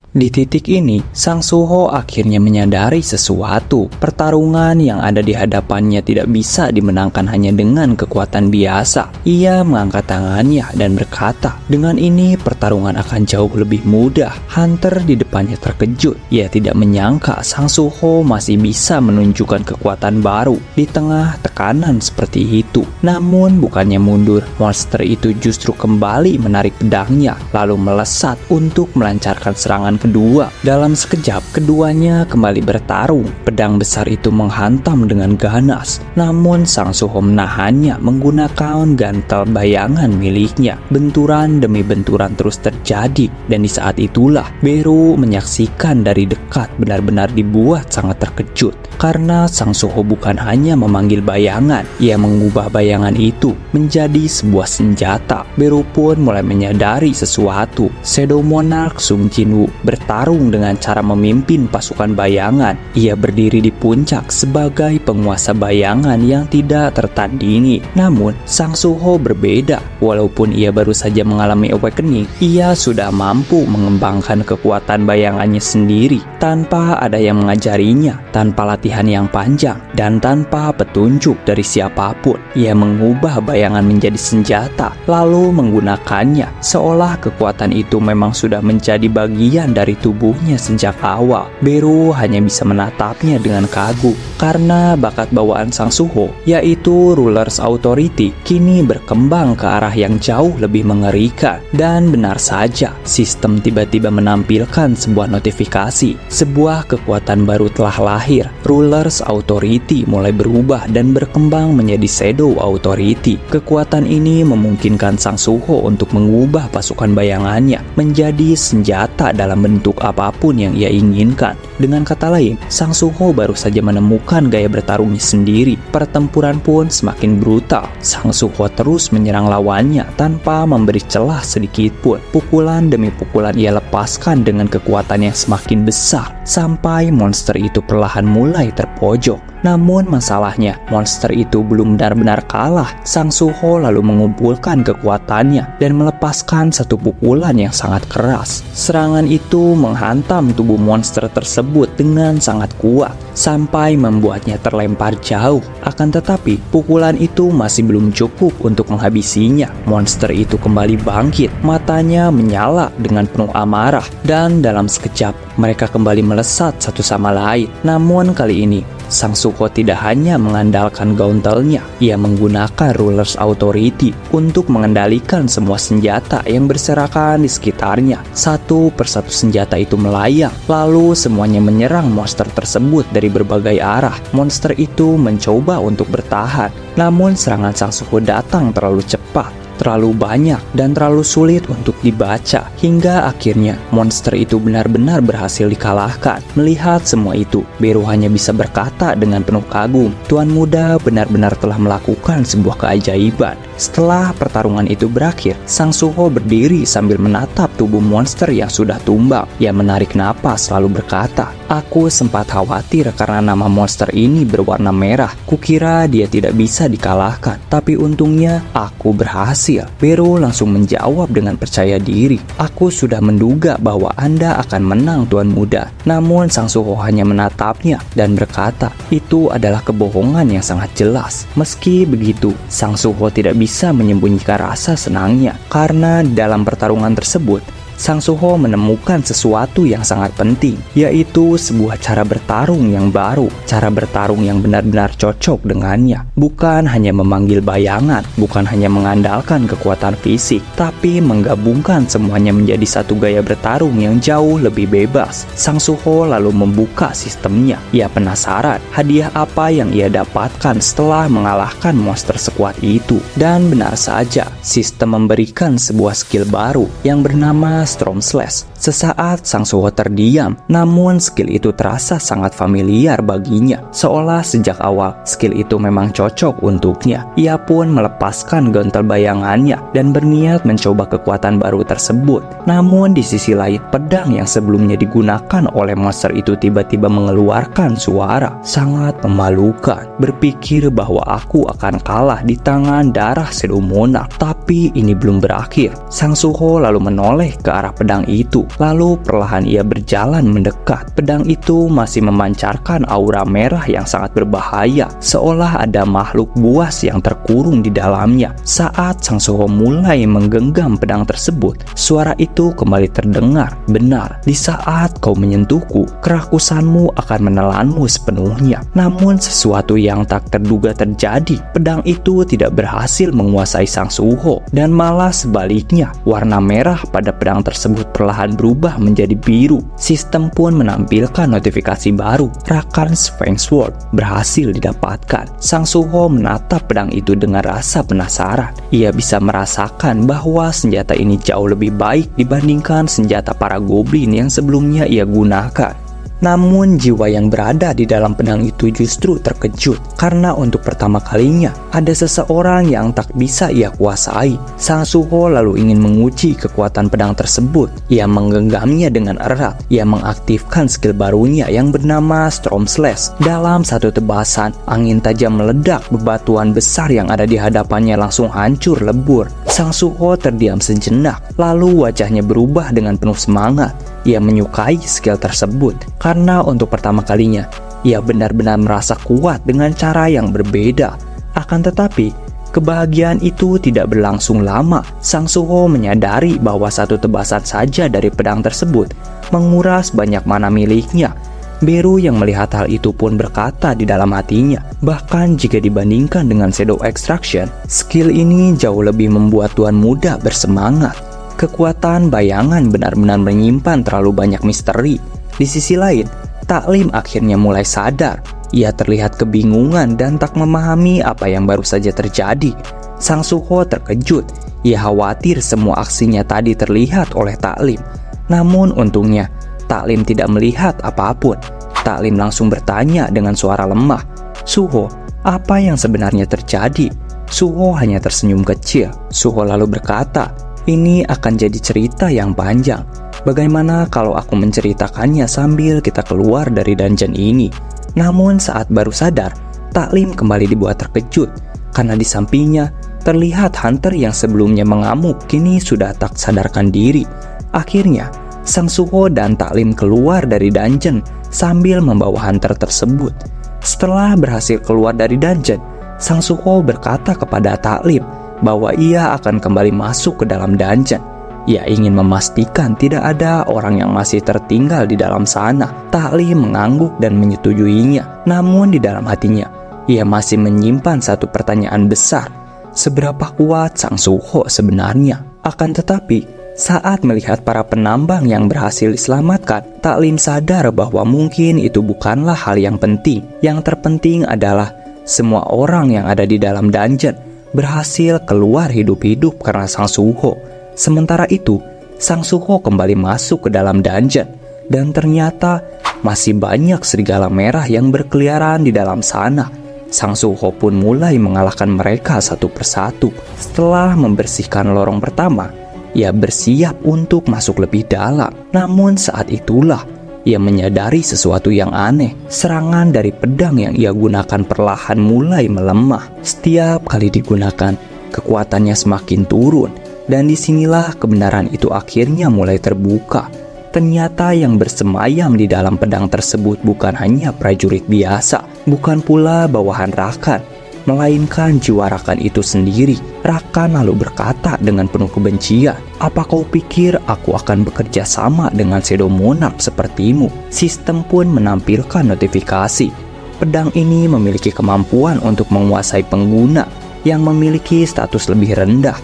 Di titik ini, Sang Suho akhirnya menyadari sesuatu. Pertarungan yang ada di hadapannya tidak bisa dimenangkan hanya dengan kekuatan biasa. Ia mengangkat tangannya dan berkata, dengan ini pertarungan akan jauh lebih mudah. Hunter di depannya terkejut. Ia tidak menyangka Sang Suho masih bisa menunjukkan kekuatan baru di tengah tekanan seperti itu. Namun bukannya mundur, monster itu justru kembali menarik pedangnya, lalu melesat untuk melancarkan serangan kedua. Dalam sekejap, keduanya kembali bertarung. Pedang besar itu menghantam dengan ganas. Namun Sang Suho menahannya menggunakan gantal bayangan miliknya. Benturan demi benturan terus terjadi, dan di saat itulah Beru menyaksikan dari dekat benar-benar dibuat sangat terkejut. Karena Sang Suho bukan hanya memanggil bayangan, ia mengubah bayangan itu menjadi sebuah senjata. Beru pun mulai menyadari sesuatu. Shadow Monarch Sung Jinwoo bertarung dengan cara memimpin pasukan bayangan. Ia berdiri di puncak sebagai penguasa bayangan yang tidak tertandingi. Namun, Sang Suho berbeda. Walaupun ia baru saja mengalami awakening, ia sudah mampu mengembangkan kekuatan bayangannya sendiri tanpa ada yang mengajarinya, tanpa latihan yang panjang, dan tanpa petunjuk dari siapapun. Ia mengubah bayangan menjadi senjata, lalu menggunakannya seolah kekuatan itu memang sudah menjadi bagian dari tubuhnya sejak awal. Beru hanya bisa menatapnya dengan kagum karena bakat bawaan Sang Suho, yaitu Ruler's Authority, kini berkembang ke arah yang jauh lebih mengerikan. Dan benar saja, sistem tiba-tiba menampilkan sebuah notifikasi. Sebuah kekuatan baru telah lahir. Ruler's Authority mulai berubah dan berkembang menjadi Shadow Authority. Kekuatan ini memungkinkan Sang Suho untuk mengubah pasukan bayangannya menjadi senjata dalam bentuk apapun yang ia inginkan. Dengan kata lain, Sang Suho baru saja menemukan gaya bertarungnya sendiri. Pertempuran pun semakin brutal. Sang Suho terus menyerang lawannya tanpa memberi celah sedikit pun. Pukulan demi pukulan ia lepaskan dengan kekuatan yang semakin besar, sampai monster itu perlahan mulai terpojok. Namun masalahnya, monster itu belum benar-benar kalah. Sang Suho lalu mengumpulkan kekuatannya dan melepaskan satu pukulan yang sangat keras. Serangan itu menghantam tubuh monster tersebut dengan sangat kuat, sampai membuatnya terlempar jauh. Akan tetapi, pukulan itu masih belum cukup untuk menghabisinya. Monster itu kembali bangkit, matanya menyala dengan penuh amarah, dan dalam sekejap, mereka kembali melesat satu sama lain. Namun kali ini, Sang Suho tidak hanya mengandalkan gauntelnya, ia menggunakan Ruler's Authority untuk mengendalikan semua senjata yang berserakan di sekitarnya. Satu persatu senjata itu melayang, lalu semuanya menyerang monster tersebut dari berbagai arah. Monster itu mencoba untuk bertahan, namun serangan Sang Suho datang terlalu cepat, terlalu banyak, dan terlalu sulit untuk dibaca, hingga akhirnya monster itu benar-benar berhasil dikalahkan. Melihat semua itu, Beru hanya bisa berkata dengan penuh kagum, Tuan Muda benar-benar telah melakukan sebuah keajaiban. Setelah pertarungan itu berakhir, Sang Suho berdiri sambil menatap tubuh monster yang sudah tumbang. Ia menarik napas lalu berkata, aku sempat khawatir karena nama monster ini berwarna merah. Kukira dia tidak bisa dikalahkan, tapi untungnya aku berhasil. Beru langsung menjawab dengan percaya diri, aku sudah menduga bahwa Anda akan menang, Tuan Muda. Namun Sang Suho hanya menatapnya dan berkata, itu adalah kebohongan yang sangat jelas. Meski begitu, Sang Suho tidak bisa menyembunyikan rasa senangnya, karena dalam pertarungan tersebut Sang Suho menemukan sesuatu yang sangat penting, yaitu sebuah cara bertarung yang baru, cara bertarung yang benar-benar cocok dengannya. Bukan hanya memanggil bayangan, bukan hanya mengandalkan kekuatan fisik, tapi menggabungkan semuanya menjadi satu gaya bertarung yang jauh lebih bebas. Sang Suho lalu membuka sistemnya. Ia penasaran hadiah apa yang ia dapatkan setelah mengalahkan monster sekuat itu. Dan benar saja, sistem memberikan sebuah skill baru yang bernama Storm Slash. Sesaat Sang Suho terdiam, namun skill itu terasa sangat familiar baginya, seolah sejak awal skill itu memang cocok untuknya. Ia pun melepaskan gontal bayangannya dan berniat mencoba kekuatan baru tersebut. Namun di sisi lain, pedang yang sebelumnya digunakan oleh monster itu tiba-tiba mengeluarkan suara sangat memalukan. Berpikir bahwa aku akan kalah di tangan darah Shadow Monarch, tapi ini belum berakhir. Sang Suho lalu menoleh ke arah pedang itu. Lalu perlahan ia berjalan mendekat. Pedang itu masih memancarkan aura merah yang sangat berbahaya, seolah ada makhluk buas yang terkurung di dalamnya. Saat Sang Suho mulai menggenggam pedang tersebut, suara itu kembali terdengar. Benar, di saat kau menyentuhku, kerakusanmu akan menelanmu sepenuhnya. Namun sesuatu yang tak terduga terjadi. Pedang itu tidak berhasil menguasai Sang Suho, dan malah sebaliknya, warna merah pada pedang tersebut perlahan berubah menjadi biru. Sistem pun menampilkan notifikasi baru. Rakan Sphinx Sword berhasil didapatkan. Sang Suho menatap pedang itu dengan rasa penasaran. Ia bisa merasakan bahwa senjata ini jauh lebih baik dibandingkan senjata para goblin yang sebelumnya ia gunakan. Namun jiwa yang berada di dalam pedang itu justru terkejut karena untuk pertama kalinya ada seseorang yang tak bisa ia kuasai. Sang Suho lalu ingin menguji kekuatan pedang tersebut. Ia menggenggamnya dengan erat. Ia mengaktifkan skill barunya yang bernama Storm Slash. Dalam satu tebasan, angin tajam meledak. Bebatuan besar yang ada di hadapannya langsung hancur lebur. Sang Suho terdiam sejenak, lalu wajahnya berubah dengan penuh semangat. Ia menyukai skill tersebut karena untuk pertama kalinya ia benar-benar merasa kuat dengan cara yang berbeda. Akan tetapi, kebahagiaan itu tidak berlangsung lama. Sang Suho menyadari bahwa satu tebasan saja dari pedang tersebut menguras banyak mana miliknya. Beru yang melihat hal itu pun berkata di dalam hatinya, bahkan jika dibandingkan dengan Shadow Extraction, skill ini jauh lebih membuat tuan muda bersemangat. Kekuatan bayangan benar-benar menyimpan terlalu banyak misteri. Di sisi lain, Taklim akhirnya mulai sadar. Ia terlihat kebingungan dan tak memahami apa yang baru saja terjadi. Sang Suho terkejut. Ia khawatir semua aksinya tadi terlihat oleh Taklim. Namun untungnya, Taklim tidak melihat apapun. Taklim langsung bertanya dengan suara lemah, "Suho, apa yang sebenarnya terjadi?" Suho hanya tersenyum kecil. Suho lalu berkata, "Ini akan jadi cerita yang panjang. Bagaimana kalau aku menceritakannya sambil kita keluar dari dungeon ini?" Namun saat baru sadar, Taklim kembali dibuat terkejut karena di sampingnya terlihat Hunter yang sebelumnya mengamuk kini sudah tak sadarkan diri. Akhirnya, Sang Suho dan Taklim keluar dari dungeon sambil membawa Hunter tersebut. Setelah berhasil keluar dari dungeon, Sang Suho berkata kepada Taklim bahwa ia akan kembali masuk ke dalam dungeon. Ia ingin memastikan tidak ada orang yang masih tertinggal di dalam sana. Taklim mengangguk dan menyetujuinya. Namun di dalam hatinya, ia masih menyimpan satu pertanyaan besar. Seberapa kuat Sang Suho sebenarnya? Akan tetapi, saat melihat para penambang yang berhasil diselamatkan, Taklim sadar bahwa mungkin itu bukanlah hal yang penting. Yang terpenting adalah semua orang yang ada di dalam dungeon berhasil keluar hidup-hidup karena Sang Suho. Sementara itu, Sang Suho kembali masuk ke dalam dungeon dan ternyata masih banyak serigala merah yang berkeliaran di dalam sana. Sang Suho pun mulai mengalahkan mereka satu persatu. Setelah membersihkan lorong pertama, ia bersiap untuk masuk lebih dalam. Namun saat itulah ia menyadari sesuatu yang aneh. Serangan dari pedang yang ia gunakan perlahan mulai melemah. Setiap kali digunakan, kekuatannya semakin turun. Dan disinilah kebenaran itu akhirnya mulai terbuka. Ternyata yang bersemayam di dalam pedang tersebut bukan hanya prajurit biasa, bukan pula bawahan Rakan, melainkan jiwa Rakan itu sendiri. Rakan lalu berkata dengan penuh kebencian, "Apa kau pikir aku akan bekerja sama dengan Shadow Monarch sepertimu?" Sistem pun menampilkan notifikasi. Pedang ini memiliki kemampuan untuk menguasai pengguna yang memiliki status lebih rendah.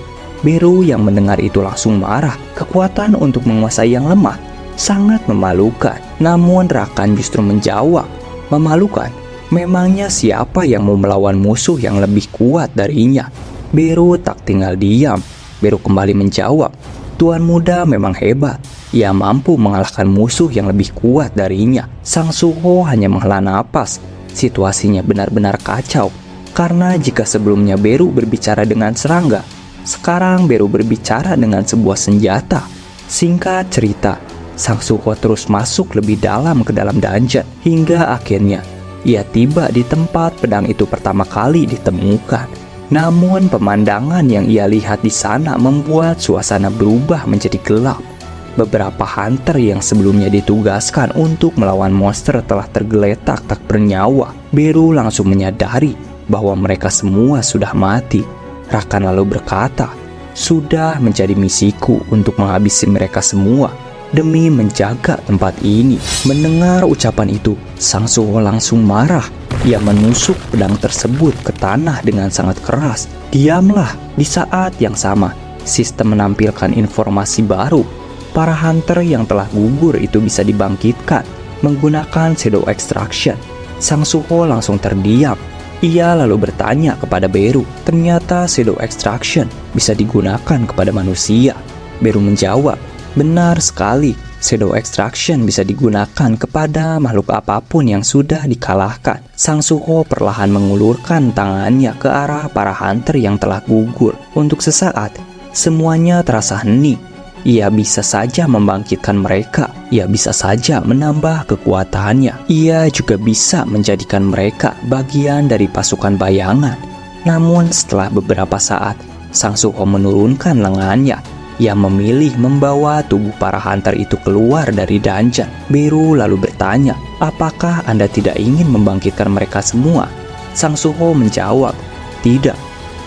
Beru yang mendengar itu langsung marah. Kekuatan untuk menguasai yang lemah sangat memalukan. Namun Rakan justru menjawab, "Memalukan? Memangnya siapa yang mau melawan musuh yang lebih kuat darinya?" Beru tak tinggal diam. Beru kembali menjawab, "Tuan muda memang hebat. Ia mampu mengalahkan musuh yang lebih kuat darinya." Sang Suho hanya menghela napas. Situasinya benar-benar kacau. Karena jika sebelumnya Beru berbicara dengan serangga, sekarang Beru berbicara dengan sebuah senjata. Singkat cerita, Sang Suho terus masuk lebih dalam ke dalam dungeon hingga akhirnya ia tiba di tempat pedang itu pertama kali ditemukan. Namun pemandangan yang ia lihat di sana membuat suasana berubah menjadi gelap. Beberapa hunter yang sebelumnya ditugaskan untuk melawan monster telah tergeletak tak bernyawa. Beru langsung menyadari bahwa mereka semua sudah mati. Rakan lalu berkata, "Sudah menjadi misiku untuk menghabisi mereka semua demi menjaga tempat ini." Mendengar ucapan itu, Sang Suho langsung marah. Ia menusuk pedang tersebut ke tanah dengan sangat keras. Diamlah. Di saat yang sama, sistem menampilkan informasi baru. Para hunter yang telah gugur itu bisa dibangkitkan menggunakan shadow extraction. Sang Suho langsung terdiam. Ia lalu bertanya kepada Beru. Ternyata shadow extraction bisa digunakan kepada manusia. Beru menjawab, "Benar sekali, shadow extraction bisa digunakan kepada makhluk apapun yang sudah dikalahkan." Sang Suho perlahan mengulurkan tangannya ke arah para hunter yang telah gugur. Untuk sesaat, semuanya terasa hening. Ia bisa saja membangkitkan mereka. Ia bisa saja menambah kekuatannya. Ia juga bisa menjadikan mereka bagian dari pasukan bayangan. Namun setelah beberapa saat, Sang Suho menurunkan lengannya. Ia memilih membawa tubuh para hunter itu keluar dari dungeon. Beru lalu bertanya, "Apakah Anda tidak ingin membangkitkan mereka semua?" Sang Suho menjawab, "Tidak.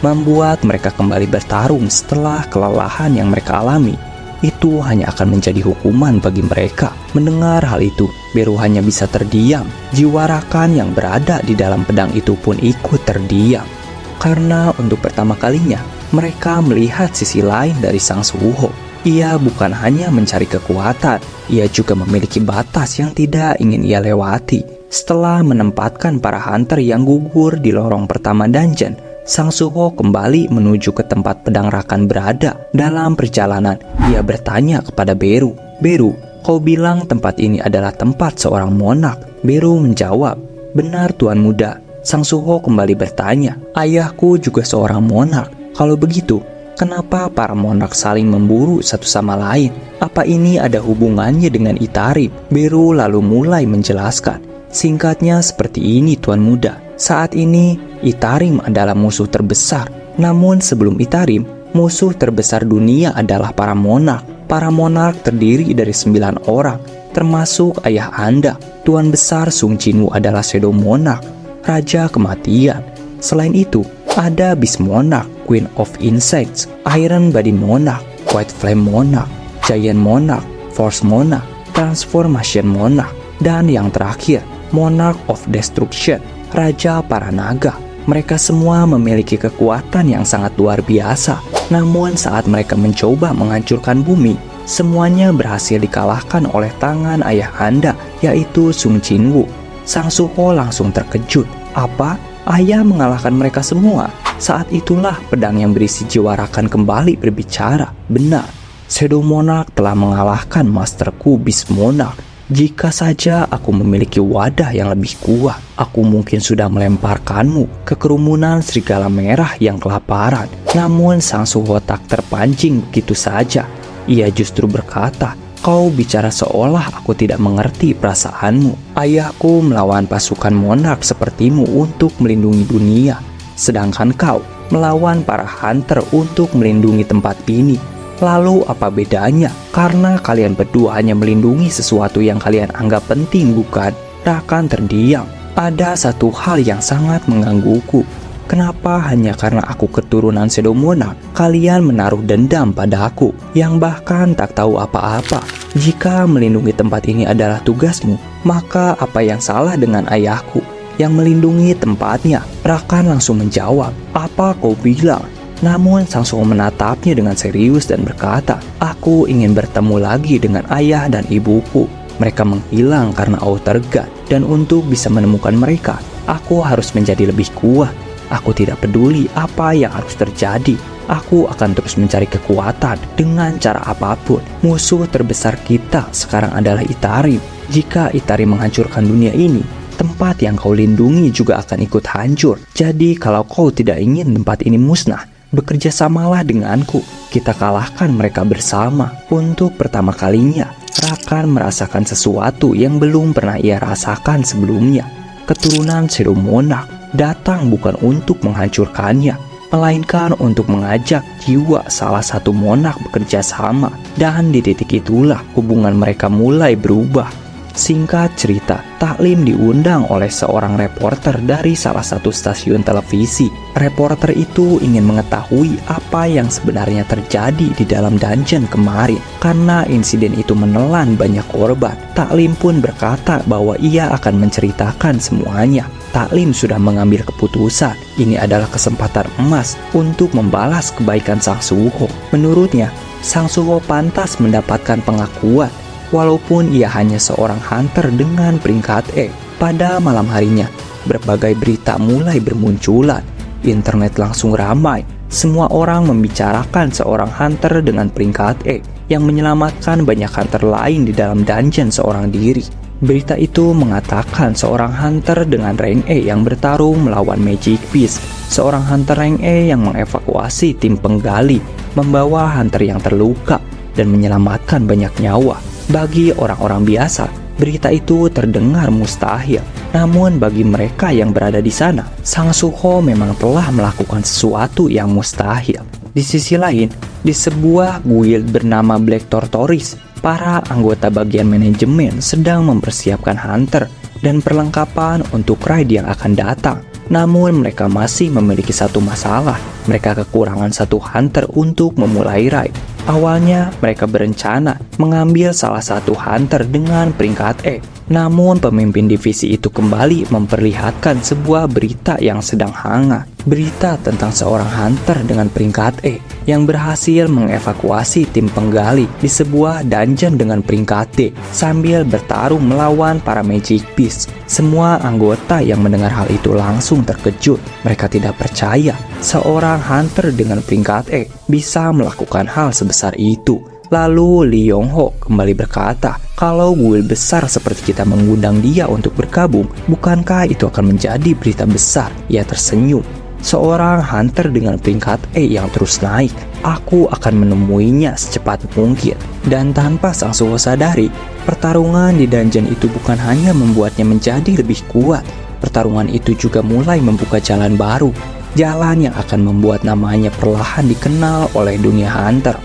Membuat mereka kembali bertarung setelah kelelahan yang mereka alami, itu hanya akan menjadi hukuman bagi mereka." Mendengar hal itu, Beru hanya bisa terdiam. Jiwa Rakan yang berada di dalam pedang itu pun ikut terdiam. Karena untuk pertama kalinya, mereka melihat sisi lain dari Sang Suho. Ia bukan hanya mencari kekuatan, ia juga memiliki batas yang tidak ingin ia lewati. Setelah menempatkan para hunter yang gugur di lorong pertama dungeon, Sang Suho kembali menuju ke tempat pedang Rakan berada. Dalam perjalanan, ia bertanya kepada Beru, "Beru, kau bilang tempat ini adalah tempat seorang monark?" Beru menjawab, "Benar, Tuan Muda." Sang Suho kembali bertanya, "Ayahku juga seorang monark. Kalau begitu, kenapa para monark saling memburu satu sama lain? Apa ini ada hubungannya dengan Itarim?" Beru lalu mulai menjelaskan, "Singkatnya seperti ini, Tuan Muda. Saat ini, Itarim adalah musuh terbesar. Namun sebelum Itarim, musuh terbesar dunia adalah para monark. Para monark terdiri dari 9 orang, termasuk ayah Anda. Tuan Besar Sung Jinwoo adalah Shadow Monarch, Raja Kematian. Selain itu, ada Beast Monarch, Queen of Insects, Iron Body Monarch, White Flame Monarch, Giant Monarch, Force Monarch, Transformation Monarch, dan yang terakhir, Monarch of Destruction, Raja para Naga. Mereka semua memiliki kekuatan yang sangat luar biasa. Namun saat mereka mencoba menghancurkan bumi, semuanya berhasil dikalahkan oleh tangan ayah Anda, yaitu Sung Jinwoo." Sang Suho langsung terkejut. "Apa? Ayah mengalahkan mereka semua?" Saat itulah pedang yang berisi jiwa Rakan kembali berbicara. "Benar, Shadow Monarch telah mengalahkan masterku Beast Monarch. Jika saja aku memiliki wadah yang lebih kuat, aku mungkin sudah melemparkanmu ke kerumunan serigala merah yang kelaparan." Namun Sang Suho tak terpancing begitu saja. Ia justru berkata, "Kau bicara seolah aku tidak mengerti perasaanmu. Ayahku melawan pasukan monark sepertimu untuk melindungi dunia, sedangkan kau melawan para hunter untuk melindungi tempat ini. Lalu apa bedanya? Karena kalian berdua hanya melindungi sesuatu yang kalian anggap penting, bukan?" Rakan terdiam. "Ada satu hal yang sangat menggangguku. Kenapa hanya karena aku keturunan Shadow Monarch, kalian menaruh dendam padaku yang bahkan tak tahu apa-apa? Jika melindungi tempat ini adalah tugasmu, maka apa yang salah dengan ayahku yang melindungi tempatnya?" Rakan langsung menjawab, "Apa kau bilang?" Namun Sang Suho menatapnya dengan serius dan berkata, "Aku ingin bertemu lagi dengan ayah dan ibuku. Mereka menghilang karena outer guard, dan untuk bisa menemukan mereka, aku harus menjadi lebih kuat. Aku tidak peduli apa yang harus terjadi. Aku akan terus mencari kekuatan dengan cara apapun. Musuh terbesar kita sekarang adalah Itarim. Jika Itarim menghancurkan dunia ini, tempat yang kau lindungi juga akan ikut hancur. Jadi kalau kau tidak ingin tempat ini musnah, bekerja samalah denganku. Kita kalahkan mereka bersama." Untuk pertama kalinya, Rakan merasakan sesuatu yang belum pernah ia rasakan sebelumnya. Keturunan Shadow Monarch datang bukan untuk menghancurkannya, melainkan untuk mengajak jiwa salah satu monark bekerja sama. Dan di titik itulah hubungan mereka mulai berubah. Singkat cerita, Taklim diundang oleh seorang reporter dari salah satu stasiun televisi. Reporter itu ingin mengetahui apa yang sebenarnya terjadi di dalam dungeon kemarin. Karena insiden itu menelan banyak korban, Taklim pun berkata bahwa ia akan menceritakan semuanya. Taklim sudah mengambil keputusan. Ini adalah kesempatan emas untuk membalas kebaikan Sang Suho. Menurutnya, Sang Suho pantas mendapatkan pengakuan. Walaupun ia hanya seorang hunter dengan peringkat E. Pada malam harinya, berbagai berita mulai bermunculan. Internet langsung ramai. Semua orang membicarakan seorang hunter dengan peringkat E yang menyelamatkan banyak hunter lain di dalam dungeon seorang diri. Berita itu mengatakan seorang hunter dengan rank E yang bertarung melawan Magic Beast. Seorang hunter rank E yang mengevakuasi tim penggali, membawa hunter yang terluka dan menyelamatkan banyak nyawa. Bagi orang-orang biasa, berita itu terdengar mustahil. Namun bagi mereka yang berada di sana, Sang Suho memang telah melakukan sesuatu yang mustahil. Di sisi lain, di sebuah guild bernama Black Tortoise, para anggota bagian manajemen sedang mempersiapkan hunter dan perlengkapan untuk raid yang akan datang. Namun mereka masih memiliki satu masalah. Mereka kekurangan satu hunter untuk memulai raid. Awalnya mereka berencana mengambil salah satu hunter dengan peringkat E. Namun pemimpin divisi itu kembali memperlihatkan sebuah berita yang sedang hangat. Berita tentang seorang hunter dengan peringkat E yang berhasil mengevakuasi tim penggali di sebuah dungeon dengan peringkat D sambil bertarung melawan para Magic Beast. Semua anggota yang mendengar hal itu langsung terkejut. Mereka tidak percaya seorang hunter dengan peringkat E bisa melakukan hal sebesar itu. Lalu Lee Yong Ho kembali berkata, kalau guild besar seperti kita mengundang dia untuk bergabung, bukankah itu akan menjadi berita besar? Ia tersenyum. Seorang hunter dengan peringkat E yang terus naik, aku akan menemuinya secepat mungkin. Dan tanpa Sang Suho sadari, pertarungan di dungeon itu bukan hanya membuatnya menjadi lebih kuat, pertarungan itu juga mulai membuka jalan baru. Jalan yang akan membuat namanya perlahan dikenal oleh dunia hunter.